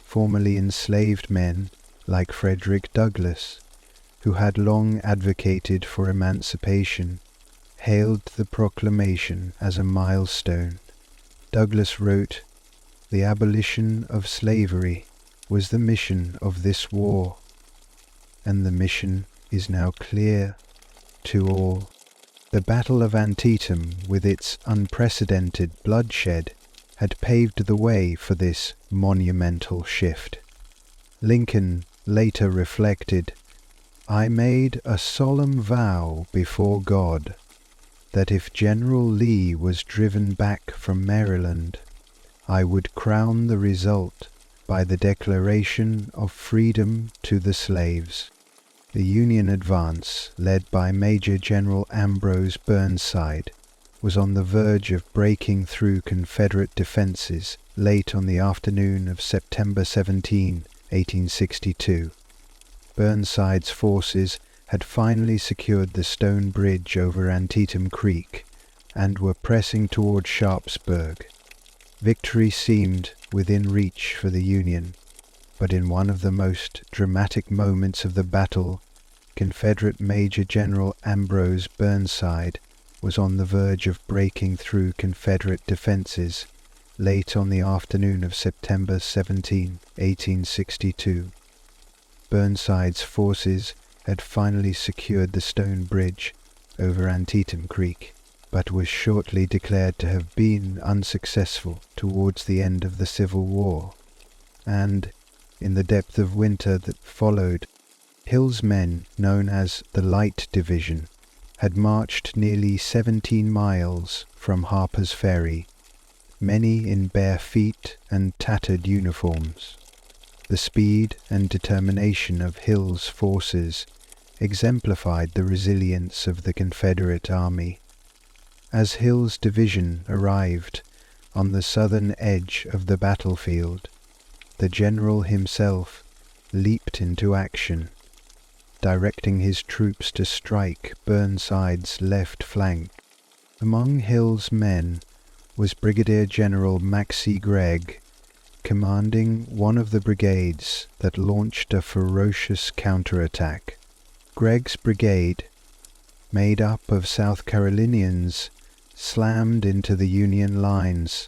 Formerly enslaved men, like Frederick Douglass, who had long advocated for emancipation, hailed the proclamation as a milestone. Douglass wrote, "The abolition of slavery was the mission of this war, and the mission is now clear to all." The Battle of Antietam, with its unprecedented bloodshed, had paved the way for this monumental shift. Lincoln later reflected, "I made a solemn vow before God that if General Lee was driven back from Maryland, I would crown the result by the declaration of freedom to the slaves." The Union advance, led by Major General Ambrose Burnside, was on the verge of breaking through Confederate defenses late on the afternoon of September 17, 1862. Burnside's forces had finally secured the stone bridge over Antietam Creek and were pressing toward Sharpsburg. Victory seemed within reach for the Union, but in one of the most dramatic moments of the battle, Confederate Major General Ambrose Burnside was on the verge of breaking through Confederate defenses late on the afternoon of September 17, 1862. Burnside's forces had finally secured the stone bridge over Antietam Creek, but was shortly declared to have been unsuccessful towards the end of the Civil War, and in the depth of winter that followed, Hill's men, known as the Light Division, had marched nearly 17 miles from Harper's Ferry, many in bare feet and tattered uniforms. The speed and determination of Hill's forces exemplified the resilience of the Confederate Army. As Hill's division arrived on the southern edge of the battlefield, the general himself leaped into action, directing his troops to strike Burnside's left flank. Among Hill's men was Brigadier General Maxcy Gregg, commanding one of the brigades that launched a ferocious counterattack. Gregg's brigade, made up of South Carolinians, slammed into the Union lines,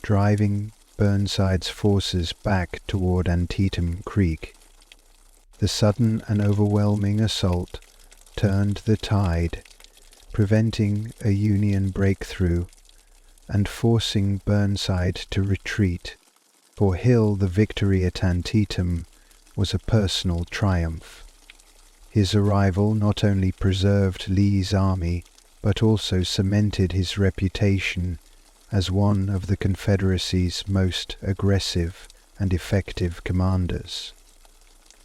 driving Burnside's forces back toward Antietam Creek. The sudden and overwhelming assault turned the tide, preventing a Union breakthrough and forcing Burnside to retreat. For Hill, the victory at Antietam was a personal triumph. His arrival not only preserved Lee's army, but also cemented his reputation as one of the Confederacy's most aggressive and effective commanders.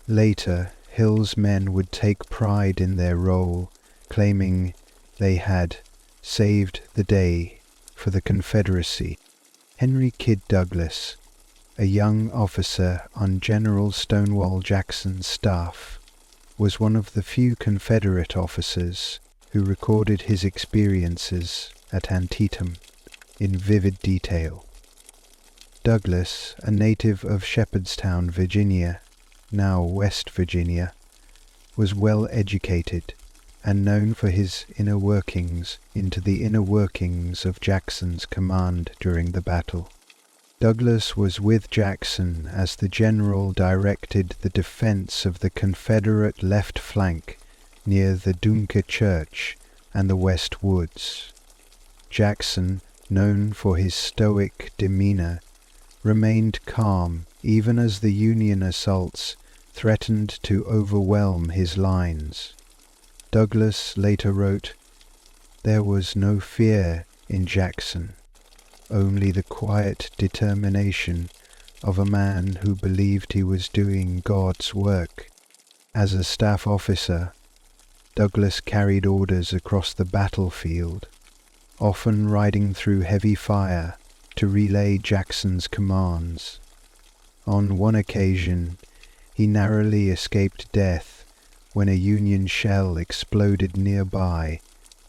Later, Hill's men would take pride in their role, claiming they had saved the day for the Confederacy. Henry Kyd Douglas, a young officer on General Stonewall Jackson's staff, was one of the few Confederate officers who recorded his experiences at Antietam in vivid detail. Douglas, a native of Shepherdstown, Virginia, now West Virginia, was well educated and known for his inner workings into the inner workings of Jackson's command during the battle. Douglas was with Jackson as the general directed the defense of the Confederate left flank near the Dunker Church and the West Woods. Jackson, known for his stoic demeanor, remained calm even as the Union assaults threatened to overwhelm his lines. Douglas later wrote, "There was no fear in Jackson, only the quiet determination of a man who believed he was doing God's work." As a staff officer, Douglas carried orders across the battlefield, often riding through heavy fire to relay Jackson's commands. On one occasion, he narrowly escaped death when a Union shell exploded nearby,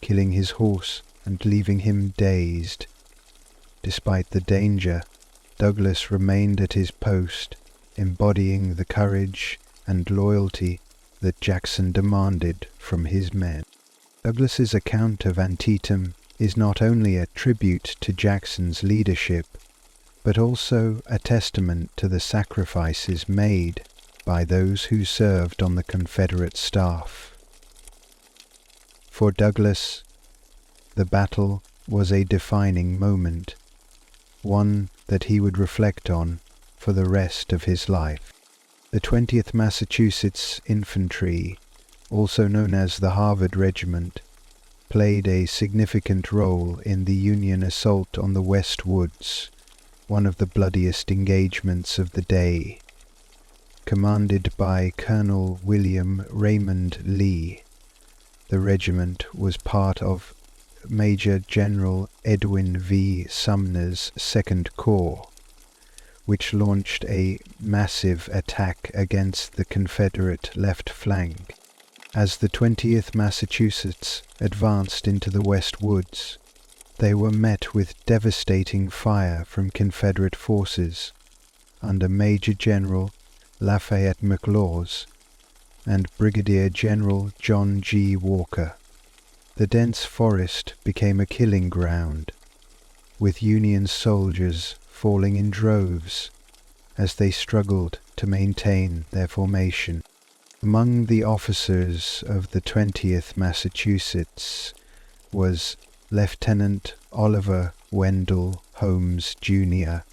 killing his horse and leaving him dazed. Despite the danger, Douglas remained at his post, embodying the courage and loyalty that Jackson demanded from his men. Douglas's account of Antietam is not only a tribute to Jackson's leadership, but also a testament to the sacrifices made by those who served on the Confederate staff. For Douglas, the battle was a defining moment, one that he would reflect on for the rest of his life. The 20th Massachusetts Infantry, also known as the Harvard Regiment, played a significant role in the Union assault on the West Woods, one of the bloodiest engagements of the day. Commanded by Colonel William Raymond Lee, the regiment was part of Major General Edwin V. Sumner's Second Corps, which launched a massive attack against the Confederate left flank. As the 20th Massachusetts advanced into the West Woods, they were met with devastating fire from Confederate forces under Major General Lafayette McLaws and Brigadier General John G. Walker. The dense forest became a killing ground, with Union soldiers falling in droves as they struggled to maintain their formation. Among the officers of the 20th Massachusetts was Lieutenant Oliver Wendell Holmes, Jr.,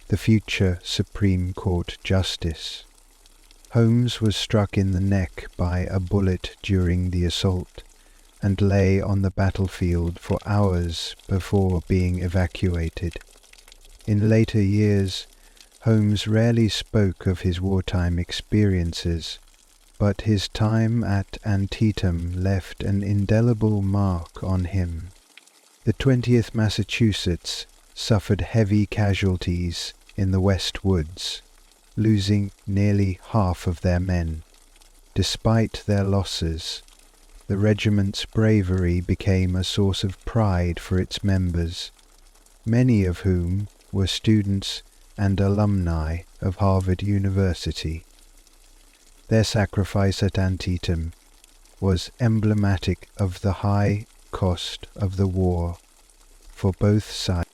the future Supreme Court Justice. Holmes was struck in the neck by a bullet during the assault and lay on the battlefield for hours before being evacuated. In later years, Holmes rarely spoke of his wartime experiences, but his time at Antietam left an indelible mark on him. The 20th Massachusetts suffered heavy casualties in the West Woods, losing nearly half of their men. Despite their losses, the regiment's bravery became a source of pride for its members, many of whom were students and alumni of Harvard University. Their sacrifice at Antietam was emblematic of the high cost of the war for both sides.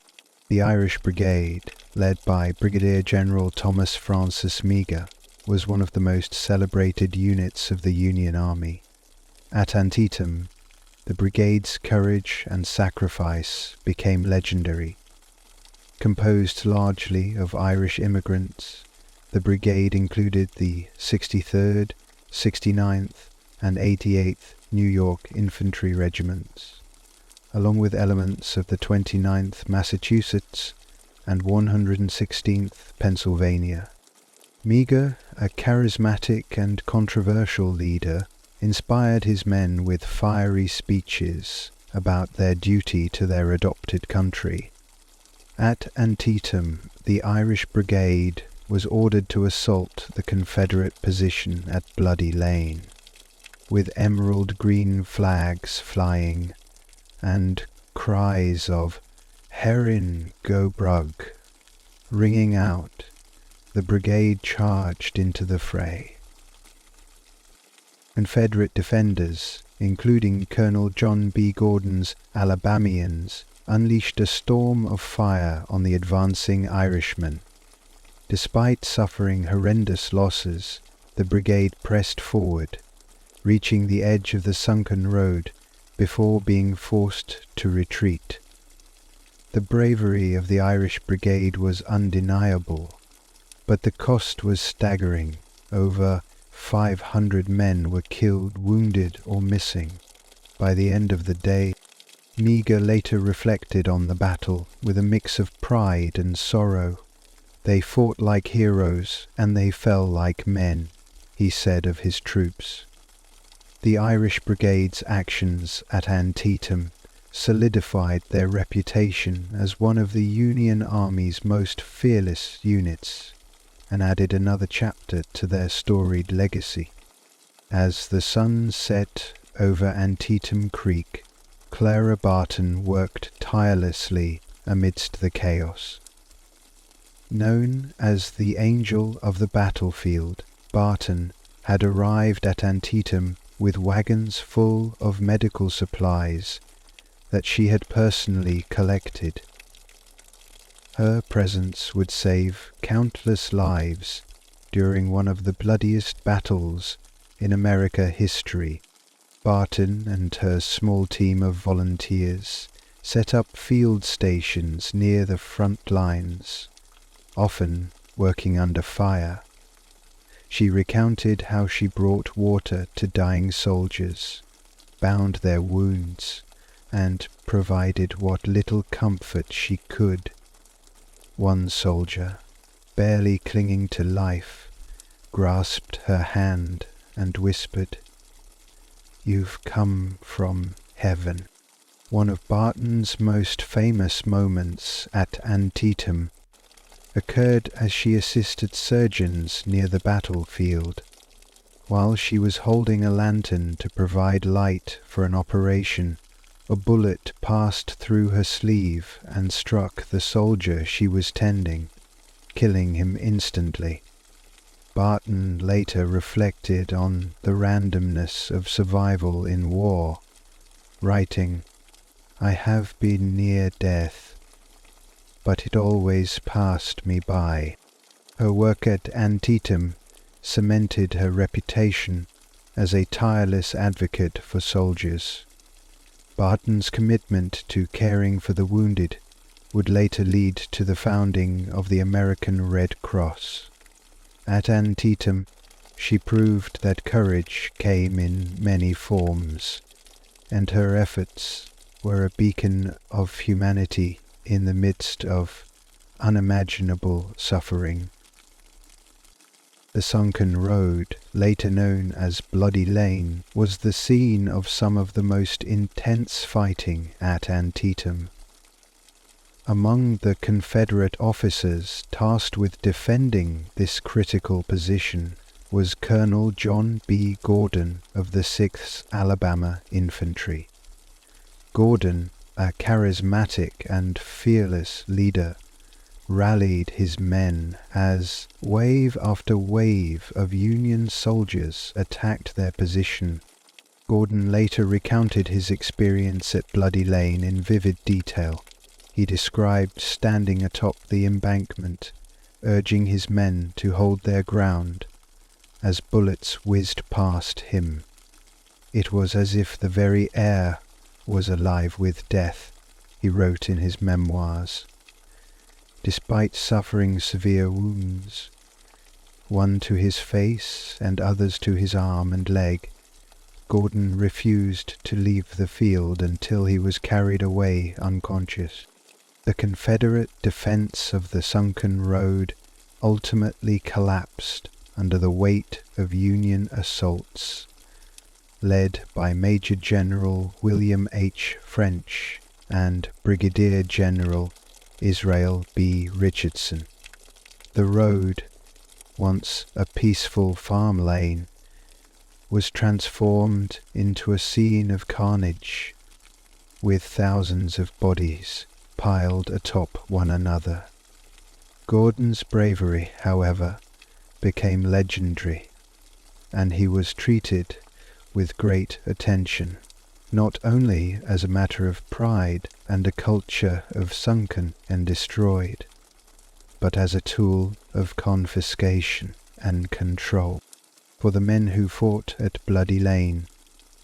The Irish Brigade, led by Brigadier General Thomas Francis Meagher, was one of the most celebrated units of the Union Army. At Antietam, the brigade's courage and sacrifice became legendary. Composed largely of Irish immigrants, the brigade included the 63rd, 69th, and 88th New York Infantry Regiments, along with elements of the 29th Massachusetts and 116th Pennsylvania. Meagher, a charismatic and controversial leader, inspired his men with fiery speeches about their duty to their adopted country. At Antietam, the Irish Brigade was ordered to assault the Confederate position at Bloody Lane, with emerald green flags flying and cries of "Herin go Brug." ringing out, the brigade charged into the fray. Confederate defenders, including Colonel John B. Gordon's Alabamians, unleashed a storm of fire on the advancing Irishmen. Despite suffering horrendous losses, the brigade pressed forward, reaching the edge of the sunken road before being forced to retreat. The bravery of the Irish brigade was undeniable, but the cost was staggering. Over 500 men were killed, wounded, or missing. By the end of the day, Meagher later reflected on the battle with a mix of pride and sorrow. "They fought like heroes, and they fell like men," he said of his troops. The Irish Brigade's actions at Antietam solidified their reputation as one of the Union Army's most fearless units, and added another chapter to their storied legacy. As the sun set over Antietam Creek, Clara Barton worked tirelessly amidst the chaos. Known as the Angel of the Battlefield, Barton had arrived at Antietam with wagons full of medical supplies that she had personally collected. Her presence would save countless lives during one of the bloodiest battles in American history. Barton and her small team of volunteers set up field stations near the front lines, often working under fire. She recounted how she brought water to dying soldiers, bound their wounds, and provided what little comfort she could. One soldier, barely clinging to life, grasped her hand and whispered, "You've come from heaven." One of Barton's most famous moments at Antietam occurred as she assisted surgeons near the battlefield. While she was holding a lantern to provide light for an operation, a bullet passed through her sleeve and struck the soldier she was tending, killing him instantly. Barton later reflected on the randomness of survival in war, writing, "I have been near death, but it always passed me by." Her work at Antietam cemented her reputation as a tireless advocate for soldiers. Barton's commitment to caring for the wounded would later lead to the founding of the American Red Cross. At Antietam, she proved that courage came in many forms, and her efforts were a beacon of humanity in the midst of unimaginable suffering. The sunken road, later known as Bloody Lane, was the scene of some of the most intense fighting at Antietam. Among the Confederate officers tasked with defending this critical position was Colonel John B. Gordon of the 6th Alabama Infantry. Gordon, a charismatic and fearless leader, rallied his men as wave after wave of Union soldiers attacked their position. Gordon later recounted his experience at Bloody Lane in vivid detail. He described standing atop the embankment, urging his men to hold their ground as bullets whizzed past him. "It was as if the very air was alive with death," he wrote in his memoirs. Despite suffering severe wounds, one to his face and others to his arm and leg, Gordon refused to leave the field until he was carried away unconscious. The Confederate defense of the sunken road ultimately collapsed under the weight of Union assaults, led by Major General William H. French and Brigadier General Israel B. Richardson. The road, once a peaceful farm lane, was transformed into a scene of carnage, with thousands of bodies piled atop one another. Gordon's bravery, however, became legendary, and he was treated with great attention, not only as a matter of pride and a culture of sunken and destroyed, but as a tool of confiscation and control. For the men who fought at Bloody Lane,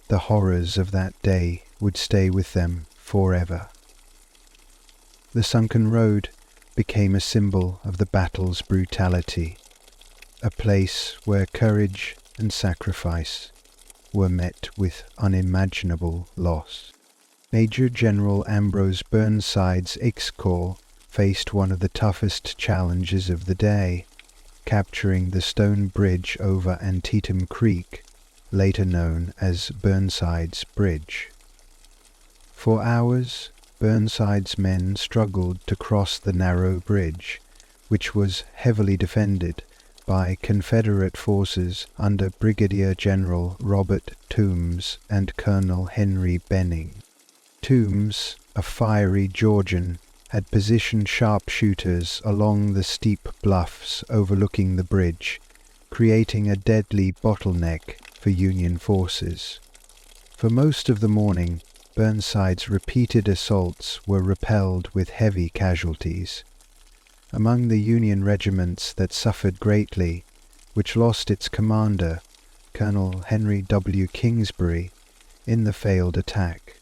the horrors of that day would stay with them forever. The sunken road became a symbol of the battle's brutality, a place where courage and sacrifice were met with unimaginable loss. Major General Ambrose Burnside's X-Corps faced one of the toughest challenges of the day, capturing the stone bridge over Antietam Creek, later known as Burnside's Bridge. For hours, Burnside's men struggled to cross the narrow bridge, which was heavily defended by Confederate forces under Brigadier General Robert Toombs and Colonel Henry Benning. Toombs, a fiery Georgian, had positioned sharpshooters along the steep bluffs overlooking the bridge, creating a deadly bottleneck for Union forces. For most of the morning, Burnside's repeated assaults were repelled with heavy casualties. Among the Union regiments that suffered greatly, which lost its commander, Colonel Henry W. Kingsbury, in the failed attack.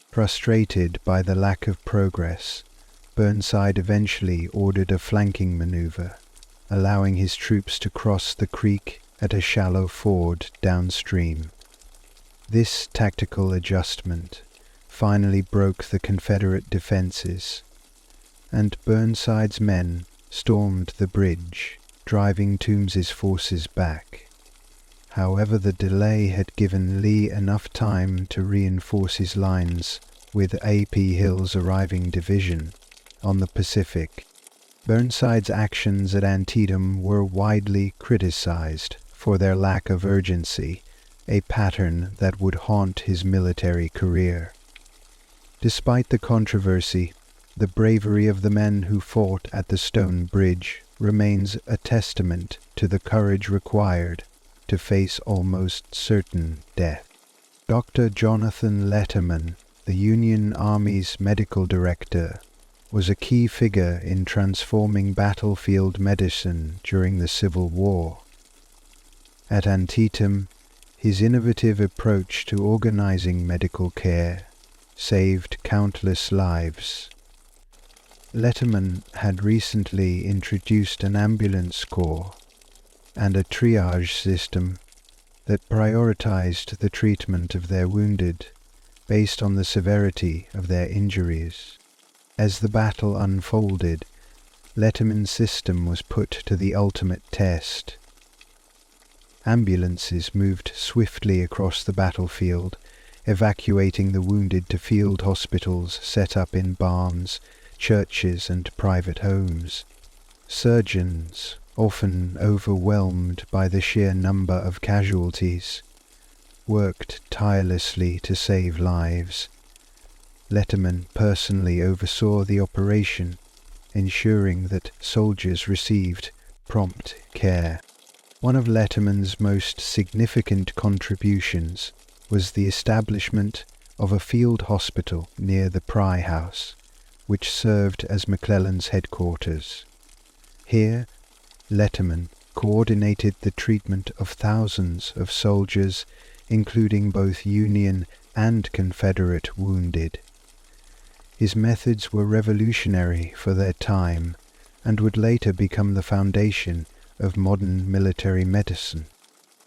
Frustrated by the lack of progress, Burnside eventually ordered a flanking maneuver, allowing his troops to cross the creek at a shallow ford downstream. This tactical adjustment finally broke the Confederate defenses, and Burnside's men stormed the bridge, driving Toombs's forces back. However, the delay had given Lee enough time to reinforce his lines with A.P. Hill's arriving division on the Pacific. Burnside's actions at Antietam were widely criticized for their lack of urgency, a pattern that would haunt his military career. Despite the controversy, the bravery of the men who fought at the Stone Bridge remains a testament to the courage required to face almost certain death. Dr. Jonathan Letterman, the Union Army's medical director, was a key figure in transforming battlefield medicine during the Civil War. At Antietam, his innovative approach to organizing medical care saved countless lives. Letterman had recently introduced an ambulance corps and a triage system that prioritized the treatment of their wounded based on the severity of their injuries. As the battle unfolded, Letterman's system was put to the ultimate test. Ambulances moved swiftly across the battlefield, evacuating the wounded to field hospitals set up in barns, churches, and private homes. Surgeons, often overwhelmed by the sheer number of casualties, worked tirelessly to save lives. Letterman personally oversaw the operation, ensuring that soldiers received prompt care. One of Letterman's most significant contributions was the establishment of a field hospital near the Pry House, which served as McClellan's headquarters. Here, Letterman coordinated the treatment of thousands of soldiers, including both Union and Confederate wounded. His methods were revolutionary for their time and would later become the foundation of modern military medicine.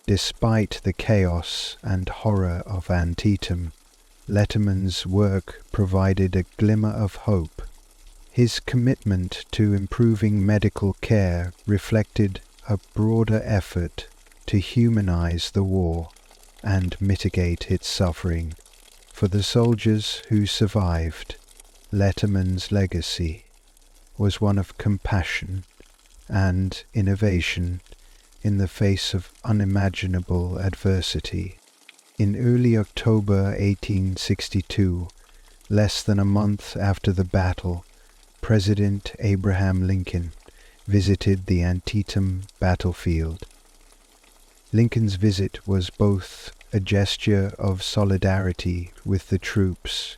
Despite the chaos and horror of Antietam, Letterman's work provided a glimmer of hope. His commitment to improving medical care reflected a broader effort to humanize the war and mitigate its suffering. For the soldiers who survived, Letterman's legacy was one of compassion and innovation in the face of unimaginable adversity. In early October 1862, less than a month after the battle, President Abraham Lincoln visited the Antietam battlefield. Lincoln's visit was both a gesture of solidarity with the troops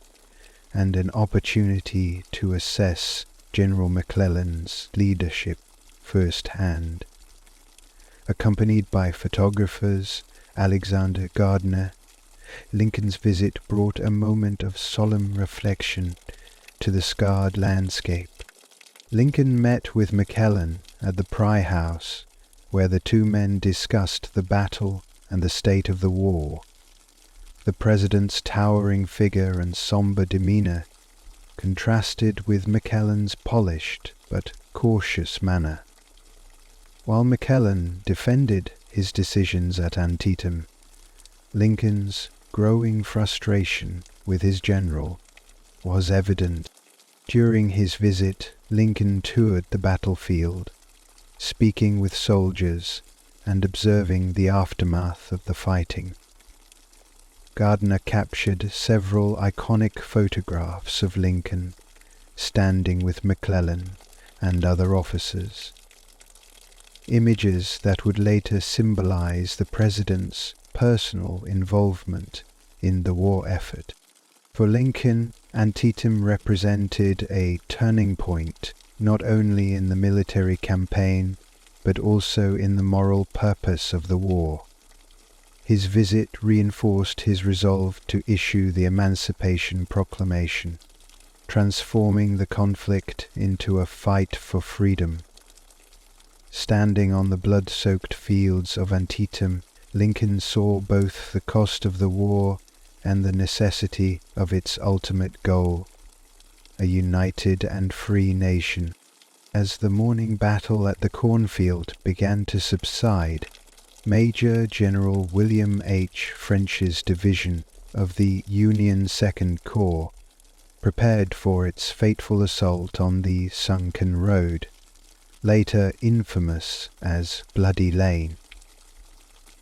and an opportunity to assess General McClellan's leadership firsthand. Accompanied by photographers Alexander Gardner, Lincoln's visit brought a moment of solemn reflection to the scarred landscape. Lincoln met with McClellan at the Pry House, where the two men discussed the battle and the state of the war. The president's towering figure and somber demeanor contrasted with McClellan's polished but cautious manner. While McClellan defended his decisions at Antietam, Lincoln's growing frustration with his general was evident. During his visit, Lincoln toured the battlefield, speaking with soldiers and observing the aftermath of the fighting. Gardner captured several iconic photographs of Lincoln standing with McClellan and other officers. Images that would later symbolize the president's personal involvement in the war effort. For Lincoln, Antietam represented a turning point not only in the military campaign but also in the moral purpose of the war. His visit reinforced his resolve to issue the Emancipation Proclamation, transforming the conflict into a fight for freedom. Standing on the blood-soaked fields of Antietam, Lincoln saw both the cost of the war and the necessity of its ultimate goal, a united and free nation. As the morning battle at the cornfield began to subside, Major General William H. French's division of the Union Second Corps prepared for its fateful assault on the Sunken Road, later infamous as Bloody Lane.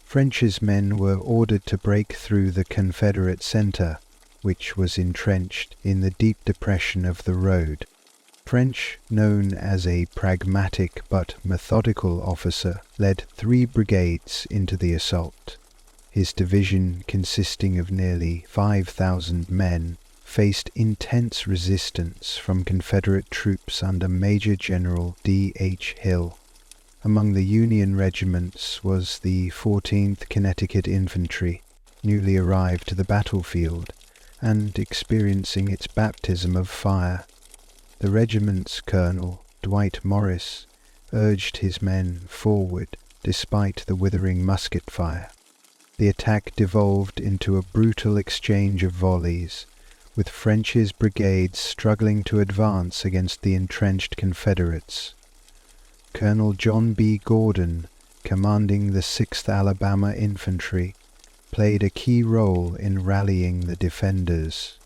French's men were ordered to break through the Confederate center, which was entrenched in the deep depression of the road. French, known as a pragmatic but methodical officer, led 3 brigades into the assault. His division, consisting of nearly 5,000 men, faced intense resistance from Confederate troops under Major General D.H. Hill. Among the Union regiments was the 14th Connecticut Infantry, newly arrived to the battlefield and experiencing its baptism of fire. The regiment's colonel, Dwight Morris, urged his men forward despite the withering musket fire. The attack devolved into a brutal exchange of volleys, with French's brigades struggling to advance against the entrenched Confederates. Colonel John B. Gordon, commanding the 6th Alabama Infantry, played a key role in rallying the defenders.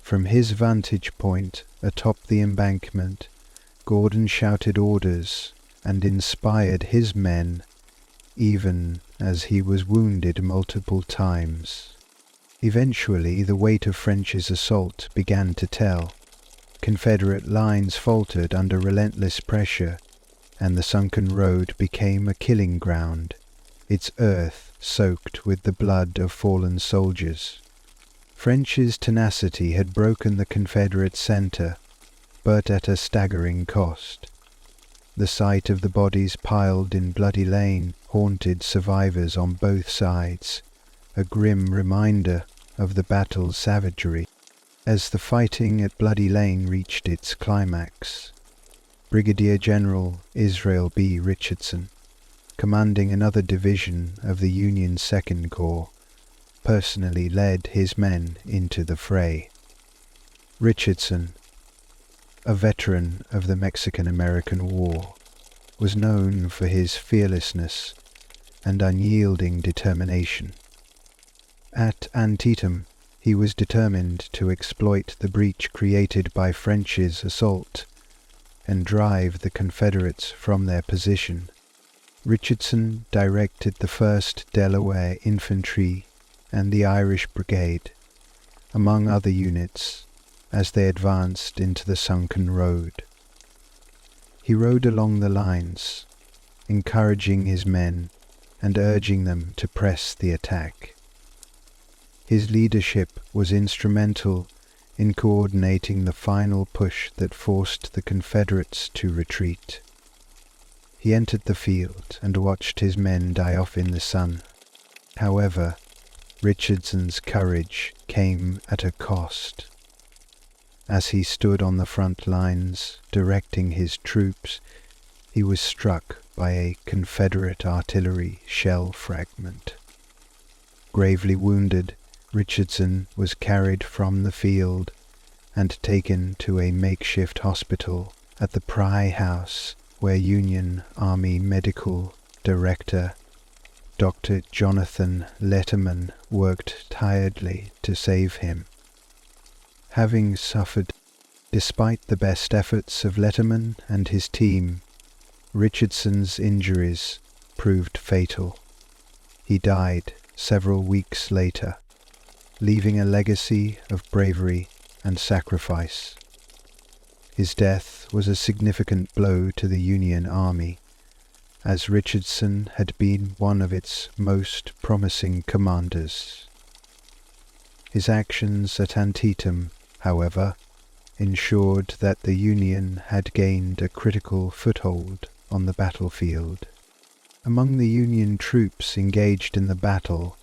From his vantage point atop the embankment, Gordon shouted orders and inspired his men, even as he was wounded multiple times. Eventually, the weight of French's assault began to tell. Confederate lines faltered under relentless pressure, and the sunken road became a killing ground, its earth soaked with the blood of fallen soldiers. French's tenacity had broken the Confederate center, but at a staggering cost. The sight of the bodies piled in Bloody Lane haunted survivors on both sides, a grim reminder of the battle's savagery. As the fighting at Bloody Lane reached its climax, Brigadier General Israel B. Richardson, commanding another division of the Union Second Corps, personally led his men into the fray. Richardson, a veteran of the Mexican-American War, was known for his fearlessness and unyielding determination. At Antietam, he was determined to exploit the breach created by French's assault and drive the Confederates from their position. Richardson directed the 1st Delaware Infantry and the Irish Brigade, among other units, as they advanced into the sunken road. He rode along the lines, encouraging his men and urging them to press the attack. His leadership was instrumental in coordinating the final push that forced the Confederates to retreat. He entered the field and watched his men die off in the sun. However, Richardson's courage came at a cost. As he stood on the front lines, directing his troops, he was struck by a Confederate artillery shell fragment. Gravely wounded, Richardson was carried from the field and taken to a makeshift hospital at the Pry House, where Union Army Medical Director Dr. Jonathan Letterman worked tirelessly to save him. Having suffered, despite the best efforts of Letterman and his team, Richardson's injuries proved fatal. He died several weeks later, leaving a legacy of bravery and sacrifice. His death was a significant blow to the Union Army, as Richardson had been one of its most promising commanders. His actions at Antietam, however, ensured that the Union had gained a critical foothold on the battlefield. Among the Union troops engaged in the battle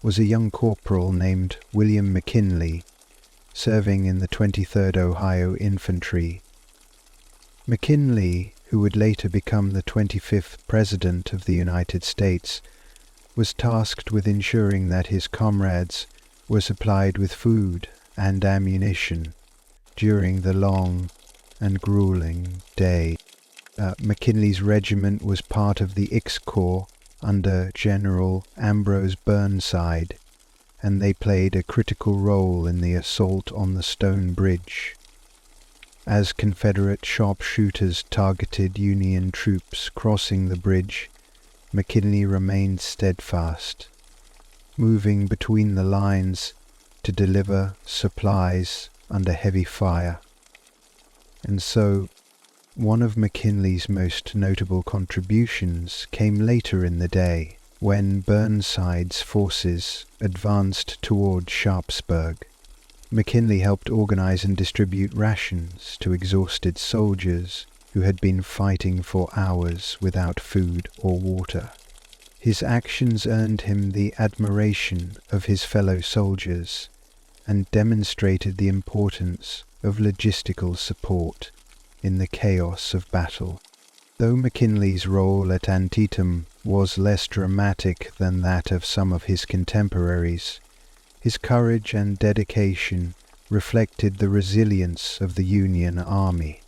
was a young corporal named William McKinley, serving in the 23rd Ohio Infantry. McKinley, who would later become the 25th President of the United States, was tasked with ensuring that his comrades were supplied with food and ammunition during the long and grueling day. McKinley's regiment was part of the X Corps under General Ambrose Burnside, and they played a critical role in the assault on the Stone Bridge. As Confederate sharpshooters targeted Union troops crossing the bridge, McKinley remained steadfast, moving between the lines to deliver supplies under heavy fire. And so, one of McKinley's most notable contributions came later in the day, when Burnside's forces advanced toward Sharpsburg. McKinley helped organize and distribute rations to exhausted soldiers who had been fighting for hours without food or water. His actions earned him the admiration of his fellow soldiers and demonstrated the importance of logistical support in the chaos of battle. Though McKinley's role at Antietam was less dramatic than that of some of his contemporaries, his courage and dedication reflected the resilience of the Union Army.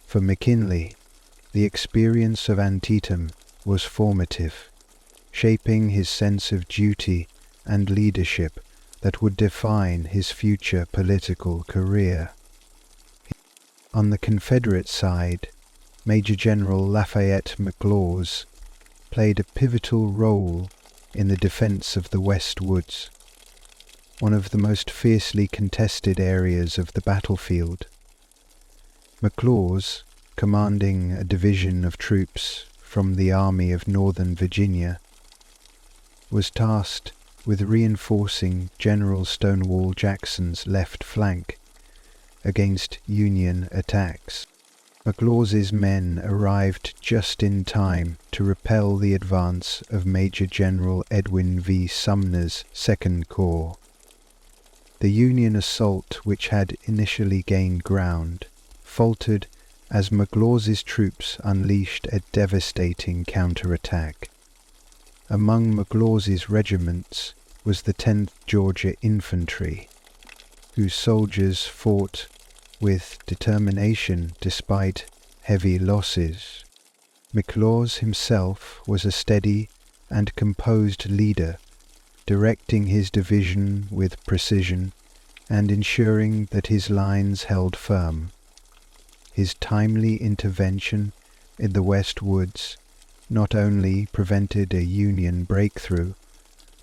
For McKinley, the experience of Antietam was formative, shaping his sense of duty and leadership that would define his future political career. On the Confederate side, Major General Lafayette McLaws played a pivotal role in the defense of the West Woods, one of the most fiercely contested areas of the battlefield. McLaws, commanding a division of troops from the Army of Northern Virginia, was tasked with reinforcing General Stonewall Jackson's left flank against Union attacks. McLaws's men arrived just in time to repel the advance of Major General Edwin V. Sumner's Second Corps. The Union assault, which had initially gained ground, faltered as McLaws's troops unleashed a devastating counterattack. Among McLaws's regiments was the 10th Georgia Infantry, whose soldiers fought with determination despite heavy losses. McLaws himself was a steady and composed leader, directing his division with precision and ensuring that his lines held firm. His timely intervention in the West Woods not only prevented a Union breakthrough,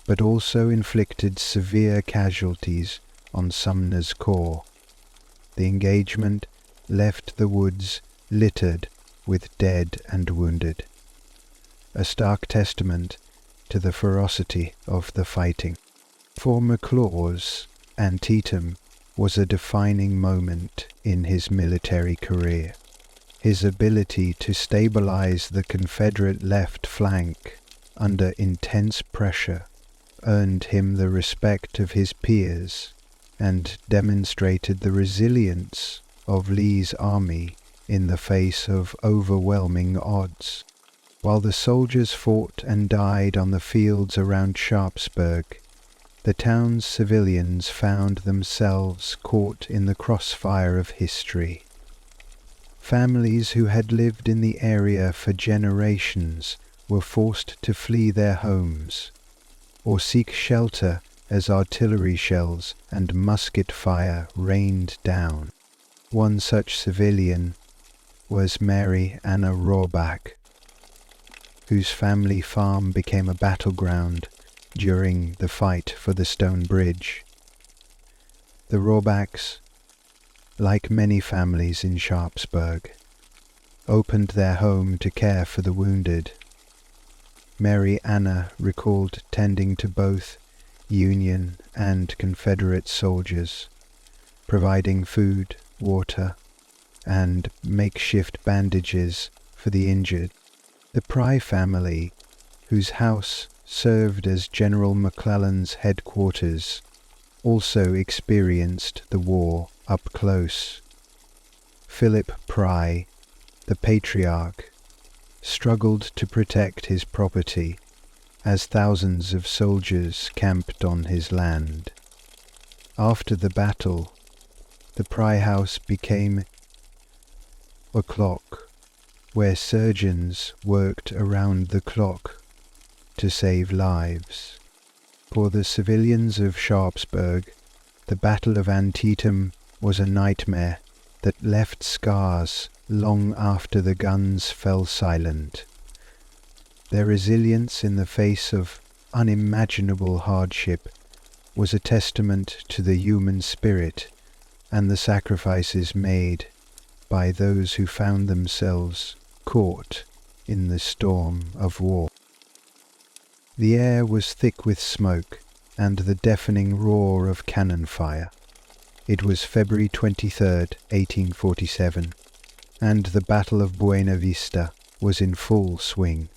but also inflicted severe casualties on Sumner's corps. The engagement left the woods littered with dead and wounded, a stark testament to the ferocity of the fighting. For McLaws, Antietam was a defining moment in his military career. His ability to stabilize the Confederate left flank under intense pressure earned him the respect of his peers and demonstrated the resilience of Lee's army in the face of overwhelming odds. While the soldiers fought and died on the fields around Sharpsburg, the town's civilians found themselves caught in the crossfire of history. Families who had lived in the area for generations were forced to flee their homes, or seek shelter as artillery shells and musket fire rained down. One such civilian was Mary Anna Rohrbach, whose family farm became a battleground during the fight for the Stone Bridge. The Rohrbachs, like many families in Sharpsburg, opened their home to care for the wounded. Mary Anna recalled tending to both Union and Confederate soldiers, providing food, water, and makeshift bandages for the injured. The Pry family, whose house served as General McClellan's headquarters, also experienced the war up close. Philip Pry, the patriarch, struggled to protect his property as thousands of soldiers camped on his land. After the battle, the Pry house became a clock where surgeons worked around the clock to save lives. For the civilians of Sharpsburg, the Battle of Antietam was a nightmare that left scars long after the guns fell silent. Their resilience in the face of unimaginable hardship was a testament to the human spirit and the sacrifices made by those who found themselves caught in the storm of war. The air was thick with smoke and the deafening roar of cannon fire. It was February 23rd, 1847, and the Battle of Buena Vista was in full swing.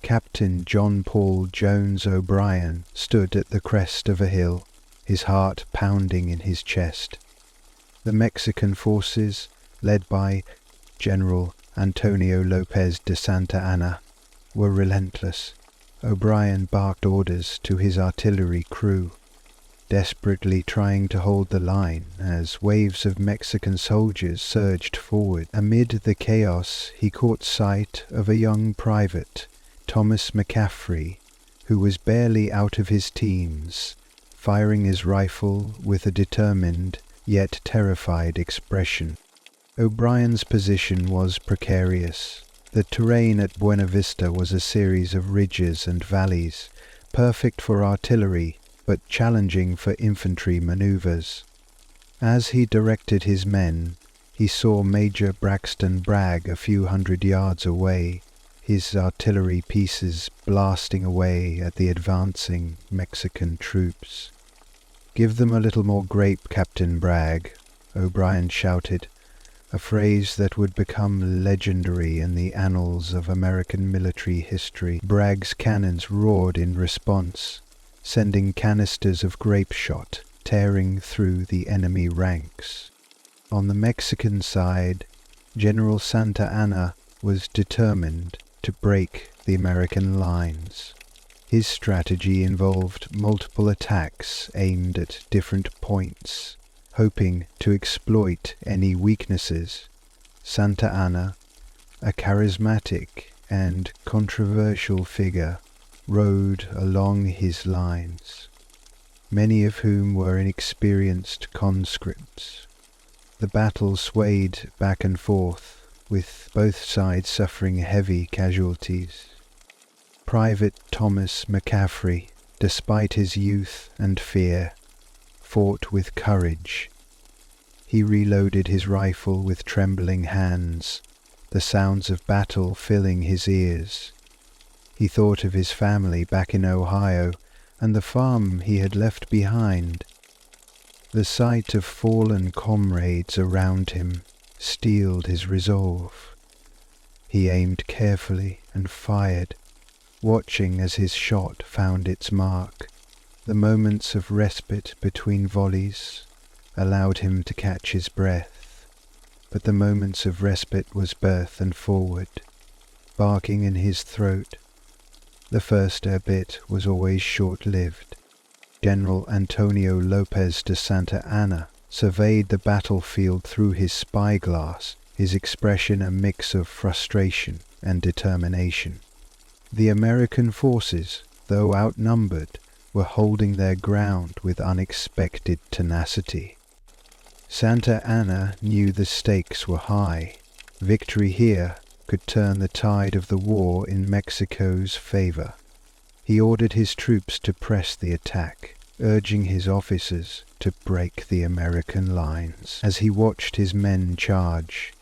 Captain John Paul Jones O'Brien stood at the crest of a hill, his heart pounding in his chest. The Mexican forces, led by General Antonio Lopez de Santa Anna, were relentless. O'Brien barked orders to his artillery crew, desperately trying to hold the line as waves of Mexican soldiers surged forward. Amid the chaos, he caught sight of a young private, Thomas McCaffrey, who was barely out of his teens, firing his rifle with a determined yet terrified expression. O'Brien's position was precarious. The terrain at Buena Vista was a series of ridges and valleys, perfect for artillery but challenging for infantry maneuvers. As he directed his men, he saw Major Braxton Bragg a few hundred yards away, his artillery pieces blasting away at the advancing Mexican troops. "Give them a little more grape, Captain Bragg," O'Brien shouted, a phrase that would become legendary in the annals of American military history. Bragg's cannons roared in response, sending canisters of grape shot tearing through the enemy ranks. On the Mexican side, General Santa Anna was determined to break the American lines. His strategy involved multiple attacks aimed at different points, hoping to exploit any weaknesses. Santa Anna, a charismatic and controversial figure, rode along his lines, many of whom were inexperienced conscripts. The battle swayed back and forth, with both sides suffering heavy casualties. Private Thomas McCaffrey, despite his youth and fear, fought with courage. He reloaded his rifle with trembling hands, the sounds of battle filling his ears. He thought of his family back in Ohio and the farm he had left behind. The sight of fallen comrades around him steeled his resolve. He aimed carefully and fired, watching as his shot found its mark. The moments of respite between volleys allowed him to catch his breath, but the moments of respite was birth and forward, barking in his throat. The first air bit was always short-lived. General Antonio Lopez de Santa Anna surveyed the battlefield through his spyglass, his expression a mix of frustration and determination. The American forces, though outnumbered, were holding their ground with unexpected tenacity. Santa Anna knew the stakes were high. Victory here could turn the tide of the war in Mexico's favor. He ordered his troops to press the attack, urging his officers to break the American lines. As he watched his men charge,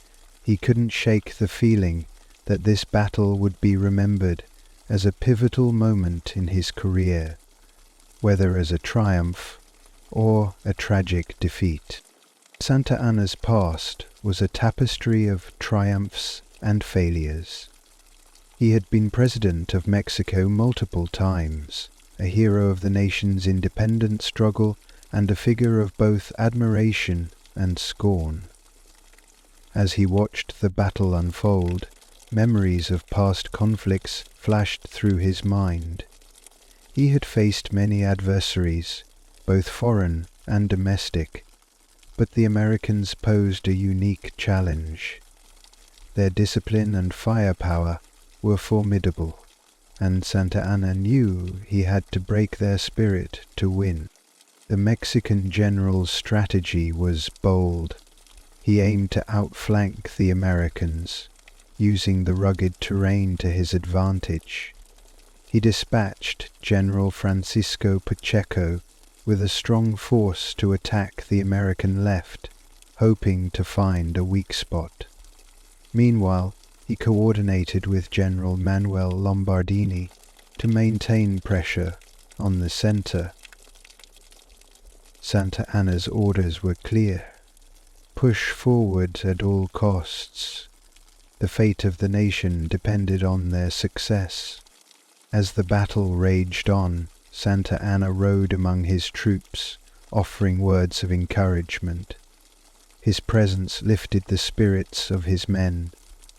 he couldn't shake the feeling that this battle would be remembered as a pivotal moment in his career, whether as a triumph or a tragic defeat. Santa Anna's past was a tapestry of triumphs and failures. He had been president of Mexico multiple times, a hero of the nation's independence struggle and a figure of both admiration and scorn. As he watched the battle unfold, memories of past conflicts flashed through his mind. He had faced many adversaries, both foreign and domestic, but the Americans posed a unique challenge. Their discipline and firepower were formidable, and Santa Anna knew he had to break their spirit to win. The Mexican general's strategy was bold. He aimed to outflank the Americans, using the rugged terrain to his advantage. He dispatched General Francisco Pacheco with a strong force to attack the American left, hoping to find a weak spot. Meanwhile, he coordinated with General Manuel Lombardini to maintain pressure on the center. Santa Anna's orders were clear: push forward at all costs. The fate of the nation depended on their success. As the battle raged on, Santa Anna rode among his troops, offering words of encouragement. His presence lifted the spirits of his men,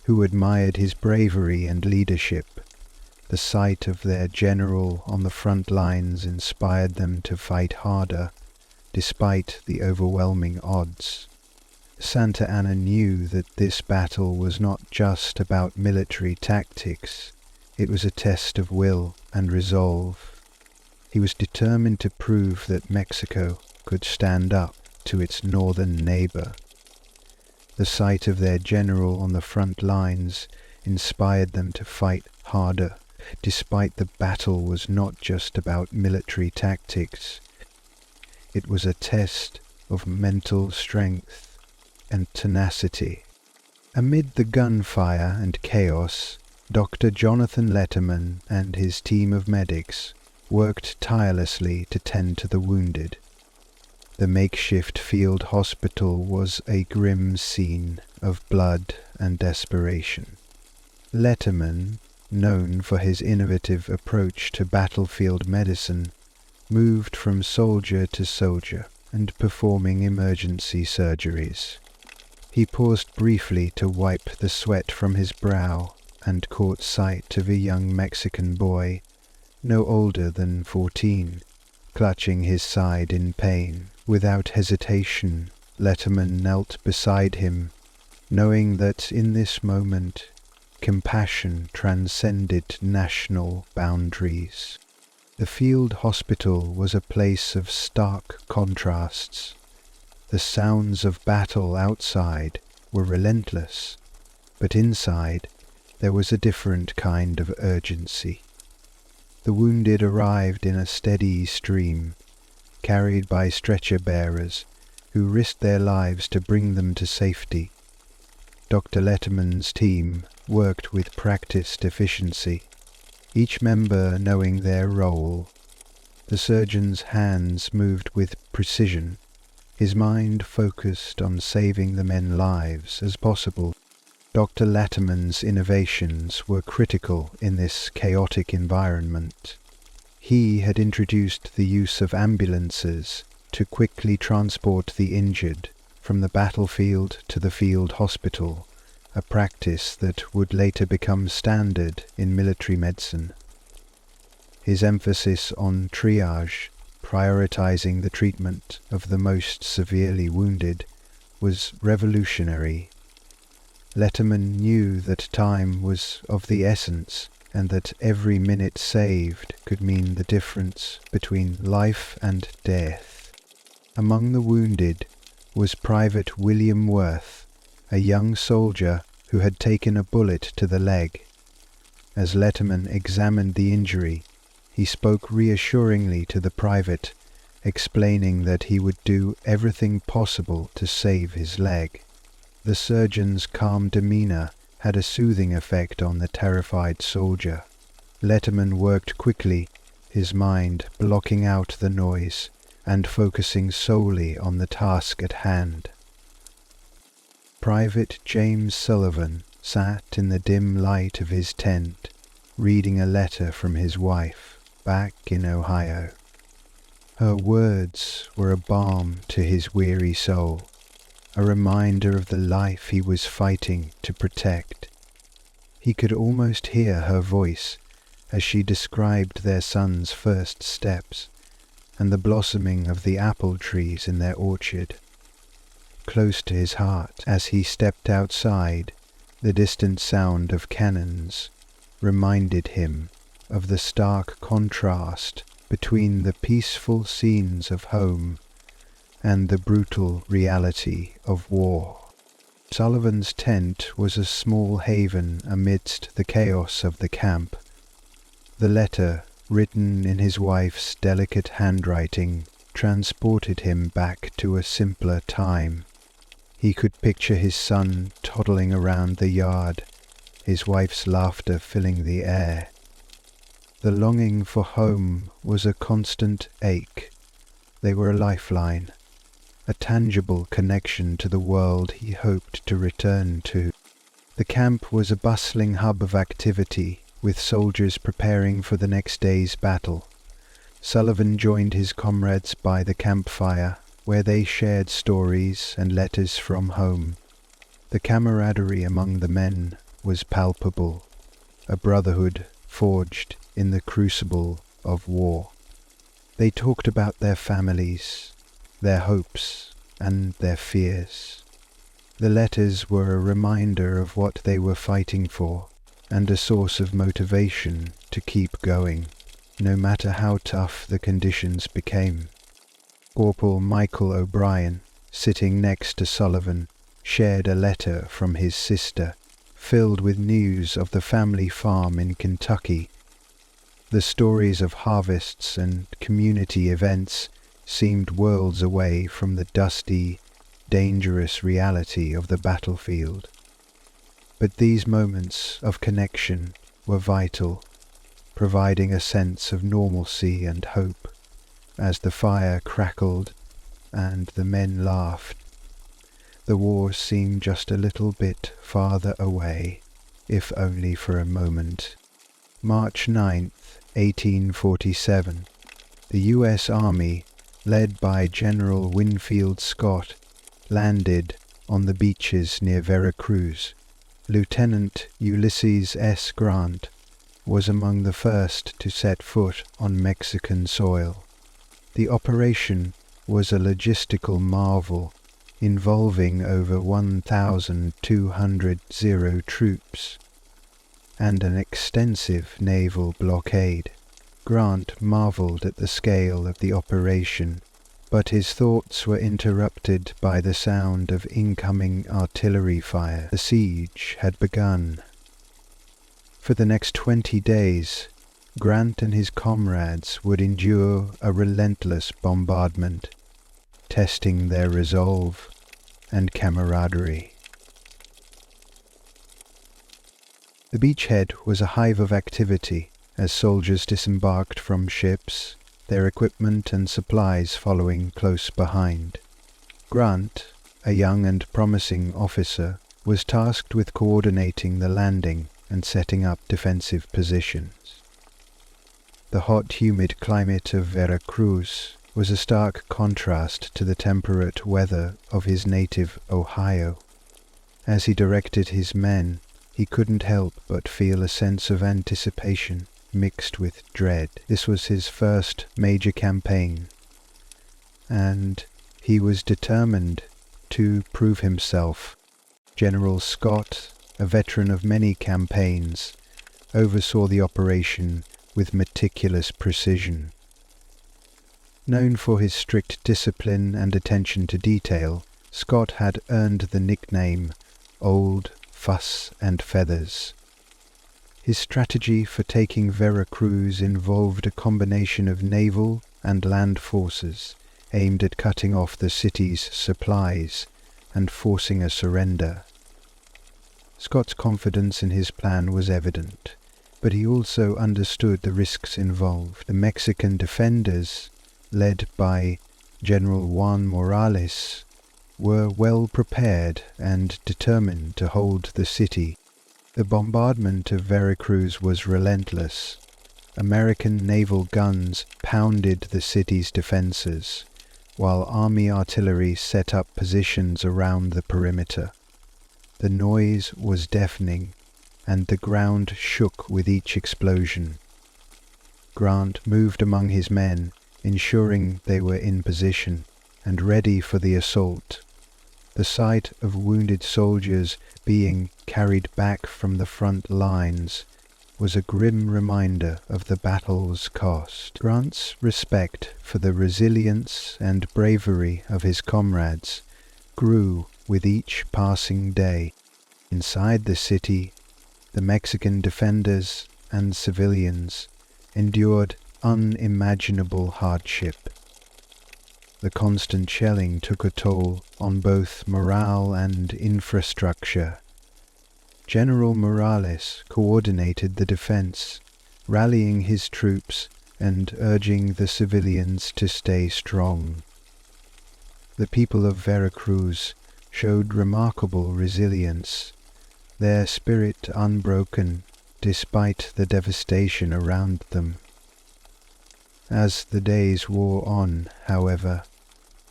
who admired his bravery and leadership. The sight of their general on the front lines inspired them to fight harder, despite the overwhelming odds. Santa Anna knew that this battle was not just about military tactics. It was a test of will and resolve. He was determined to prove that Mexico could stand up to its northern neighbor. The sight of their general on the front lines inspired them to fight harder, despite the battle was not just about military tactics. It was a test of mental strength and tenacity. Amid the gunfire and chaos, Dr. Jonathan Letterman and his team of medics worked tirelessly to tend to the wounded. The makeshift field hospital was a grim scene of blood and desperation. Letterman, known for his innovative approach to battlefield medicine, moved from soldier to soldier and performing emergency surgeries. He paused briefly to wipe the sweat from his brow and caught sight of a young Mexican boy, no older than 14, clutching his side in pain. Without hesitation, Letterman knelt beside him, knowing that in this moment compassion transcended national boundaries. The field hospital was a place of stark contrasts. The sounds of battle outside were relentless, but inside there was a different kind of urgency. The wounded arrived in a steady stream, carried by stretcher bearers who risked their lives to bring them to safety. Dr. Letterman's team worked with practiced efficiency, each member knowing their role. The surgeon's hands moved with precision, his mind focused on saving the men's lives as possible. Dr. Letterman's innovations were critical in this chaotic environment. He had introduced the use of ambulances to quickly transport the injured from the battlefield to the field hospital, a practice that would later become standard in military medicine. His emphasis on triage, prioritizing the treatment of the most severely wounded, was revolutionary. Letterman knew that time was of the essence and that every minute saved could mean the difference between life and death. Among the wounded was Private William Worth, a young soldier who had taken a bullet to the leg. As Letterman examined the injury, he spoke reassuringly to the private, explaining that he would do everything possible to save his leg. The surgeon's calm demeanor had a soothing effect on the terrified soldier. Letterman worked quickly, his mind blocking out the noise and focusing solely on the task at hand. Private James Sullivan sat in the dim light of his tent, reading a letter from his wife back in Ohio. Her words were a balm to his weary soul, a reminder of the life he was fighting to protect. He could almost hear her voice as she described their son's first steps and the blossoming of the apple trees in their orchard. Close to his heart, as he stepped outside, the distant sound of cannons reminded him of the stark contrast between the peaceful scenes of home and the brutal reality of war. Sullivan's tent was a small haven amidst the chaos of the camp. The letter, written in his wife's delicate handwriting, transported him back to a simpler time. He could picture his son toddling around the yard, his wife's laughter filling the air. The longing for home was a constant ache. They were a lifeline, a tangible connection to the world he hoped to return to. The camp was a bustling hub of activity, with soldiers preparing for the next day's battle. Sullivan joined his comrades by the campfire, where they shared stories and letters from home. The camaraderie among the men was palpable, a brotherhood forged in the crucible of war. They talked about their families, their hopes, and their fears. The letters were a reminder of what they were fighting for, and a source of motivation to keep going, no matter how tough the conditions became. Corporal Michael O'Brien, sitting next to Sullivan, shared a letter from his sister, filled with news of the family farm in Kentucky. The stories of harvests and community events seemed worlds away from the dusty, dangerous reality of the battlefield. But these moments of connection were vital, providing a sense of normalcy and hope as the fire crackled and the men laughed. The war seemed just a little bit farther away, if only for a moment. March 9th, 1847. The U.S. Army, led by General Winfield Scott, landed on the beaches near Veracruz. Lieutenant Ulysses S. Grant was among the first to set foot on Mexican soil. The operation was a logistical marvel, involving over 1,200 Zero troops and an extensive naval blockade. Grant marveled at the scale of the operation, but his thoughts were interrupted by the sound of incoming artillery fire. The siege had begun. For the next 20 days, Grant and his comrades would endure a relentless bombardment, testing their resolve and camaraderie. The beachhead was a hive of activity as soldiers disembarked from ships, their equipment and supplies following close behind. Grant, a young and promising officer, was tasked with coordinating the landing and setting up defensive positions. The hot, humid climate of Veracruz was a stark contrast to the temperate weather of his native Ohio. As he directed his men, he couldn't help but feel a sense of anticipation mixed with dread. This was his first major campaign, and he was determined to prove himself. General Scott, a veteran of many campaigns, oversaw the operation with meticulous precision. Known for his strict discipline and attention to detail, Scott had earned the nickname Old Fuss and Feathers. His strategy for taking Veracruz involved a combination of naval and land forces aimed at cutting off the city's supplies and forcing a surrender. Scott's confidence in his plan was evident, but he also understood the risks involved. The Mexican defenders, led by General Juan Morales, were well prepared and determined to hold the city. The bombardment of Veracruz was relentless. American naval guns pounded the city's defenses, while Army artillery set up positions around the perimeter. The noise was deafening, and the ground shook with each explosion. Grant moved among his men, ensuring they were in position and ready for the assault. The sight of wounded soldiers being carried back from the front lines was a grim reminder of the battle's cost. Grant's respect for the resilience and bravery of his comrades grew with each passing day. Inside the city, the Mexican defenders and civilians endured unimaginable hardship. The constant shelling took a toll on both morale and infrastructure. General Morales coordinated the defense, rallying his troops and urging the civilians to stay strong. The people of Veracruz showed remarkable resilience, their spirit unbroken despite the devastation around them. As the days wore on, however,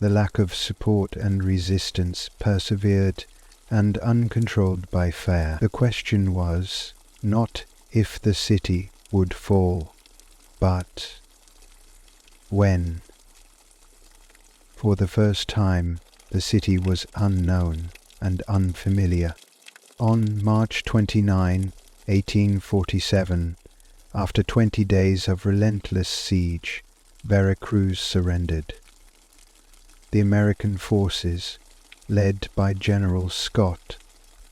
the lack of support and resistance persevered, and uncontrolled by fear. The question was not if the city would fall, but when. For the first time, the city was unknown and unfamiliar. On March 29, 1847, after 20 days of relentless siege, Veracruz surrendered. The American forces, led by General Scott,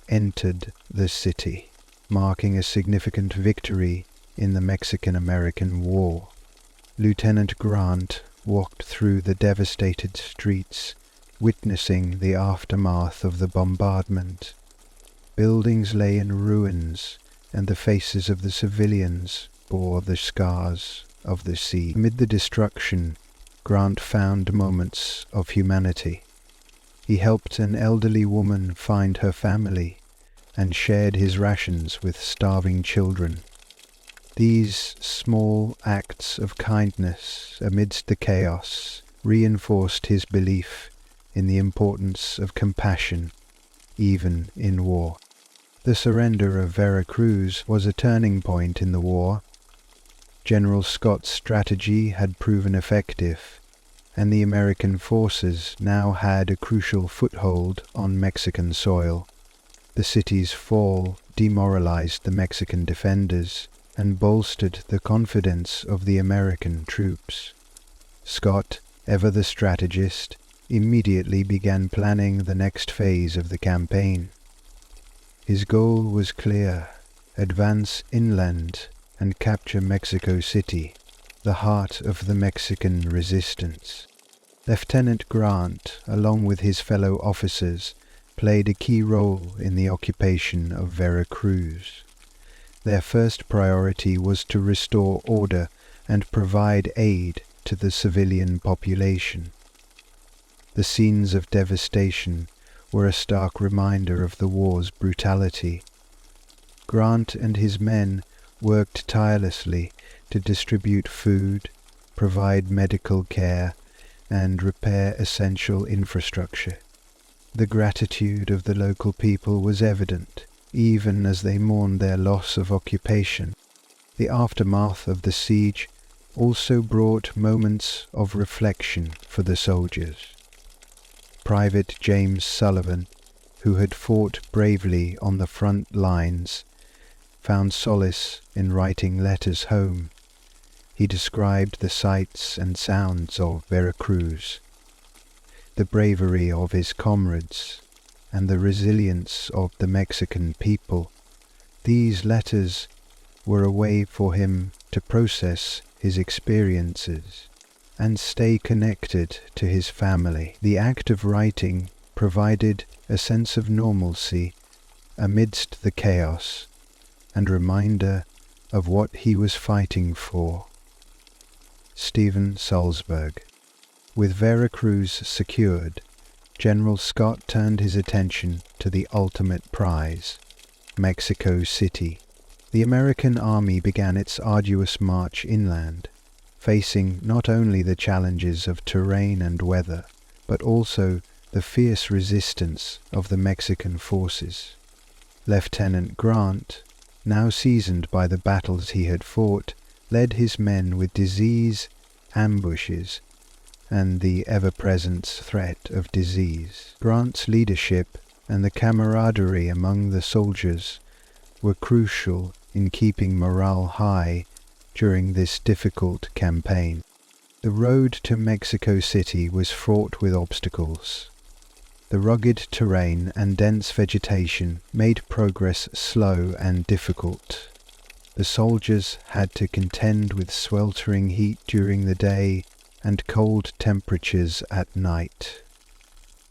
entered the city, marking a significant victory in the Mexican-American War. Lieutenant Grant walked through the devastated streets, witnessing the aftermath of the bombardment. Buildings lay in ruins, and the faces of the civilians bore the scars of the sea. Amid the destruction, Grant found moments of humanity. He helped an elderly woman find her family and shared his rations with starving children. These small acts of kindness amidst the chaos reinforced his belief in the importance of compassion, even in war. The surrender of Veracruz was a turning point in the war. General Scott's strategy had proven effective, and the American forces now had a crucial foothold on Mexican soil. The city's fall demoralized the Mexican defenders and bolstered the confidence of the American troops. Scott, ever the strategist, immediately began planning the next phase of the campaign. His goal was clear: advance inland and capture Mexico City, the heart of the Mexican resistance. Lieutenant Grant, along with his fellow officers, played a key role in the occupation of Veracruz. Their first priority was to restore order and provide aid to the civilian population. The scenes of devastation were a stark reminder of the war's brutality. Grant and his men worked tirelessly to distribute food, provide medical care, and repair essential infrastructure. The gratitude of the local people was evident, even as they mourned their loss of occupation. The aftermath of the siege also brought moments of reflection for the soldiers. Private James Sullivan, who had fought bravely on the front lines, found solace in writing letters home. He described the sights and sounds of Veracruz, the bravery of his comrades, and the resilience of the Mexican people. These letters were a way for him to process his experiences and stay connected to his family. The act of writing provided a sense of normalcy amidst the chaos and reminder of what he was fighting for. Stephen Salzburg. With Veracruz secured, General Scott turned his attention to the ultimate prize, Mexico City. The American army began its arduous march inland, facing not only the challenges of terrain and weather, but also the fierce resistance of the Mexican forces. Lieutenant Grant, now seasoned by the battles he had fought, led his men with disease, ambushes, and the ever-present threat of disease. Grant's leadership and the camaraderie among the soldiers were crucial in keeping morale high during this difficult campaign. The road to Mexico City was fraught with obstacles. The rugged terrain and dense vegetation made progress slow and difficult. The soldiers had to contend with sweltering heat during the day and cold temperatures at night.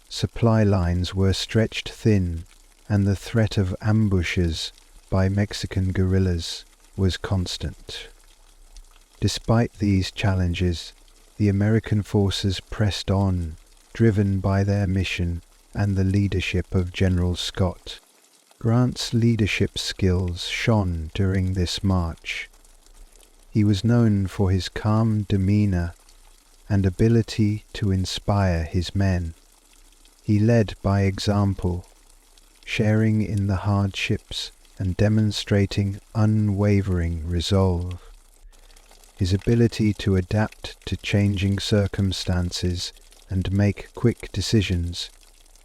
Supply lines were stretched thin, and the threat of ambushes by Mexican guerrillas was constant. Despite these challenges, the American forces pressed on, driven by their mission and the leadership of General Scott. Grant's leadership skills shone during this march. He was known for his calm demeanor and ability to inspire his men. He led by example, sharing in the hardships and demonstrating unwavering resolve. His ability to adapt to changing circumstances and make quick decisions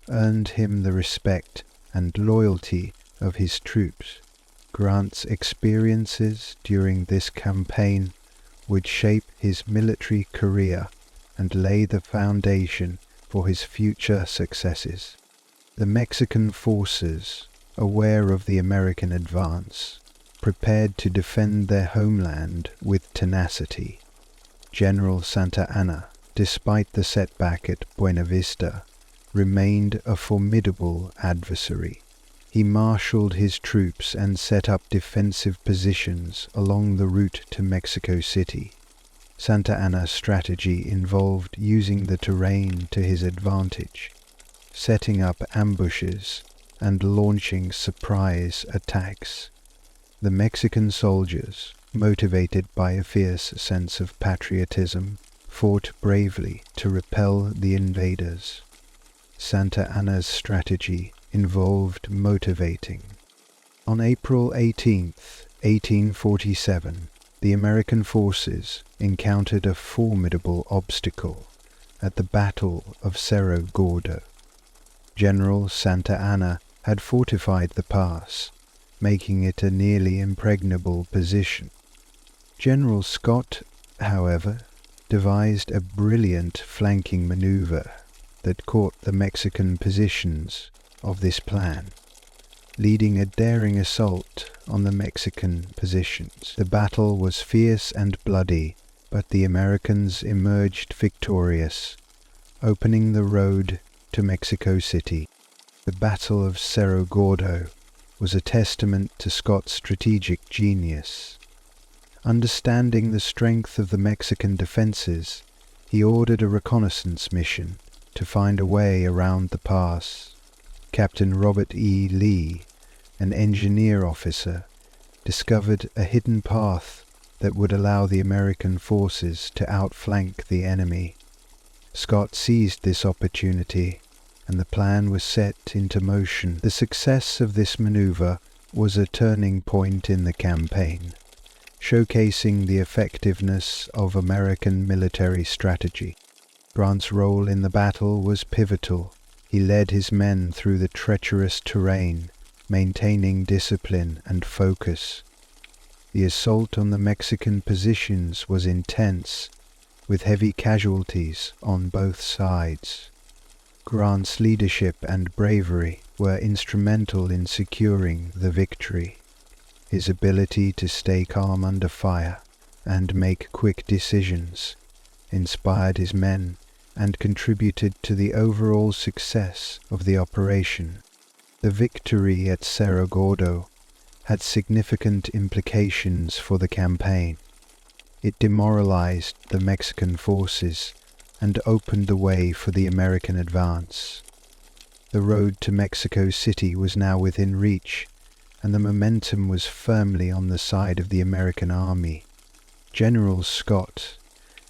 earned him the respect and loyalty of his troops. Grant's experiences during this campaign would shape his military career and lay the foundation for his future successes. The Mexican forces, aware of the American advance, prepared to defend their homeland with tenacity. General Santa Anna, despite the setback at Buena Vista, remained a formidable adversary. He marshaled his troops and set up defensive positions along the route to Mexico City. Santa Anna's strategy involved using the terrain to his advantage, setting up ambushes and launching surprise attacks. The Mexican soldiers, motivated by a fierce sense of patriotism, fought bravely to repel the invaders. Santa Anna's strategy involved motivating. On April 18, 1847, the American forces encountered a formidable obstacle at the Battle of Cerro Gordo. General Santa Anna had fortified the pass, making it a nearly impregnable position. General Scott, however, devised a brilliant flanking maneuver that caught the Mexican positions of this plan, leading a daring assault on the Mexican positions. The battle was fierce and bloody, but the Americans emerged victorious, opening the road to Mexico City. The Battle of Cerro Gordo was a testament to Scott's strategic genius. Understanding the strength of the Mexican defenses, he ordered a reconnaissance mission to find a way around the pass. Captain Robert E. Lee, an engineer officer, discovered a hidden path that would allow the American forces to outflank the enemy. Scott seized this opportunity, and the plan was set into motion. The success of this maneuver was a turning point in the campaign, showcasing the effectiveness of American military strategy. Grant's role in the battle was pivotal. He led his men through the treacherous terrain, maintaining discipline and focus. The assault on the Mexican positions was intense, with heavy casualties on both sides. Grant's leadership and bravery were instrumental in securing the victory. His ability to stay calm under fire and make quick decisions inspired his men and contributed to the overall success of the operation. The victory at Cerro Gordo had significant implications for the campaign. It demoralized the Mexican forces and opened the way for the American advance. The road to Mexico City was now within reach, and the momentum was firmly on the side of the American army. General Scott,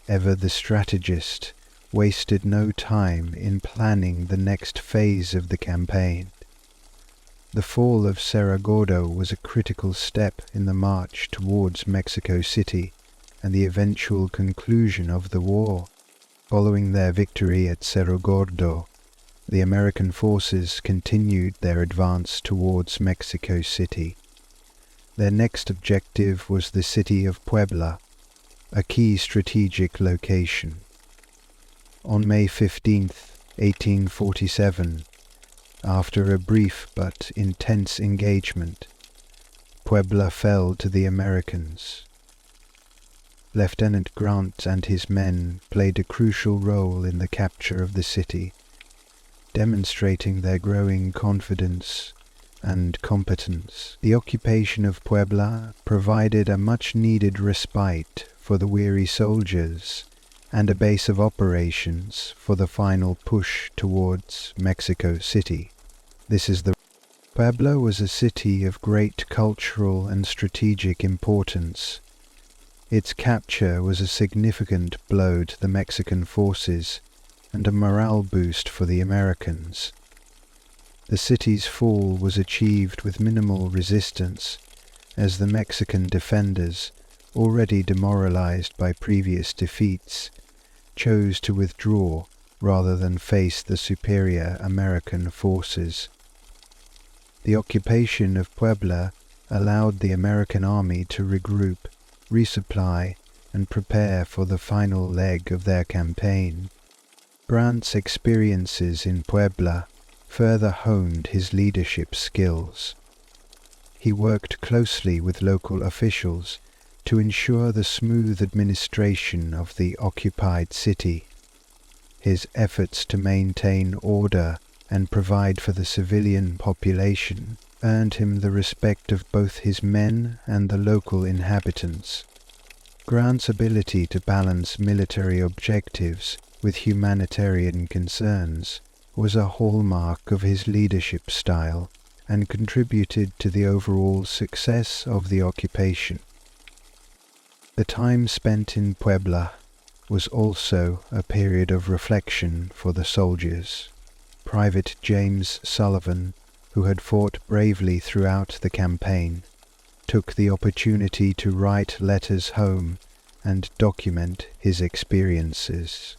ever the strategist, wasted no time in planning the next phase of the campaign. The fall of Cerro Gordo was a critical step in the march towards Mexico City and the eventual conclusion of the war. Following their victory at Cerro Gordo, the American forces continued their advance towards Mexico City. Their next objective was the city of Puebla, a key strategic location. On May 15, 1847, after a brief but intense engagement, Puebla fell to the Americans. Lieutenant Grant and his men played a crucial role in the capture of the city, demonstrating their growing confidence and competence. The occupation of Puebla provided a much-needed respite for the weary soldiers and a base of operations for the final push towards Mexico City. Puebla was a city of great cultural and strategic importance. Its capture was a significant blow to the Mexican forces and a morale boost for the Americans. The city's fall was achieved with minimal resistance, as the Mexican defenders, already demoralized by previous defeats, chose to withdraw rather than face the superior American forces. The occupation of Puebla allowed the American army to regroup, resupply, and prepare for the final leg of their campaign. Grant's experiences in Puebla further honed his leadership skills. He worked closely with local officials to ensure the smooth administration of the occupied city. His efforts to maintain order and provide for the civilian population earned him the respect of both his men and the local inhabitants. Grant's ability to balance military objectives with humanitarian concerns was a hallmark of his leadership style and contributed to the overall success of the occupation. The time spent in Puebla was also a period of reflection for the soldiers. Private James Sullivan, who had fought bravely throughout the campaign, took the opportunity to write letters home and document his experiences.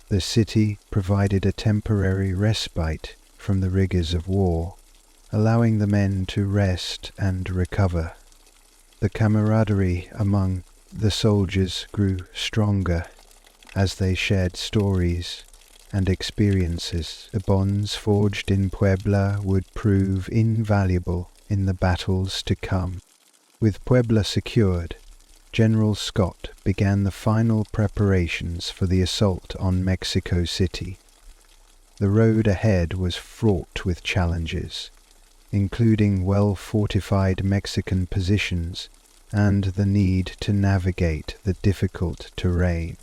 The city provided a temporary respite from the rigors of war, allowing the men to rest and recover. The camaraderie among the soldiers grew stronger as they shared stories and experiences. The bonds forged in Puebla would prove invaluable in the battles to come. With Puebla secured, General Scott began the final preparations for the assault on Mexico City. The road ahead was fraught with challenges, including well-fortified Mexican positions and the need to navigate the difficult terrain.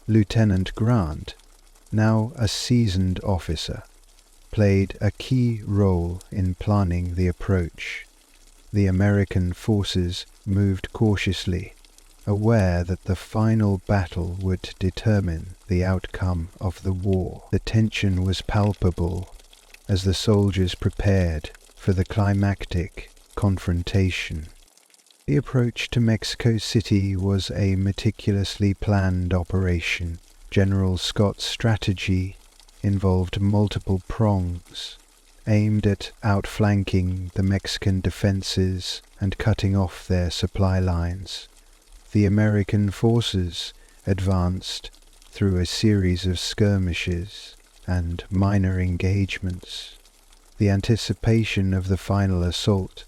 Lieutenant Grant, now a seasoned officer, played a key role in planning the approach. The American forces moved cautiously, aware that the final battle would determine the outcome of the war. The tension was palpable as the soldiers prepared for the climactic confrontation. The approach to Mexico City was a meticulously planned operation. General Scott's strategy involved multiple prongs, aimed at outflanking the Mexican defenses and cutting off their supply lines. The American forces advanced through a series of skirmishes and minor engagements. The anticipation of the final assault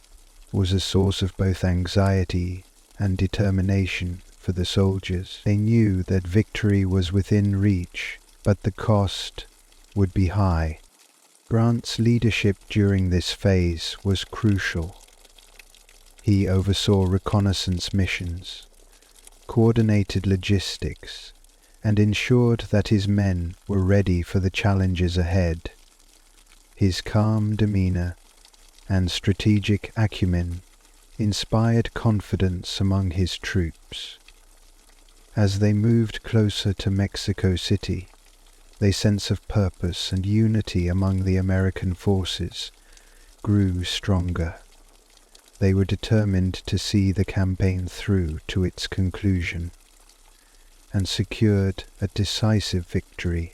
was a source of both anxiety and determination for the soldiers. They knew that victory was within reach, but the cost would be high. Grant's leadership during this phase was crucial. He oversaw reconnaissance missions, coordinated logistics, and ensured that his men were ready for the challenges ahead. His calm demeanor and strategic acumen inspired confidence among his troops. As they moved closer to Mexico City, their sense of purpose and unity among the American forces grew stronger. They were determined to see the campaign through to its conclusion, and secured a decisive victory.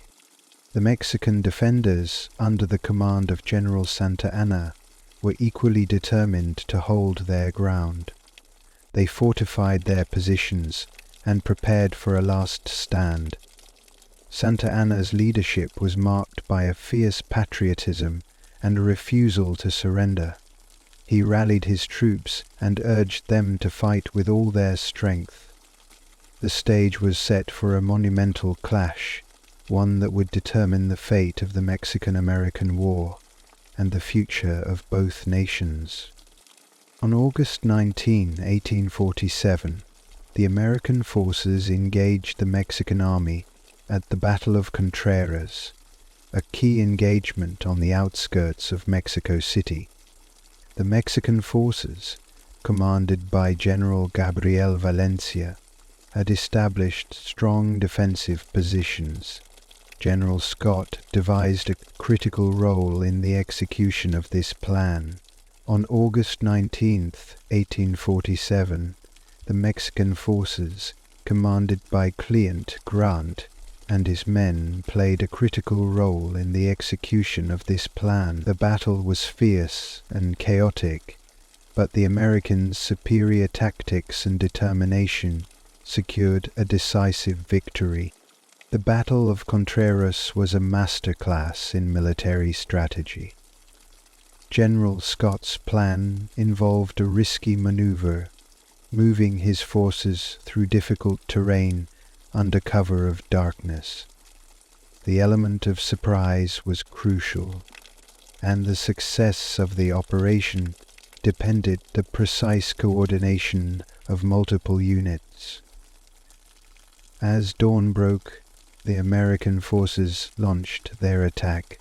The Mexican defenders, under the command of General Santa Anna, were equally determined to hold their ground. They fortified their positions and prepared for a last stand. Santa Anna's leadership was marked by a fierce patriotism and a refusal to surrender. He rallied his troops and urged them to fight with all their strength. The stage was set for a monumental clash, one that would determine the fate of the Mexican-American War and the future of both nations. On August 19, 1847, the American forces engaged the Mexican army at the Battle of Contreras, a key engagement on the outskirts of Mexico City. The Mexican forces, commanded by General Gabriel Valencia, had established strong defensive positions. General Scott devised a critical role in the execution of this plan. On August 19, 1847, the Mexican forces, commanded by Client Grant and his men, played a critical role in the execution of this plan. The battle was fierce and chaotic, but the Americans' superior tactics and determination secured a decisive victory. The Battle of Contreras was a masterclass in military strategy. General Scott's plan involved a risky maneuver, moving his forces through difficult terrain under cover of darkness. The element of surprise was crucial, and the success of the operation depended on the precise coordination of multiple units. As dawn broke, the American forces launched their attack,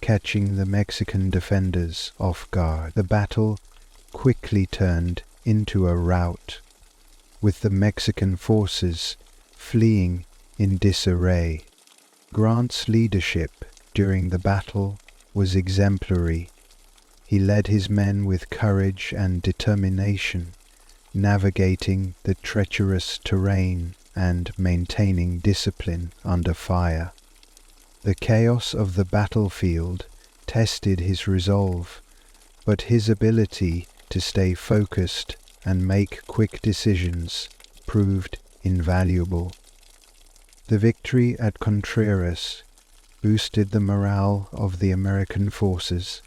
catching the Mexican defenders off guard. The battle quickly turned into a rout, with the Mexican forces fleeing in disarray. Grant's leadership during the battle was exemplary. He led his men with courage and determination, navigating the treacherous terrain and maintaining discipline under fire. The chaos of the battlefield tested his resolve, but his ability to stay focused and make quick decisions proved invaluable. The victory at Contreras boosted the morale of the American forces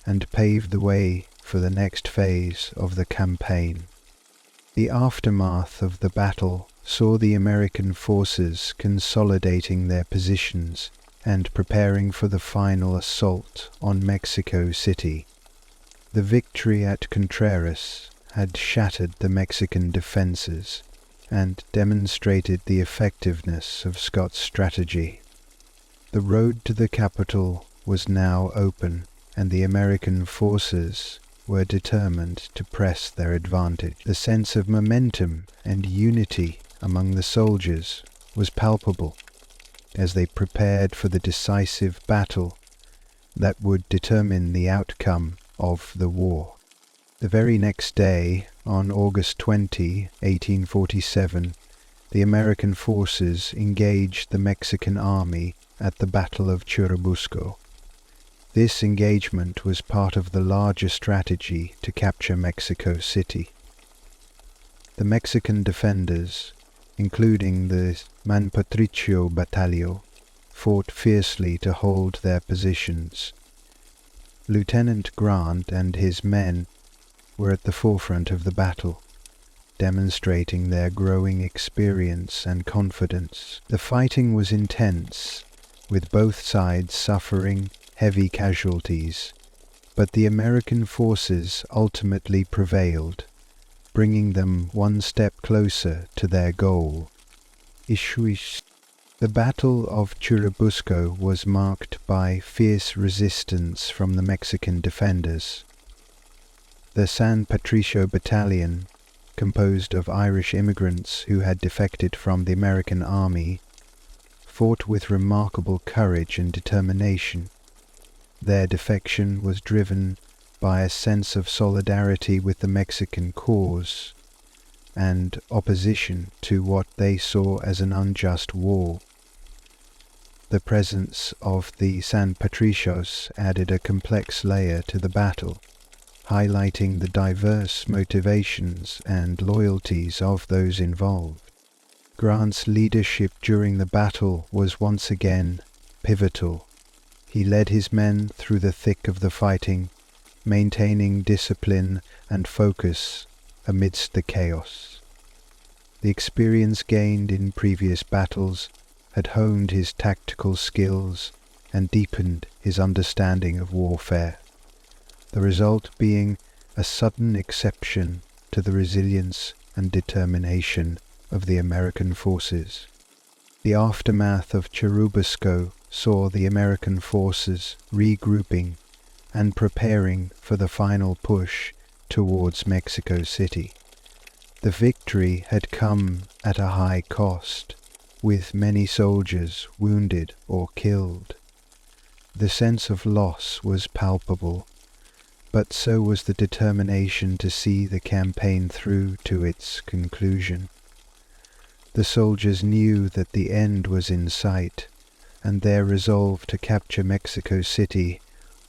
and paved the way for the next phase of the campaign. The aftermath of the battle saw the American forces consolidating their positions and preparing for the final assault on Mexico City. The victory at Contreras had shattered the Mexican defenses and demonstrated the effectiveness of Scott's strategy. The road to the capital was now open, and the American forces were determined to press their advantage. The sense of momentum and unity among the soldiers was palpable as they prepared for the decisive battle that would determine the outcome of the war. The very next day, on August 20, 1847, the American forces engaged the Mexican army at the Battle of Churubusco. This engagement was part of the larger strategy to capture Mexico City. The Mexican defenders, including the Man Patricio Battalion, fought fiercely to hold their positions. Lieutenant Grant and his men were at the forefront of the battle, demonstrating their growing experience and confidence. The fighting was intense, with both sides suffering heavy casualties, but the American forces ultimately prevailed, bringing them one step closer to their goal. The Battle of Churubusco was marked by fierce resistance from the Mexican defenders. The San Patricio Battalion, composed of Irish immigrants who had defected from the American army, fought with remarkable courage and determination. Their defection was driven by a sense of solidarity with the Mexican cause and opposition to what they saw as an unjust war. The presence of the San Patricios added a complex layer to the battle, highlighting the diverse motivations and loyalties of those involved. Grant's leadership during the battle was once again pivotal. He led his men through the thick of the fighting, maintaining discipline and focus amidst the chaos. The experience gained in previous battles had honed his tactical skills and deepened his understanding of warfare, the result being a sudden exception to the resilience and determination of the American forces. The aftermath of Churubusco saw the American forces regrouping and preparing for the final push towards Mexico City. The victory had come at a high cost, with many soldiers wounded or killed. The sense of loss was palpable, but so was the determination to see the campaign through to its conclusion. The soldiers knew that the end was in sight, and their resolve to capture Mexico City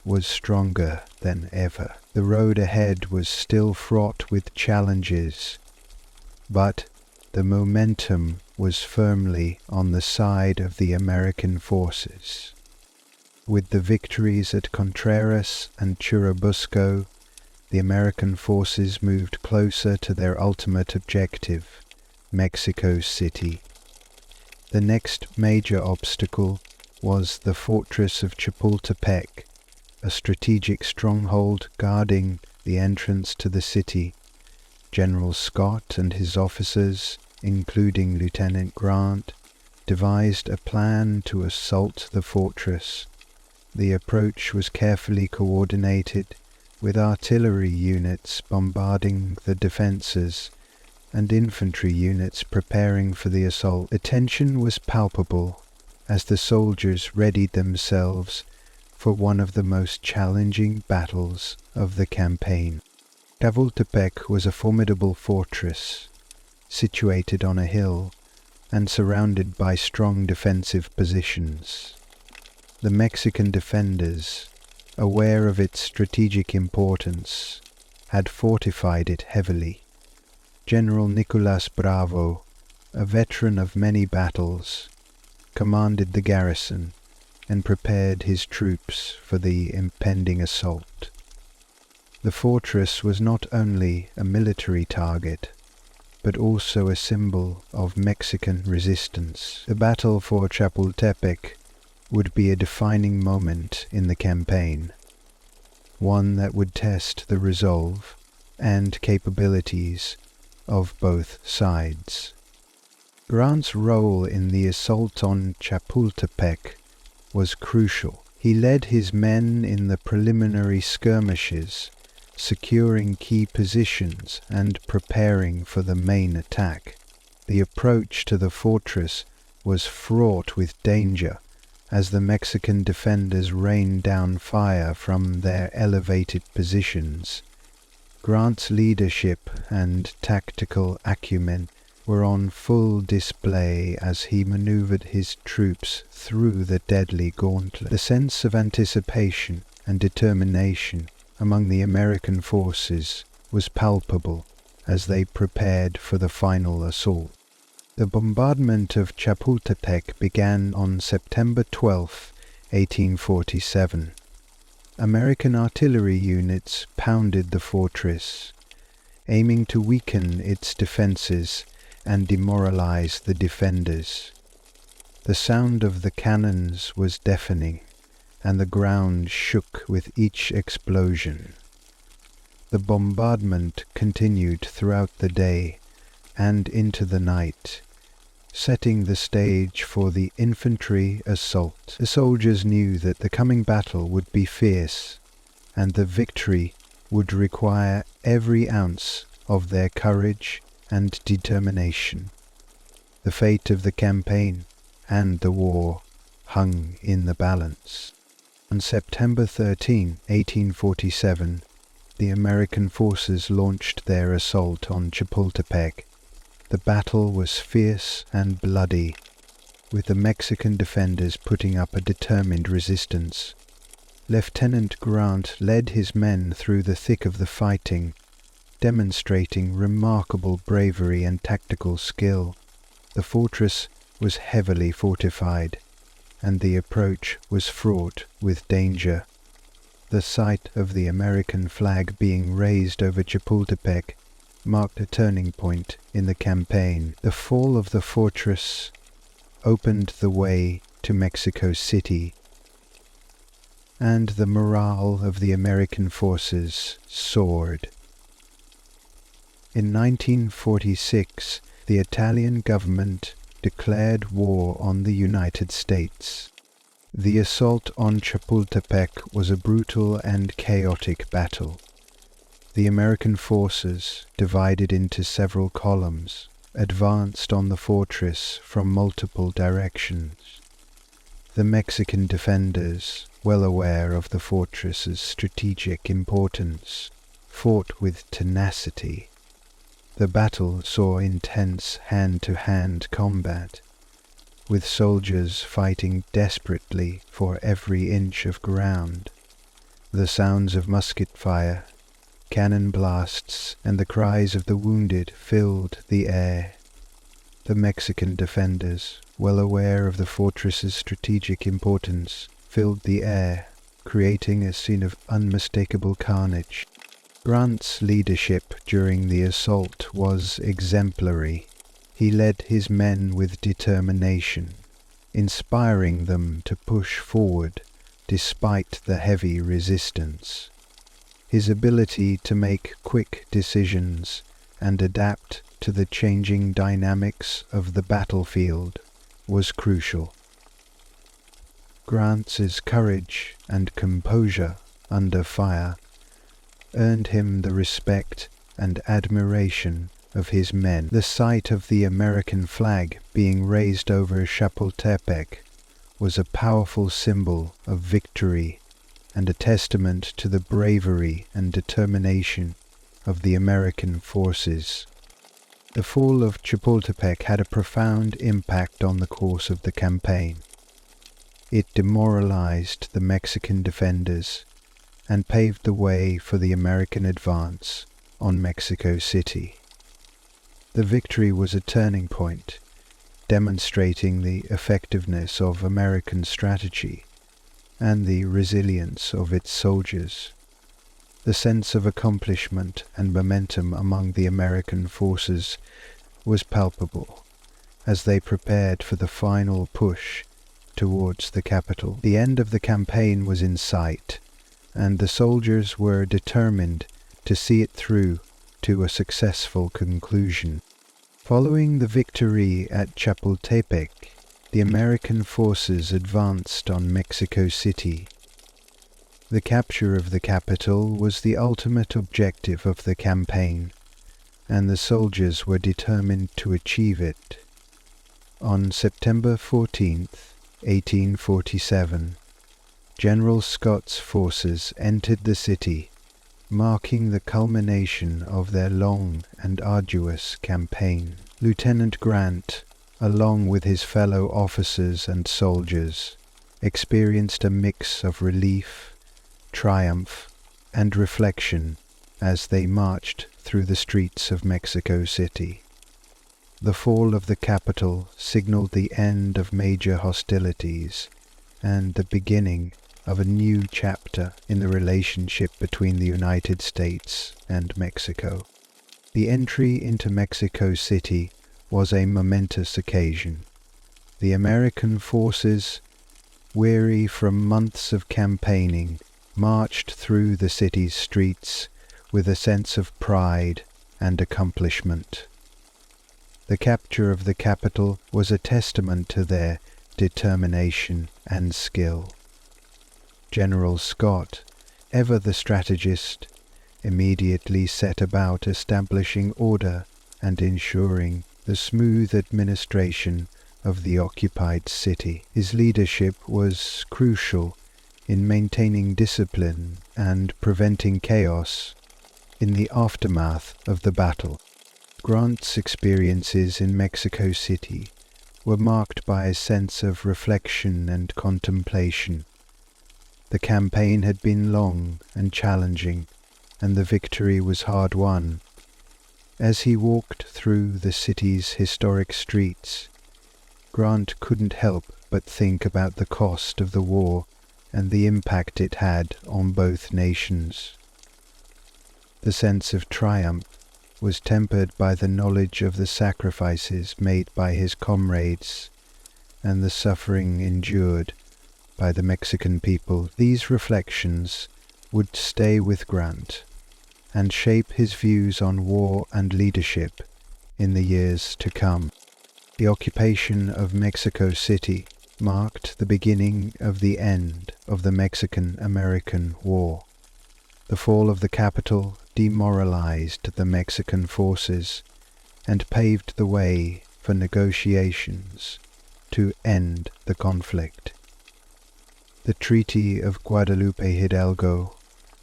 was stronger than ever. The road ahead was still fraught with challenges, but the momentum was firmly on the side of the American forces. With the victories at Contreras and Churubusco, the American forces moved closer to their ultimate objective, Mexico City. The next major obstacle was the fortress of Chapultepec, a strategic stronghold guarding the entrance to the city. General Scott and his officers, including Lieutenant Grant, devised a plan to assault the fortress. The approach was carefully coordinated, with artillery units bombarding the defences and infantry units preparing for the assault. The tension was palpable as the soldiers readied themselves for one of the most challenging battles of the campaign. Chapultepec was a formidable fortress, situated on a hill and surrounded by strong defensive positions. The Mexican defenders, aware of its strategic importance, had fortified it heavily. General Nicolas Bravo, a veteran of many battles, commanded the garrison and prepared his troops for the impending assault. The fortress was not only a military target, but also a symbol of Mexican resistance. The battle for Chapultepec would be a defining moment in the campaign. one that would test the resolve and capabilities of both sides. Grant's role in the assault on Chapultepec was crucial. He led his men in the preliminary skirmishes, securing key positions and preparing for the main attack. The approach to the fortress was fraught with danger, as the Mexican defenders rained down fire from their elevated positions. Grant's leadership and tactical acumen were on full display as he maneuvered his troops through the deadly gauntlet. The sense of anticipation and determination among the American forces was palpable as they prepared for the final assault. The bombardment of Chapultepec began on September 12, 1847. American artillery units pounded the fortress, aiming to weaken its defenses and demoralize the defenders. The sound of the cannons was deafening, and the ground shook with each explosion. The bombardment continued throughout the day and into the night, setting the stage for the infantry assault. The soldiers knew that the coming battle would be fierce, and the victory would require every ounce of their courage and determination. The fate of the campaign and the war hung in the balance. On September 13, 1847, the American forces launched their assault on Chapultepec. The battle was fierce and bloody, with the Mexican defenders putting up a determined resistance. Lieutenant Grant led his men through the thick of the fighting, demonstrating remarkable bravery and tactical skill. The fortress was heavily fortified, and the approach was fraught with danger. The sight of the American flag being raised over Chapultepec marked a turning point in the campaign. The fall of the fortress opened the way to Mexico City, and the morale of the American forces soared. In 1946, the Italian government declared war on the United States. The assault on Chapultepec was a brutal and chaotic battle. The American forces, divided into several columns, advanced on the fortress from multiple directions. The Mexican defenders, well aware of the fortress's strategic importance, fought with tenacity. The battle saw intense hand-to-hand combat, with soldiers fighting desperately for every inch of ground. The sounds of musket fire, cannon blasts, and the cries of the wounded filled the air. The Mexican defenders, well aware of the fortress's strategic importance, filled the air, creating a scene of unmistakable carnage. Grant's leadership during the assault was exemplary. He led his men with determination, inspiring them to push forward despite the heavy resistance. His ability to make quick decisions and adapt to the changing dynamics of the battlefield was crucial. Grant's courage and composure under fire earned him the respect and admiration of his men. The sight of the American flag being raised over Chapultepec was a powerful symbol of victory and a testament to the bravery and determination of the American forces. The fall of Chapultepec had a profound impact on the course of the campaign. It demoralized the Mexican defenders and paved the way for the American advance on Mexico City. The victory was a turning point, demonstrating the effectiveness of American strategy and the resilience of its soldiers. The sense of accomplishment and momentum among the American forces was palpable as they prepared for the final push towards the capital. The end of the campaign was in sight, and the soldiers were determined to see it through to a successful conclusion. Following the victory at Chapultepec, the American forces advanced on Mexico City. The capture of the capital was the ultimate objective of the campaign, and the soldiers were determined to achieve it. On September 14th, 1847, General Scott's forces entered the city, marking the culmination of their long and arduous campaign. Lieutenant Grant, along with his fellow officers and soldiers, experienced a mix of relief, triumph, and reflection as they marched through the streets of Mexico City. The fall of the capital signaled the end of major hostilities and the beginning of a new chapter in the relationship between the United States and Mexico. The entry into Mexico City was a momentous occasion. The American forces, weary from months of campaigning, marched through the city's streets with a sense of pride and accomplishment. The capture of the capital was a testament to their determination and skill. General Scott, ever the strategist, immediately set about establishing order and ensuring the smooth administration of the occupied city. His leadership was crucial in maintaining discipline and preventing chaos in the aftermath of the battle. Grant's experiences in Mexico City were marked by a sense of reflection and contemplation. The campaign had been long and challenging, and the victory was hard won. As he walked through the city's historic streets, Grant couldn't help but think about the cost of the war and the impact it had on both nations. The sense of triumph was tempered by the knowledge of the sacrifices made by his comrades and the suffering endured by the Mexican people. These reflections would stay with Grant and shape his views on war and leadership in the years to come. The occupation of Mexico City marked the beginning of the end of the Mexican-American War. The fall of the capital demoralized the Mexican forces and paved the way for negotiations to end the conflict. The Treaty of Guadalupe Hidalgo,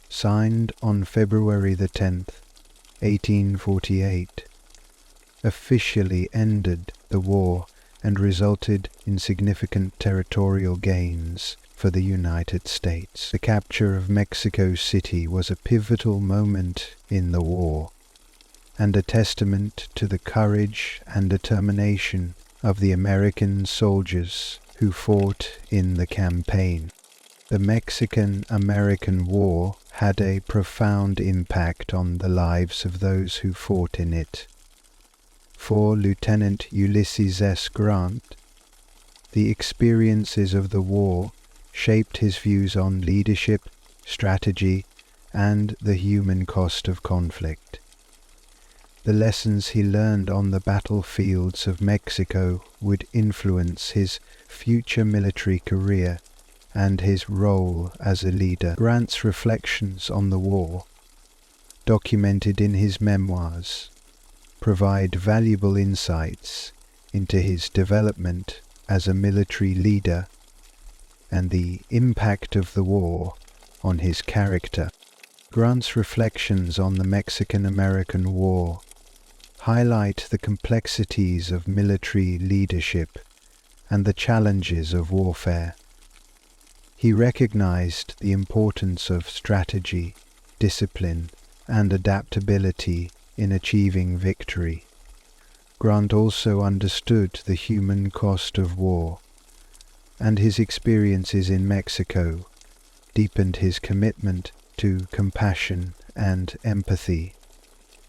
signed on February the 10th, 1848, officially ended the war and resulted in significant territorial gains for the United States. The capture of Mexico City was a pivotal moment in the war, and a testament to the courage and determination of the American soldiers who fought in the campaign. The Mexican-American War had a profound impact on the lives of those who fought in it. For Lieutenant Ulysses S. Grant, the experiences of the war shaped his views on leadership, strategy, and the human cost of conflict. The lessons he learned on the battlefields of Mexico would influence his future military career and his role as a leader. Grant's reflections on the war, documented in his memoirs, provide valuable insights into his development as a military leader and the impact of the war on his character. Grant's reflections on the Mexican-American War highlight the complexities of military leadership and the challenges of warfare. He recognized the importance of strategy, discipline, and adaptability in achieving victory. Grant also understood the human cost of war, and his experiences in Mexico deepened his commitment to compassion and empathy.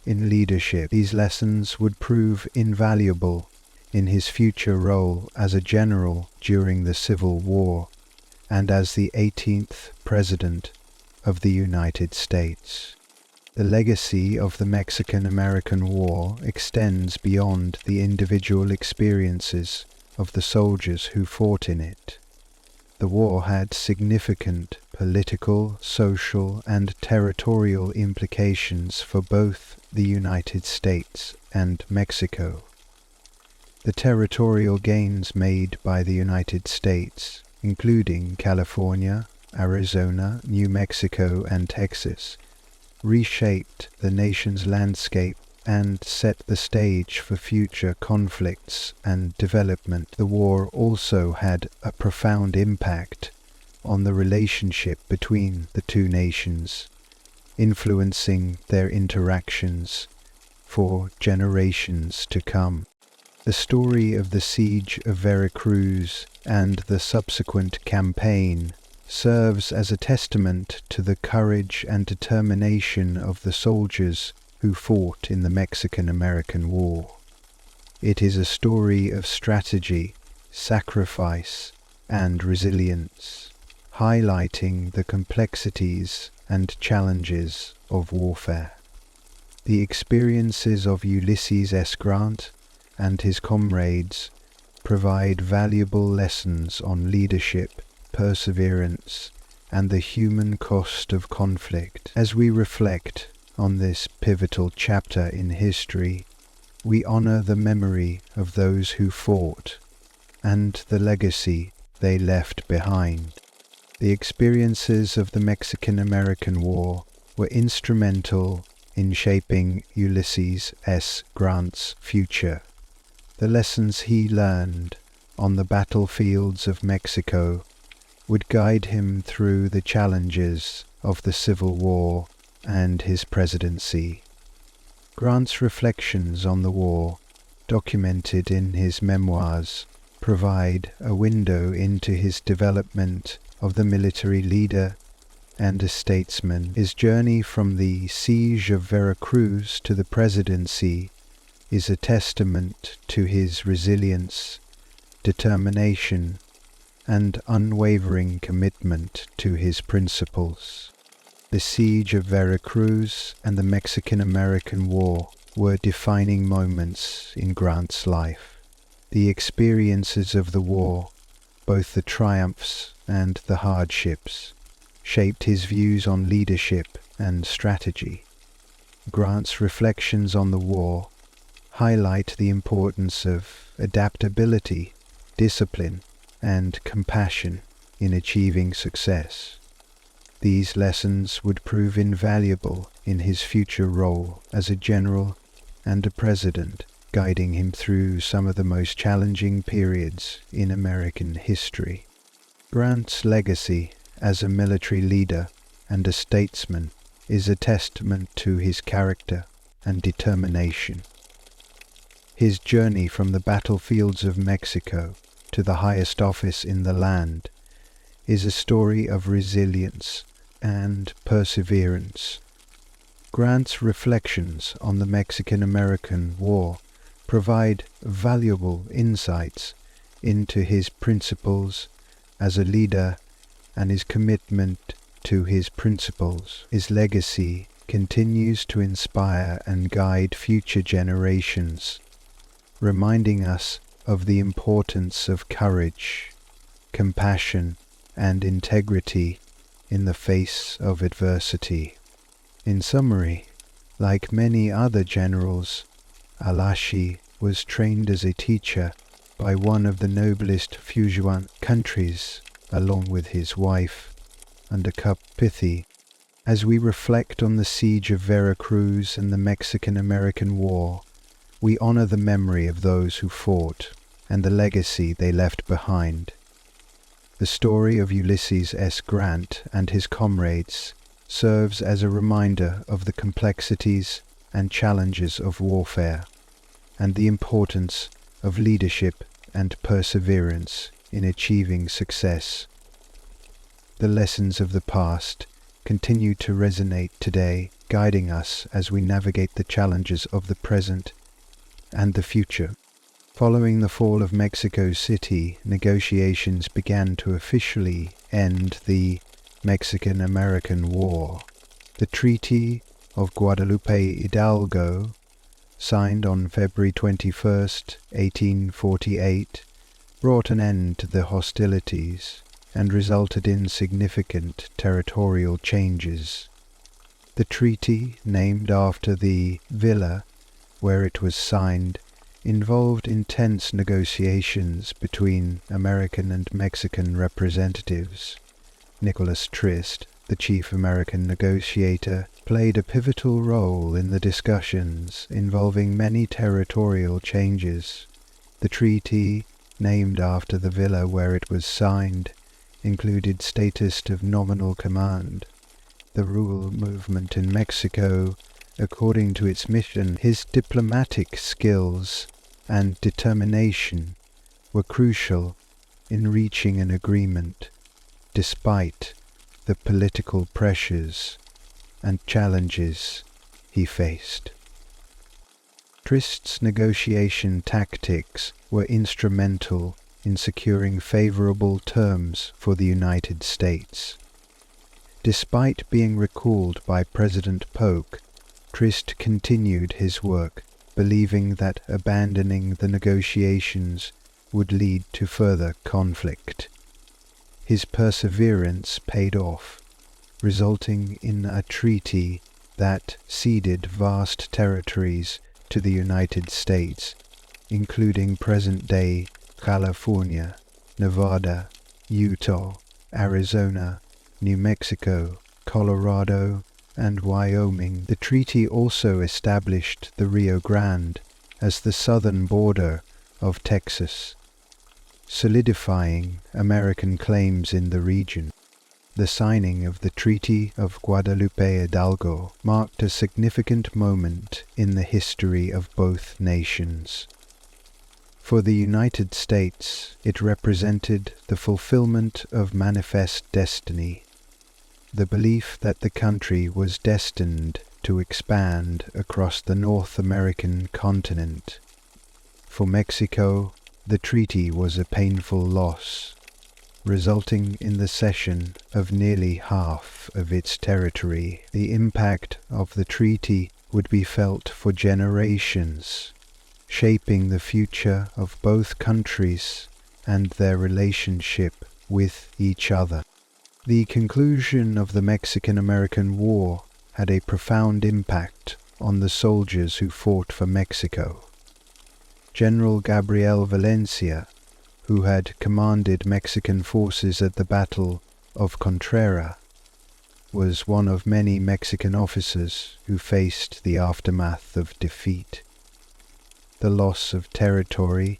In leadership, these lessons would prove invaluable in his future role as a general during the Civil War and as the 18th President of the United States. The legacy of the Mexican-American War extends beyond the individual experiences of the soldiers who fought in it. The war had significant political, social, and territorial implications for both the United States and Mexico. The territorial gains made by the United States, including California, Arizona, New Mexico, and Texas, reshaped the nation's landscape and set the stage for future conflicts and development. The war also had a profound impact on the relationship between the two nations, influencing their interactions for generations to come. The story of the siege of Veracruz and the subsequent campaign serves as a testament to the courage and determination of the soldiers who fought in the Mexican-American War. It is a story of strategy, sacrifice, and resilience, highlighting the complexities and challenges of warfare. The experiences of Ulysses S. Grant and his comrades provide valuable lessons on leadership, perseverance, and the human cost of conflict. As we reflect on this pivotal chapter in history, we honor the memory of those who fought and the legacy they left behind. The experiences of the Mexican-American War were instrumental in shaping Ulysses S. Grant's future. The lessons he learned on the battlefields of Mexico would guide him through the challenges of the Civil War and his presidency. Grant's reflections on the war, documented in his memoirs, provide a window into his development of the military leader and a statesman. His journey from the siege of Veracruz to the presidency is a testament to his resilience, determination, and unwavering commitment to his principles. The siege of Veracruz and the Mexican-American War were defining moments in Grant's life. The experiences of the war, both the triumphs and the hardships, shaped his views on leadership and strategy. Grant's reflections on the war highlight the importance of adaptability, discipline, and compassion in achieving success. These lessons would prove invaluable in his future role as a general and a president, guiding him through some of the most challenging periods in American history. Grant's legacy as a military leader and a statesman is a testament to his character and determination. His journey from the battlefields of Mexico to the highest office in the land is a story of resilience and perseverance. Grant's reflections on the Mexican-American War provide valuable insights into his principles as a leader and his commitment to his principles. His legacy continues to inspire and guide future generations, reminding us of the importance of courage, compassion, and integrity in the face of adversity. In summary, like many other generals, Alashi was trained as a teacher by one of the noblest Fujian countries, along with his wife, under Kapithi. As we reflect on the siege of Veracruz and the Mexican-American War, we honor the memory of those who fought and the legacy they left behind. The story of Ulysses S. Grant and his comrades serves as a reminder of the complexities and challenges of warfare and the importance of leadership and perseverance in achieving success. The lessons of the past continue to resonate today, guiding us as we navigate the challenges of the present and the future. Following the fall of Mexico City, negotiations began to officially end the Mexican-American War. The Treaty of Guadalupe Hidalgo, signed on February 21, 1848, brought an end to the hostilities and resulted in significant territorial changes. The treaty, named after the villa where it was signed, involved intense negotiations between American and Mexican representatives. Nicholas Trist, the chief American negotiator, played a pivotal role in the discussions involving many territorial changes. The treaty, named after the villa where it was signed, included status of nominal command. The rural movement in Mexico, according to its mission, his diplomatic skills and determination were crucial in reaching an agreement, despite the political pressures and challenges he faced. Trist's negotiation tactics were instrumental in securing favorable terms for the United States. Despite being recalled by President Polk, Trist continued his work, believing that abandoning the negotiations would lead to further conflict. His perseverance paid off, resulting in a treaty that ceded vast territories to the United States, including present-day California, Nevada, Utah, Arizona, New Mexico, Colorado, and Wyoming. The treaty also established the Rio Grande as the southern border of Texas, solidifying American claims in the region. The signing of the Treaty of Guadalupe Hidalgo marked a significant moment in the history of both nations. For the United States, it represented the fulfillment of manifest destiny, the belief that the country was destined to expand across the North American continent. For Mexico, the treaty was a painful loss, resulting in the cession of nearly half of its territory. The impact of the treaty would be felt for generations, shaping the future of both countries and their relationship with each other. The conclusion of the Mexican-American War had a profound impact on the soldiers who fought for Mexico. General Gabriel Valencia, who had commanded Mexican forces at the Battle of Contreras, was one of many Mexican officers who faced the aftermath of defeat. The loss of territory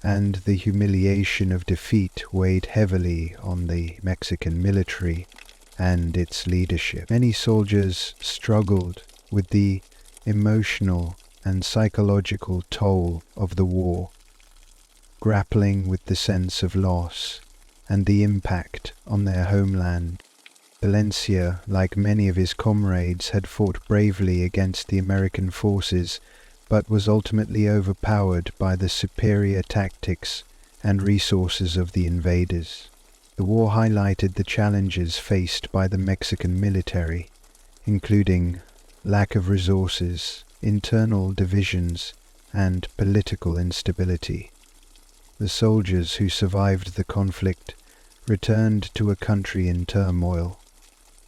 and the humiliation of defeat weighed heavily on the Mexican military and its leadership. Many soldiers struggled with the emotional and psychological toll of the war, grappling with the sense of loss and the impact on their homeland. Valencia, like many of his comrades, had fought bravely against the American forces, but was ultimately overpowered by the superior tactics and resources of the invaders. The war highlighted the challenges faced by the Mexican military, including lack of resources, internal divisions, and political instability. The soldiers who survived the conflict returned to a country in turmoil,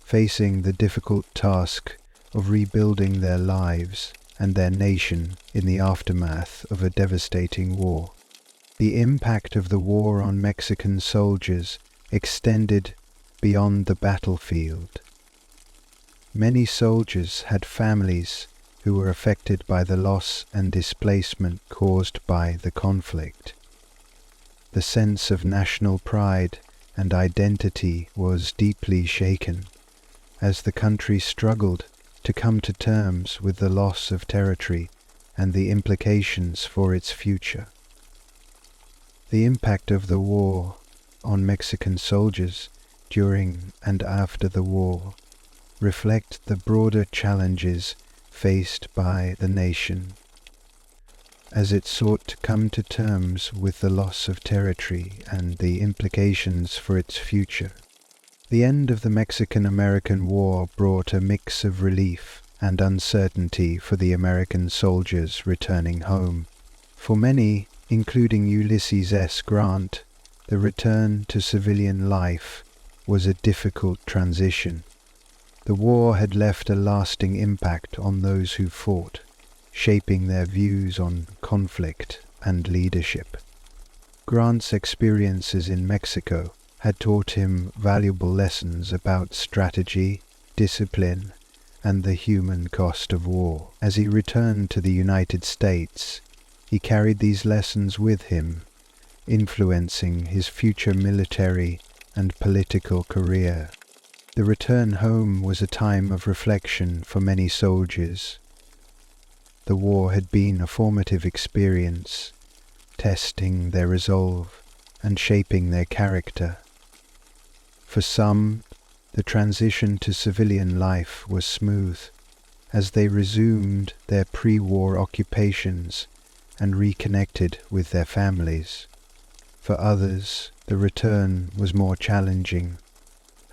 facing the difficult task of rebuilding their lives and their nation in the aftermath of a devastating war. The impact of the war on Mexican soldiers extended beyond the battlefield. Many soldiers had families who were affected by the loss and displacement caused by the conflict. The sense of national pride and identity was deeply shaken as the country struggled to come to terms with the loss of territory and the implications for its future. The impact of the war on Mexican soldiers during and after the war reflect the broader challenges faced by the nation as it sought to come to terms with the loss of territory and the implications for its future. The end of the Mexican-American War brought a mix of relief and uncertainty for the American soldiers returning home. For many, including Ulysses S. Grant, the return to civilian life was a difficult transition. The war had left a lasting impact on those who fought, shaping their views on conflict and leadership. Grant's experiences in Mexico had taught him valuable lessons about strategy, discipline, and the human cost of war. As he returned to the United States, he carried these lessons with him, influencing his future military and political career. The return home was a time of reflection for many soldiers. The war had been a formative experience, testing their resolve and shaping their character. For some, the transition to civilian life was smooth, as they resumed their pre-war occupations and reconnected with their families. For others, the return was more challenging,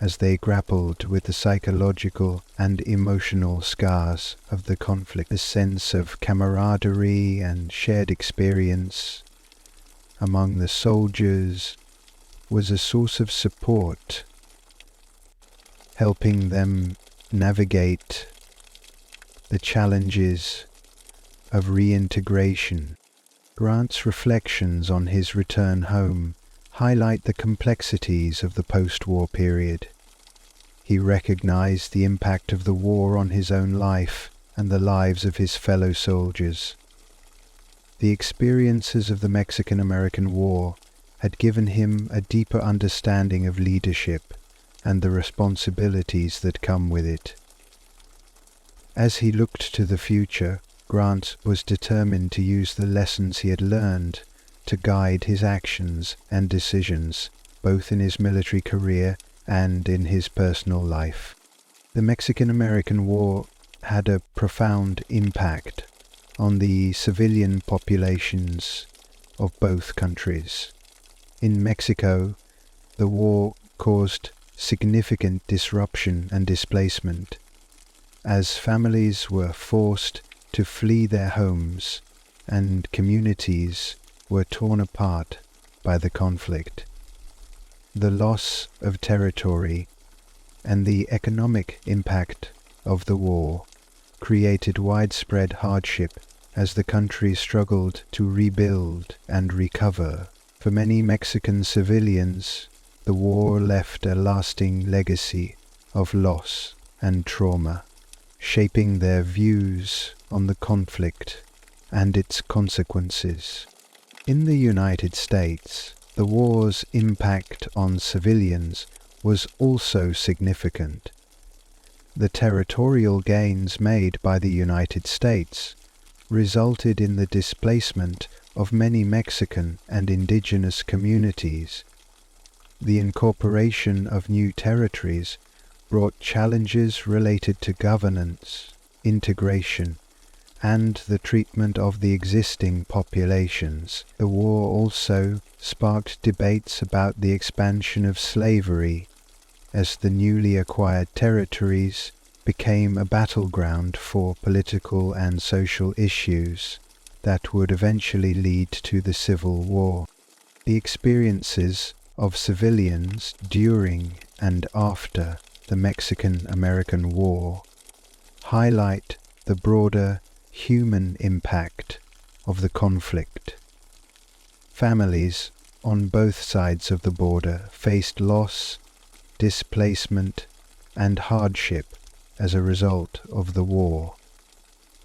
as they grappled with the psychological and emotional scars of the conflict. The sense of camaraderie and shared experience among the soldiers was a source of support, helping them navigate the challenges of reintegration. Grant's reflections on his return home highlight the complexities of the post-war period. He recognized the impact of the war on his own life and the lives of his fellow soldiers. The experiences of the Mexican-American War had given him a deeper understanding of leadership and the responsibilities that come with it. As he looked to the future, Grant was determined to use the lessons he had learned to guide his actions and decisions, both in his military career and in his personal life. The Mexican-American War had a profound impact on the civilian populations of both countries. In Mexico, the war caused significant disruption and displacement, as families were forced to flee their homes and communities were torn apart by the conflict. The loss of territory and the economic impact of the war created widespread hardship as the country struggled to rebuild and recover. For many Mexican civilians, the war left a lasting legacy of loss and trauma, shaping their views on the conflict and its consequences. In the United States, the war's impact on civilians was also significant. The territorial gains made by the United States resulted in the displacement of many Mexican and indigenous communities. The incorporation of new territories brought challenges related to governance, integration, and the treatment of the existing populations. The war also sparked debates about the expansion of slavery, as the newly acquired territories became a battleground for political and social issues that would eventually lead to the Civil War. The experiences of civilians during and after the Mexican-American War highlight the broader human impact of the conflict. Families on both sides of the border faced loss, displacement, and hardship as a result of the war.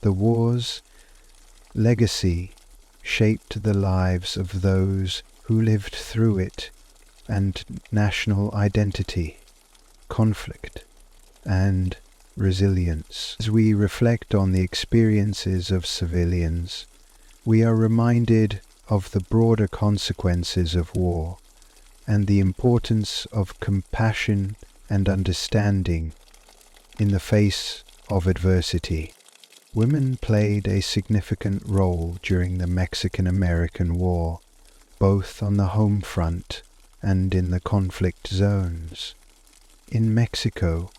The war's legacy shaped the lives of those who lived through it, and national identity, conflict, and resilience. As we reflect on the experiences of civilians, we are reminded of the broader consequences of war and the importance of compassion and understanding in the face of adversity. Women played a significant role during the Mexican-American War, both on the home front and in the conflict zones. In Mexico,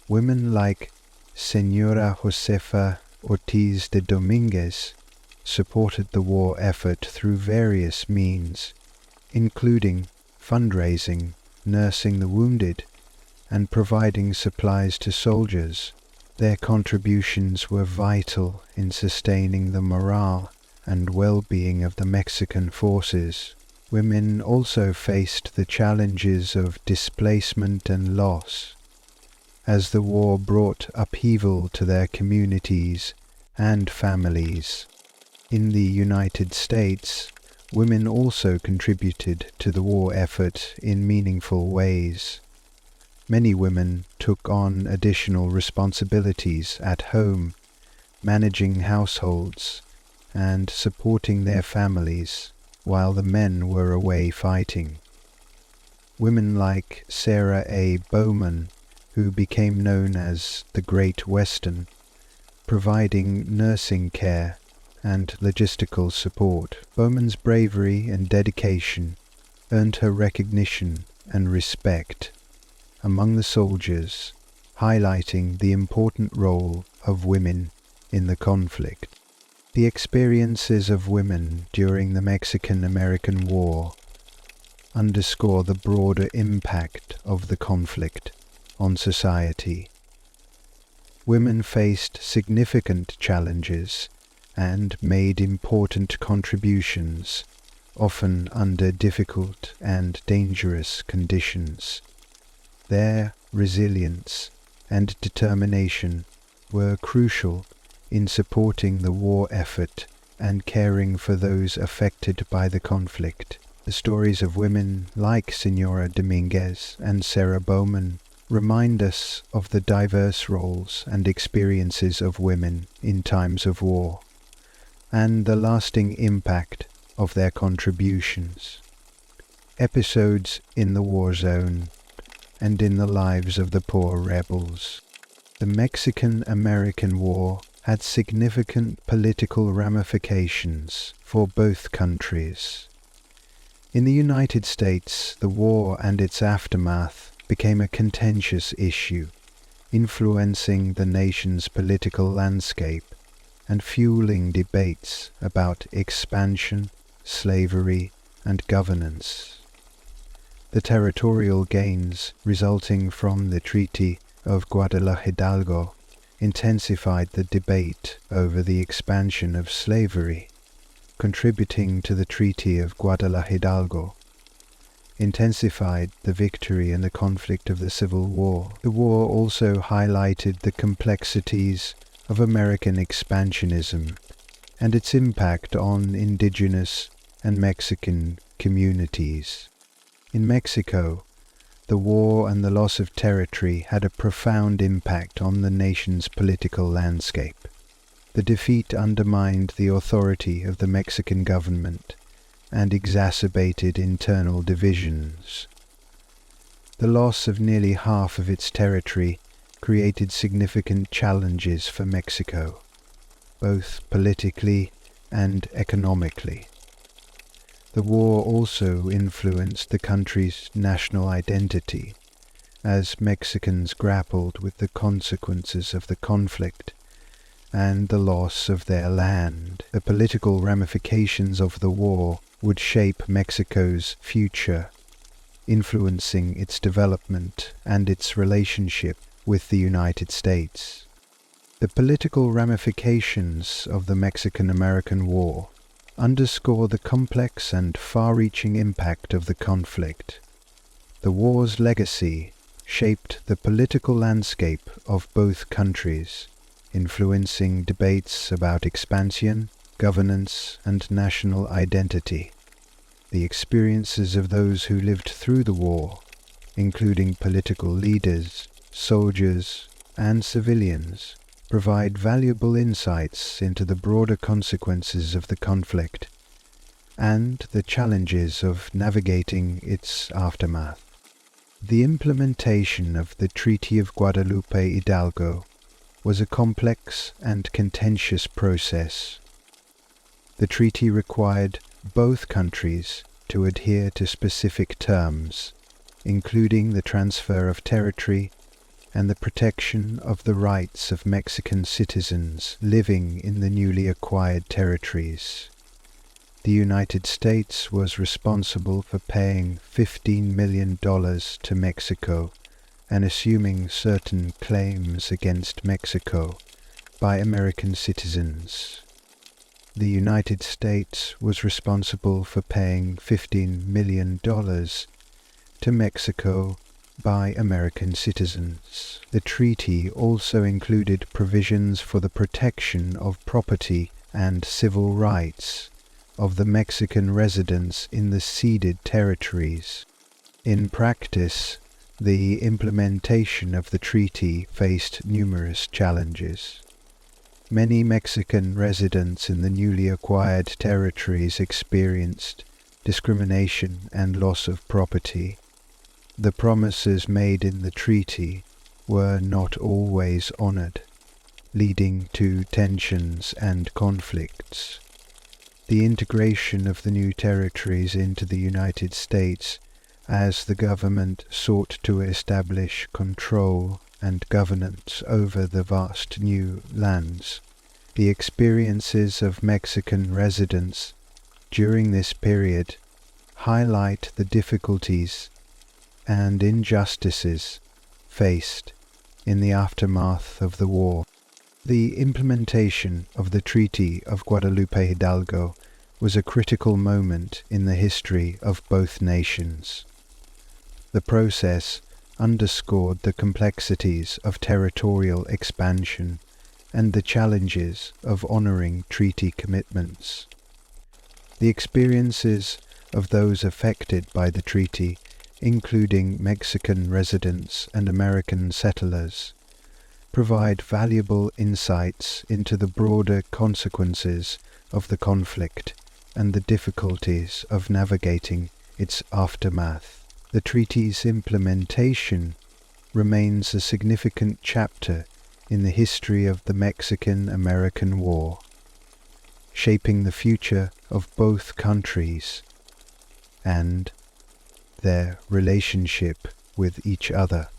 women like Señora Josefa Ortiz de Domínguez supported the war effort through various means, including fundraising, nursing the wounded, and providing supplies to soldiers. Their contributions were vital in sustaining the morale and well-being of the Mexican forces. Women also faced the challenges of displacement and loss, as the war brought upheaval to their communities and families. In the United States, women also contributed to the war effort in meaningful ways. Many women took on additional responsibilities at home, managing households and supporting their families while the men were away fighting. Women like Sarah A. Bowman, who became known as the Great Western, providing nursing care and logistical support. Bowman's bravery and dedication earned her recognition and respect among the soldiers, highlighting the important role of women in the conflict. The experiences of women during the Mexican-American War underscore the broader impact of the conflict on society. Women faced significant challenges and made important contributions, often under difficult and dangerous conditions. Their resilience and determination were crucial in supporting the war effort and caring for those affected by the conflict. The stories of women like Señora Domínguez and Sarah Bowman remind us of the diverse roles and experiences of women in times of war, and the lasting impact of their contributions. Episodes in the war zone and in the lives of the poor rebels. The Mexican-American War had significant political ramifications for both countries. In the United States, the war and its aftermath became a contentious issue, influencing the nation's political landscape and fueling debates about expansion, slavery, and governance. The territorial gains resulting from the Treaty of Guadalajara intensified the debate over the expansion of slavery, contributing to the Treaty of Guadalajara, intensified the victory in the conflict of the Civil War. The war also highlighted the complexities of American expansionism and its impact on indigenous and Mexican communities. In Mexico, the war and the loss of territory had a profound impact on the nation's political landscape. The defeat undermined the authority of the Mexican government and exacerbated internal divisions. The loss of nearly half of its territory created significant challenges for Mexico, both politically and economically. The war also influenced the country's national identity, as Mexicans grappled with the consequences of the conflict and the loss of their land. The political ramifications of the war would shape Mexico's future, influencing its development and its relationship with the United States. The political ramifications of the Mexican-American War underscore the complex and far-reaching impact of the conflict. The war's legacy shaped the political landscape of both countries, influencing debates about expansion, governance, and national identity. The experiences of those who lived through the war, including political leaders, soldiers, and civilians, provide valuable insights into the broader consequences of the conflict and the challenges of navigating its aftermath. The implementation of the Treaty of Guadalupe Hidalgo was a complex and contentious process. The treaty required both countries to adhere to specific terms, including the transfer of territory and the protection of the rights of Mexican citizens living in the newly acquired territories. The United States was responsible for paying $15 million to Mexico and assuming certain claims against Mexico by American citizens. The United States was responsible for paying $15 million to Mexico by American citizens. The treaty also included provisions for the protection of property and civil rights of the Mexican residents in the ceded territories. In practice, the implementation of the treaty faced numerous challenges. Many Mexican residents in the newly acquired territories experienced discrimination and loss of property. The promises made in the treaty were not always honored, leading to tensions and conflicts. The integration of the new territories into the United States as the government sought to establish control and governance over the vast new lands. The experiences of Mexican residents during this period highlight the difficulties and injustices faced in the aftermath of the war. The implementation of the Treaty of Guadalupe Hidalgo was a critical moment in the history of both nations. The process underscored the complexities of territorial expansion and the challenges of honoring treaty commitments. The experiences of those affected by the treaty, including Mexican residents and American settlers, provide valuable insights into the broader consequences of the conflict and the difficulties of navigating its aftermath. The treaty's implementation remains a significant chapter in the history of the Mexican-American War, shaping the future of both countries and their relationship with each other.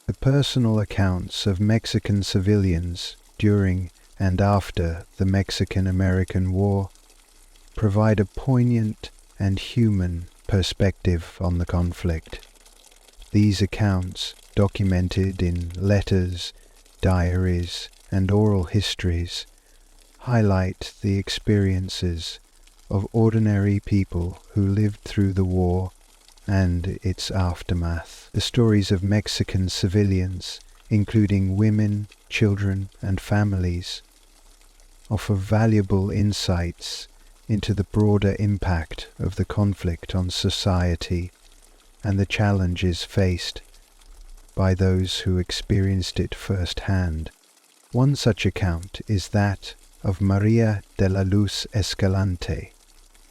The personal accounts of Mexican civilians during and after the Mexican-American War provide a poignant and human perspective on the conflict. These accounts, documented in letters, diaries, and oral histories, highlight the experiences of ordinary people who lived through the war and its aftermath. The stories of Mexican civilians, including women, children, and families, offer valuable insights into the broader impact of the conflict on society and the challenges faced by those who experienced it firsthand. One such account is that of Maria de la Luz Escalante,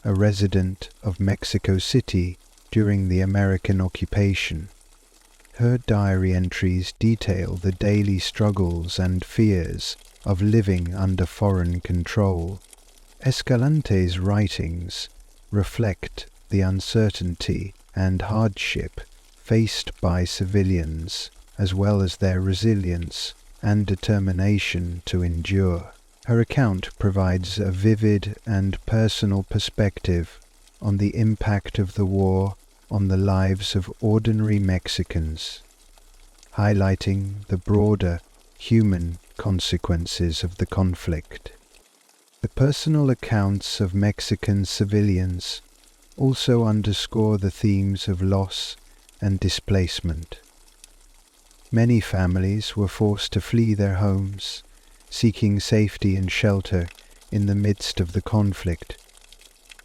a resident of Mexico City during the American occupation. Her diary entries detail the daily struggles and fears of living under foreign control. Escalante's writings reflect the uncertainty and hardship faced by civilians, as well as their resilience and determination to endure. Her account provides a vivid and personal perspective on the impact of the war on the lives of ordinary Mexicans, highlighting the broader human consequences of the conflict. The personal accounts of Mexican civilians also underscore the themes of loss and displacement. Many families were forced to flee their homes, seeking safety and shelter in the midst of the conflict.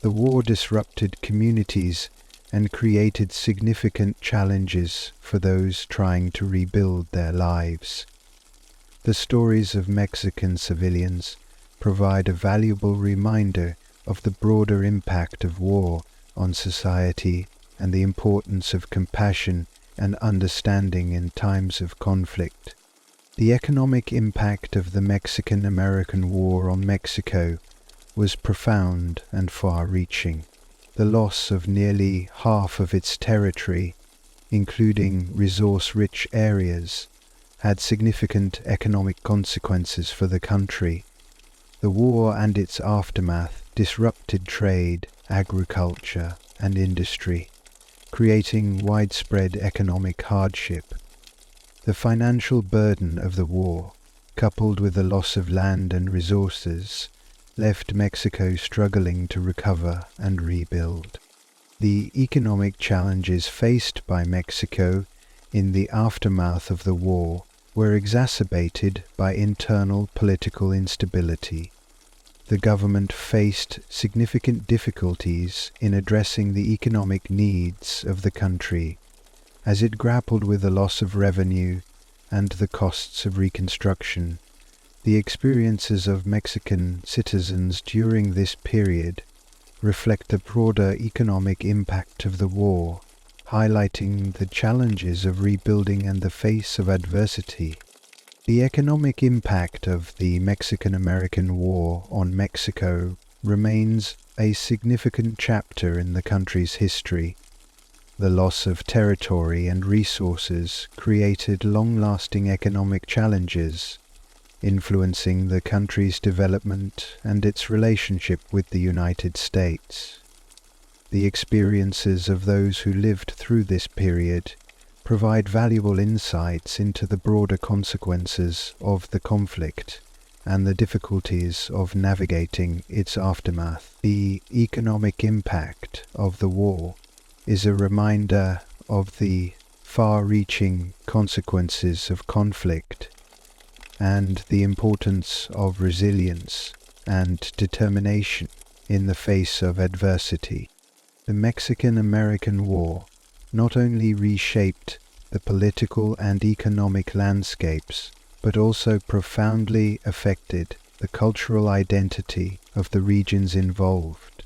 The war disrupted communities and created significant challenges for those trying to rebuild their lives. The stories of Mexican civilians provide a valuable reminder of the broader impact of war on society and the importance of compassion and understanding in times of conflict. The economic impact of the Mexican-American War on Mexico was profound and far-reaching. The loss of nearly half of its territory including resource-rich areas, had significant economic consequences for the country. The war and its aftermath disrupted trade, agriculture, and industry, creating widespread economic hardship. The financial burden of the war, coupled with the loss of land and resources, left Mexico struggling to recover and rebuild. The economic challenges faced by Mexico in the aftermath of the war were exacerbated by internal political instability. The government faced significant difficulties in addressing the economic needs of the country as it grappled with the loss of revenue and the costs of reconstruction. The experiences of Mexican citizens during this period reflect the broader economic impact of the war, highlighting the challenges of rebuilding in the face of adversity. The economic impact of the Mexican-American War on Mexico remains a significant chapter in the country's history. The loss of territory and resources created long-lasting economic challenges, influencing the country's development and its relationship with the United States. The experiences of those who lived through this period provide valuable insights into the broader consequences of the conflict and the difficulties of navigating its aftermath. The economic impact of the war is a reminder of the far-reaching consequences of conflict and the importance of resilience and determination in the face of adversity. The Mexican-American War not only reshaped the political and economic landscapes, but also profoundly affected the cultural identity of the regions involved.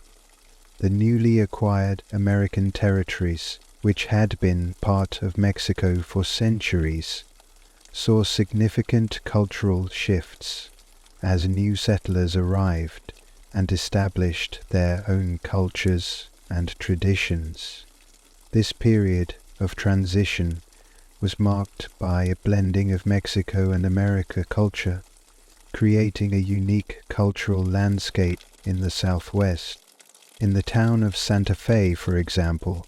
The newly acquired American territories, which had been part of Mexico for centuries, saw significant cultural shifts as new settlers arrived and established their own cultures and traditions. This period of transition was marked by a blending of Mexico and America culture, creating a unique cultural landscape in the Southwest. In the town of Santa Fe, for example,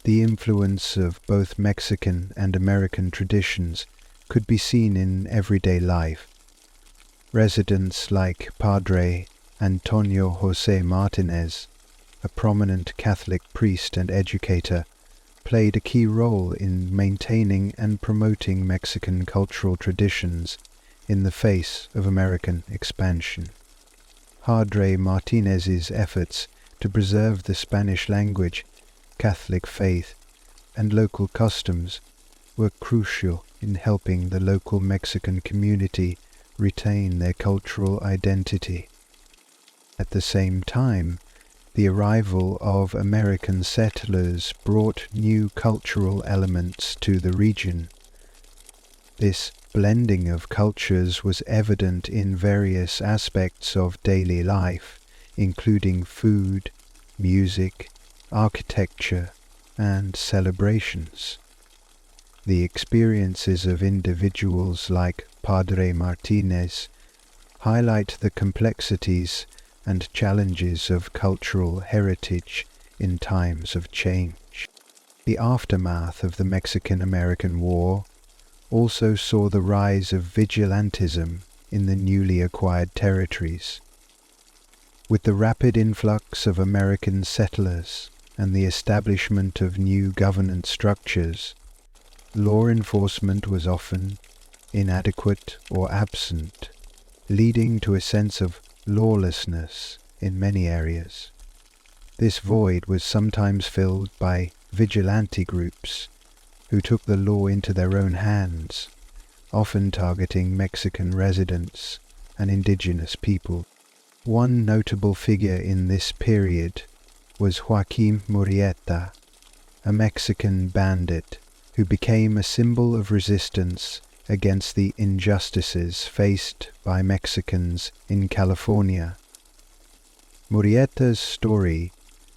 the influence of both Mexican and American traditions could be seen in everyday life. Residents like Padre Antonio José Martinez, a prominent Catholic priest and educator, played a key role in maintaining and promoting Mexican cultural traditions in the face of American expansion. Padre Martinez's efforts to preserve the Spanish language, Catholic faith, and local customs were crucial in helping the local Mexican community retain their cultural identity. At the same time, the arrival of American settlers brought new cultural elements to the region. This blending of cultures was evident in various aspects of daily life, including food, music, architecture, and celebrations. The experiences of individuals like Padre Martinez highlight the complexities and challenges of cultural heritage in times of change. The aftermath of the Mexican-American War also saw the rise of vigilantism in the newly acquired territories. With the rapid influx of American settlers and the establishment of new governance structures, law enforcement was often inadequate or absent, leading to a sense of lawlessness in many areas. This void was sometimes filled by vigilante groups who took the law into their own hands, often targeting Mexican residents and indigenous people. One notable figure in this period was Joaquim Murrieta, a Mexican bandit who became a symbol of resistance against the injustices faced by Mexicans in California. Murrieta's story,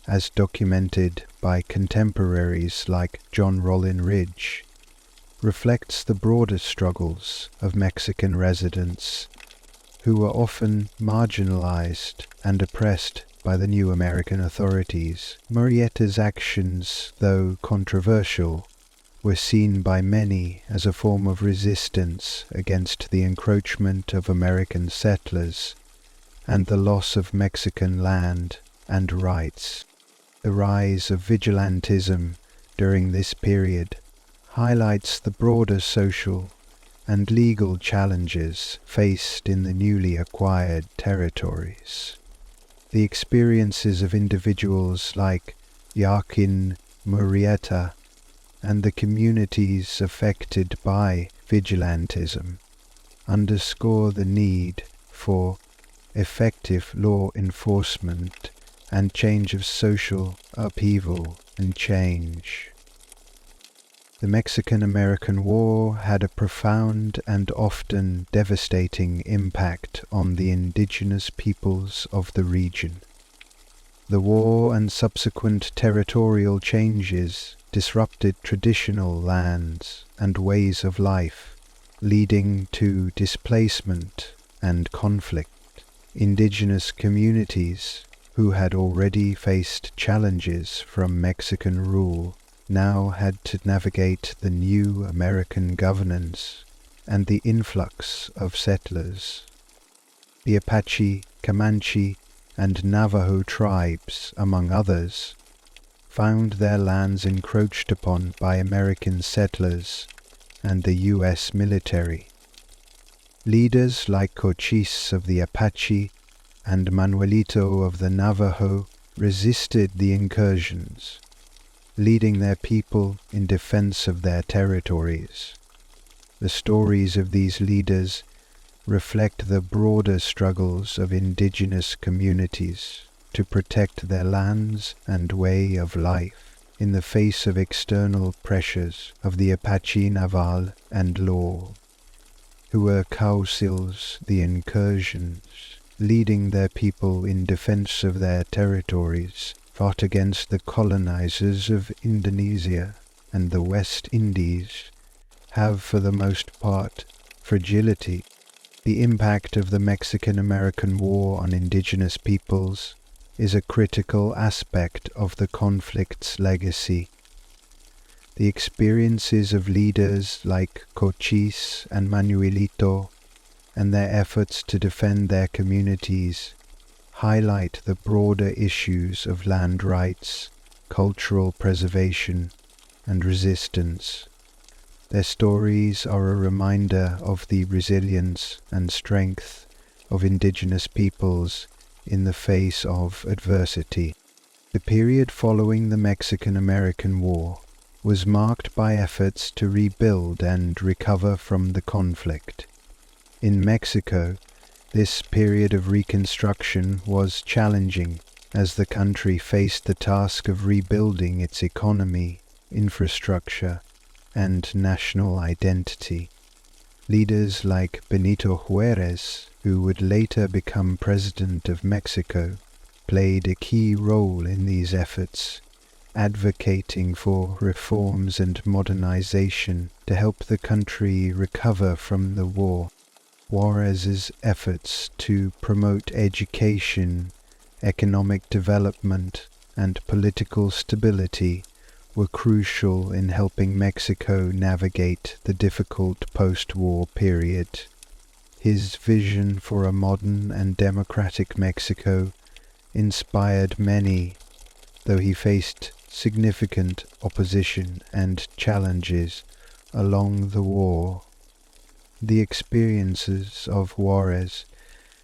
as documented by contemporaries like John Rollin Ridge, reflects the broader struggles of Mexican residents who were often marginalized and oppressed by the new American authorities. Murrieta's actions, though controversial, were seen by many as a form of resistance against the encroachment of American settlers and the loss of Mexican land and rights. The rise of vigilantism during this period highlights the broader social and legal challenges faced in the newly acquired territories. The experiences of individuals like Joaquin Murrieta and the communities affected by vigilantism underscore the need for effective law enforcement and change of social upheaval and change. The Mexican-American War had a profound and often devastating impact on the indigenous peoples of the region. The war and subsequent territorial changes disrupted traditional lands and ways of life, leading to displacement and conflict. Indigenous communities, who had already faced challenges from Mexican rule, now had to navigate the new American governance and the influx of settlers. The Apache, Comanche, and Navajo tribes, among others, found their lands encroached upon by American settlers and the U.S. military. Leaders like Cochise of the Apache and Manuelito of the Navajo resisted the incursions, leading their people in defense of their territories. The stories of these leaders reflect the broader struggles of indigenous communities to protect their lands and way of life in the face of external pressures of the Apache Naval and law, who were Caucils, the incursions, leading their people in defense of their territories, fought against the colonizers of Indonesia and the West Indies, have for the most part fragility. The impact of the Mexican-American War on indigenous peoples is a critical aspect of the conflict's legacy. The experiences of leaders like Cochise and Manuelito and their efforts to defend their communities highlight the broader issues of land rights, cultural preservation, and resistance. Their stories are a reminder of the resilience and strength of indigenous peoples in the face of adversity. The period following the Mexican-American War was marked by efforts to rebuild and recover from the conflict. In Mexico, this period of reconstruction was challenging as the country faced the task of rebuilding its economy, infrastructure, and national identity. Leaders like Benito Juárez, who would later become President of Mexico, played a key role in these efforts, advocating for reforms and modernization to help the country recover from the war. Juárez's efforts to promote education, economic development, and political stability were crucial in helping Mexico navigate the difficult post-war period. His vision for a modern and democratic Mexico inspired many, though he faced significant opposition and challenges along the war. The experiences of Juárez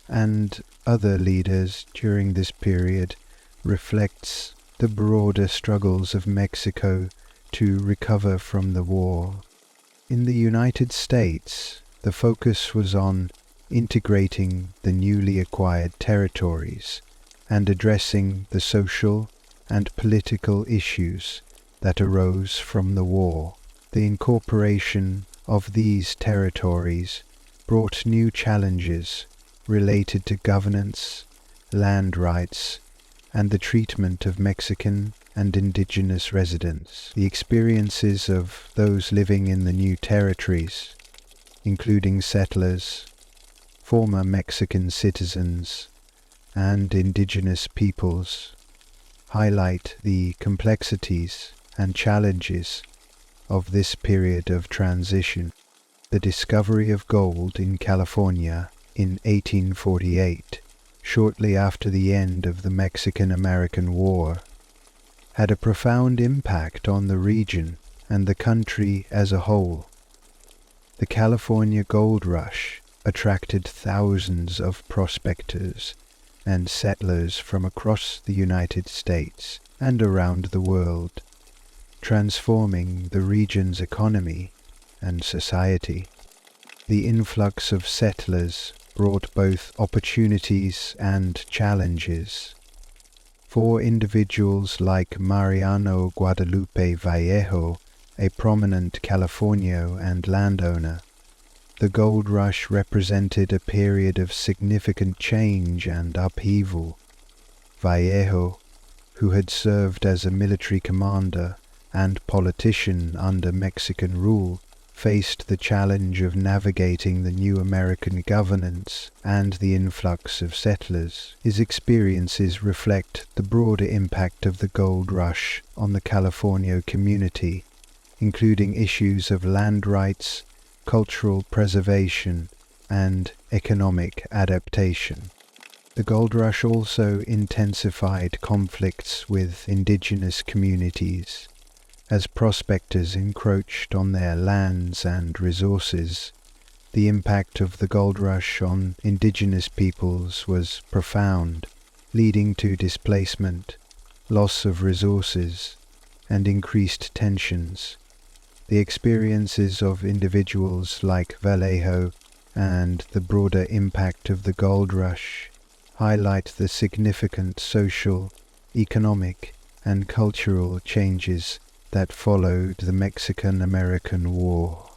and other leaders during this period reflects the broader struggles of Mexico to recover from the war. In the United States, the focus was on integrating the newly acquired territories and addressing the social and political issues that arose from the war. The incorporation of these territories brought new challenges related to governance, land rights, and the treatment of Mexican and indigenous residents. The experiences of those living in the new territories, including settlers, former Mexican citizens, and indigenous peoples, highlight the complexities and challenges of this period of transition. The discovery of gold in California in 1848, shortly after the end of the Mexican-American War, had a profound impact on the region and the country as a whole. The California gold rush attracted thousands of prospectors and settlers from across the United States and around the world, transforming the region's economy and society. The influx of settlers brought both opportunities and challenges. For individuals like Mariano Guadalupe Vallejo, a prominent Californio and landowner, the gold rush represented a period of significant change and upheaval. Vallejo, who had served as a military commander and politician under Mexican rule, faced the challenge of navigating the new American governance and the influx of settlers. His experiences reflect the broader impact of the gold rush on the California community, including issues of land rights, cultural preservation, and economic adaptation. The gold rush also intensified conflicts with indigenous communities, as prospectors encroached on their lands and resources. The impact of the gold rush on indigenous peoples was profound, leading to displacement, loss of resources, and increased tensions. The experiences of individuals like Vallejo and the broader impact of the gold rush highlight the significant social, economic, and cultural changes that followed the Mexican-American War.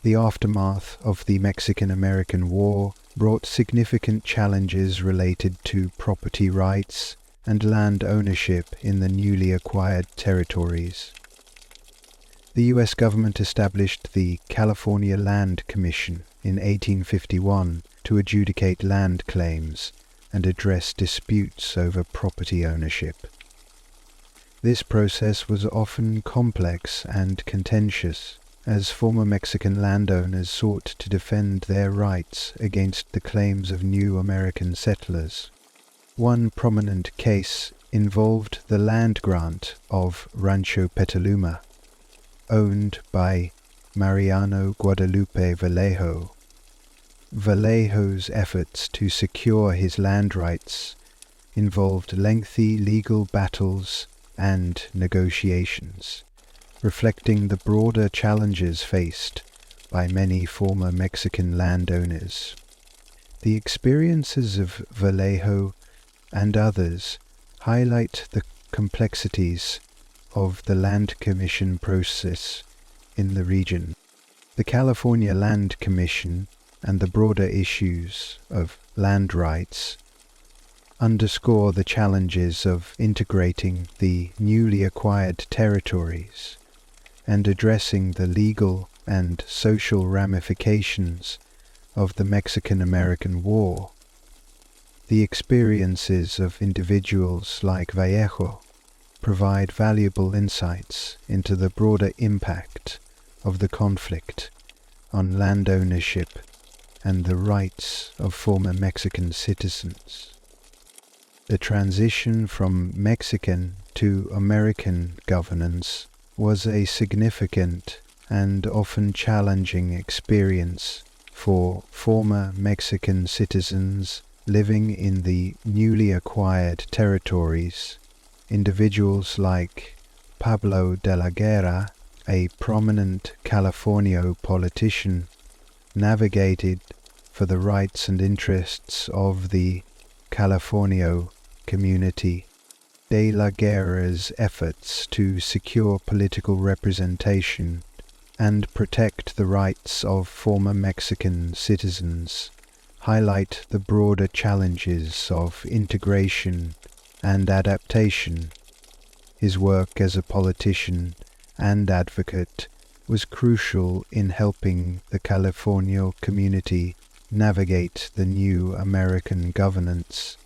The aftermath of the Mexican-American War brought significant challenges related to property rights and land ownership in the newly acquired territories. The U.S. government established the California Land Commission in 1851 to adjudicate land claims and address disputes over property ownership. This process was often complex and contentious, as former Mexican landowners sought to defend their rights against the claims of new American settlers. One prominent case involved the land grant of Rancho Petaluma, owned by Mariano Guadalupe Vallejo. Vallejo's efforts to secure his land rights involved lengthy legal battles and negotiations, reflecting the broader challenges faced by many former Mexican landowners. The experiences of Vallejo and others highlight the complexities of the Land Commission process in the region. The California Land Commission and the broader issues of land rights underscore the challenges of integrating the newly acquired territories and addressing the legal and social ramifications of the Mexican-American War. The experiences of individuals like Vallejo provide valuable insights into the broader impact of the conflict on land ownership and the rights of former Mexican citizens. The transition from Mexican to American governance was a significant and often challenging experience for former Mexican citizens living in the newly acquired territories. Individuals like Pablo de la Guerra, a prominent Californio politician, navigated for the rights and interests of the Californio community. De la Guerra's efforts to secure political representation and protect the rights of former Mexican citizens highlight the broader challenges of integration and adaptation His work as a politician and advocate was crucial in helping the California community navigate the new American governance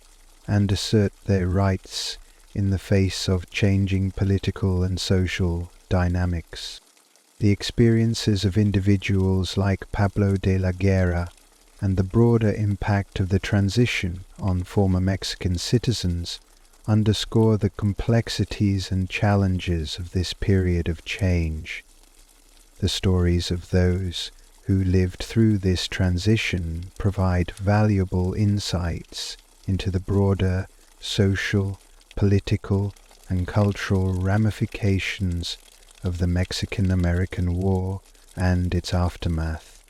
and assert their rights in the face of changing political and social dynamics. The experiences of individuals like Pablo de la Guerra and the broader impact of the transition on former Mexican citizens underscore the complexities and challenges of this period of change. The stories of those who lived through this transition provide valuable insights into the broader social, political, and cultural ramifications of the Mexican-American War and its aftermath.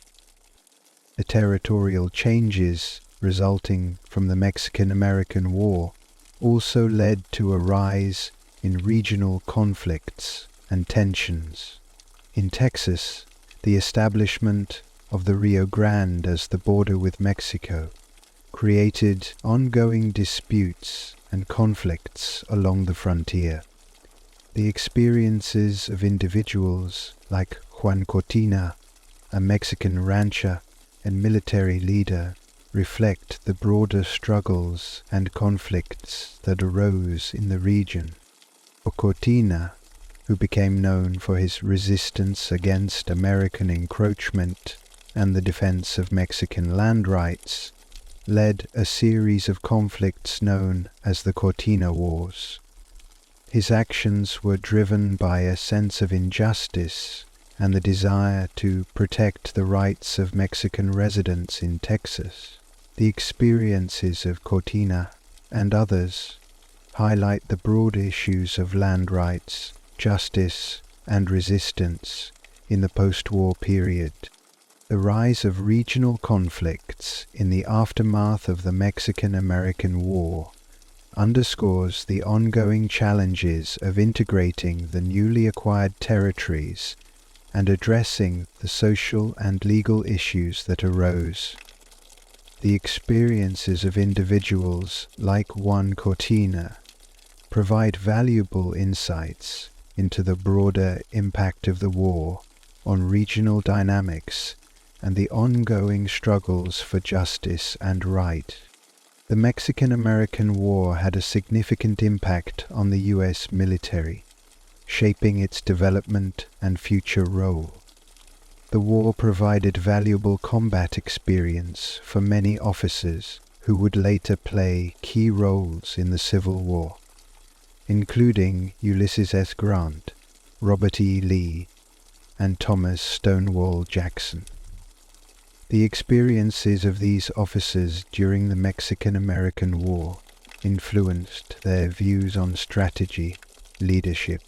The territorial changes resulting from the Mexican-American War also led to a rise in regional conflicts and tensions. In Texas, the establishment of the Rio Grande as the border with Mexico created ongoing disputes and conflicts along the frontier. The experiences of individuals like Juan Cortina, a Mexican rancher and military leader, reflect the broader struggles and conflicts that arose in the region. For Cortina, who became known for his resistance against American encroachment and the defense of Mexican land rights, led a series of conflicts known as the Cortina Wars. His actions were driven by a sense of injustice and the desire to protect the rights of Mexican residents in Texas. The experiences of Cortina and others highlight the broad issues of land rights, justice, and resistance in the post-war period. The rise of regional conflicts in the aftermath of the Mexican-American War underscores the ongoing challenges of integrating the newly acquired territories and addressing the social and legal issues that arose. The experiences of individuals like Juan Cortina provide valuable insights into the broader impact of the war on regional dynamics and the ongoing struggles for justice and right. The Mexican-American War had a significant impact on the U.S. military, shaping its development and future role. The war provided valuable combat experience for many officers who would later play key roles in the Civil War, including Ulysses S. Grant, Robert E. Lee, and Thomas Stonewall Jackson. The experiences of these officers during the Mexican-American War influenced their views on strategy, leadership,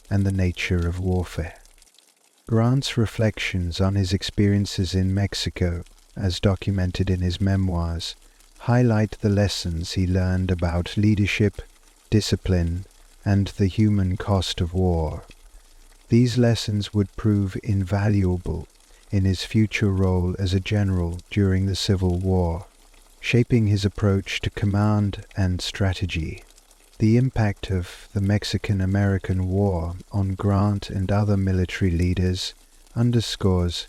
and the nature of warfare. Grant's reflections on his experiences in Mexico, as documented in his memoirs, highlight the lessons he learned about leadership, discipline, and the human cost of war. These lessons would prove invaluable in his future role as a general during the Civil War, shaping his approach to command and strategy. The impact of the Mexican-American War on Grant and other military leaders underscores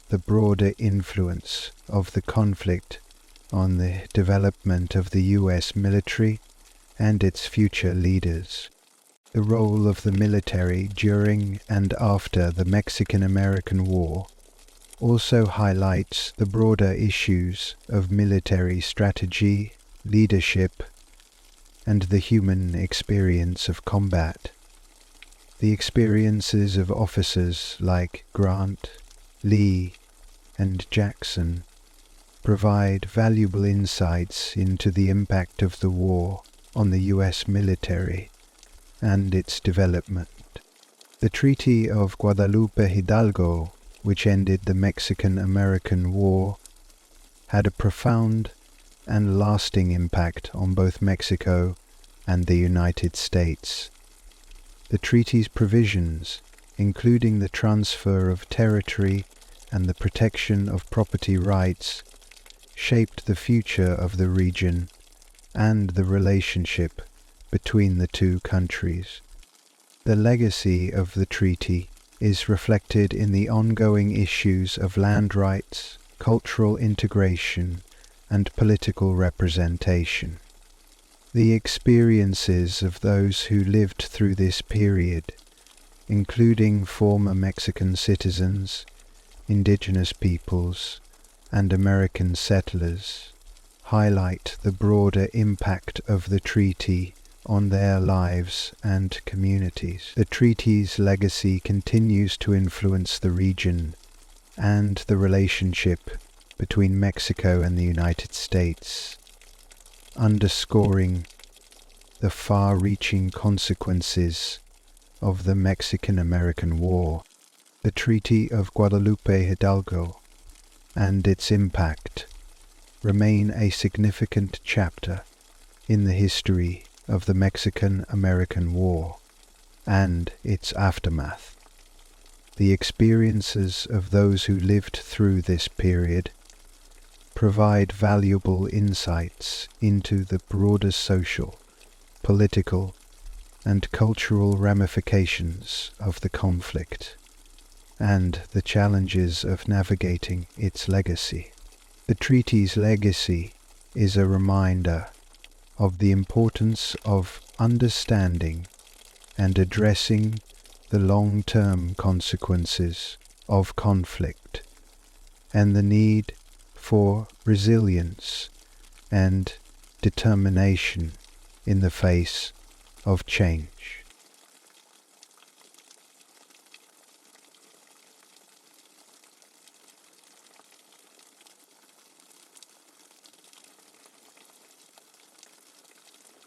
the broader influence of the conflict on the development of the U.S. military and its future leaders. The role of the military during and after the Mexican-American War also highlights the broader issues of military strategy, leadership, and the human experience of combat. The experiences of officers like Grant, Lee, and Jackson provide valuable insights into the impact of the war on the U.S. military and its development. The Treaty of Guadalupe Hidalgo, which ended the Mexican-American War, had a profound and lasting impact on both Mexico and the United States. The treaty's provisions, including the transfer of territory and the protection of property rights, shaped the future of the region and the relationship between the two countries. The legacy of the treaty is reflected in the ongoing issues of land rights, cultural integration, and political representation. The experiences of those who lived through this period, including former Mexican citizens, indigenous peoples, and American settlers, highlight the broader impact of the treaty on their lives and communities. The treaty's legacy continues to influence the region and the relationship between Mexico and the United States, underscoring the far-reaching consequences of the Mexican-American War. The Treaty of Guadalupe Hidalgo and its impact remain a significant chapter in the history of the Mexican-American War and its aftermath. The experiences of those who lived through this period provide valuable insights into the broader social, political, and cultural ramifications of the conflict and the challenges of navigating its legacy. The treaty's legacy is a reminder of the importance of understanding and addressing the long-term consequences of conflict and the need for resilience and determination in the face of change.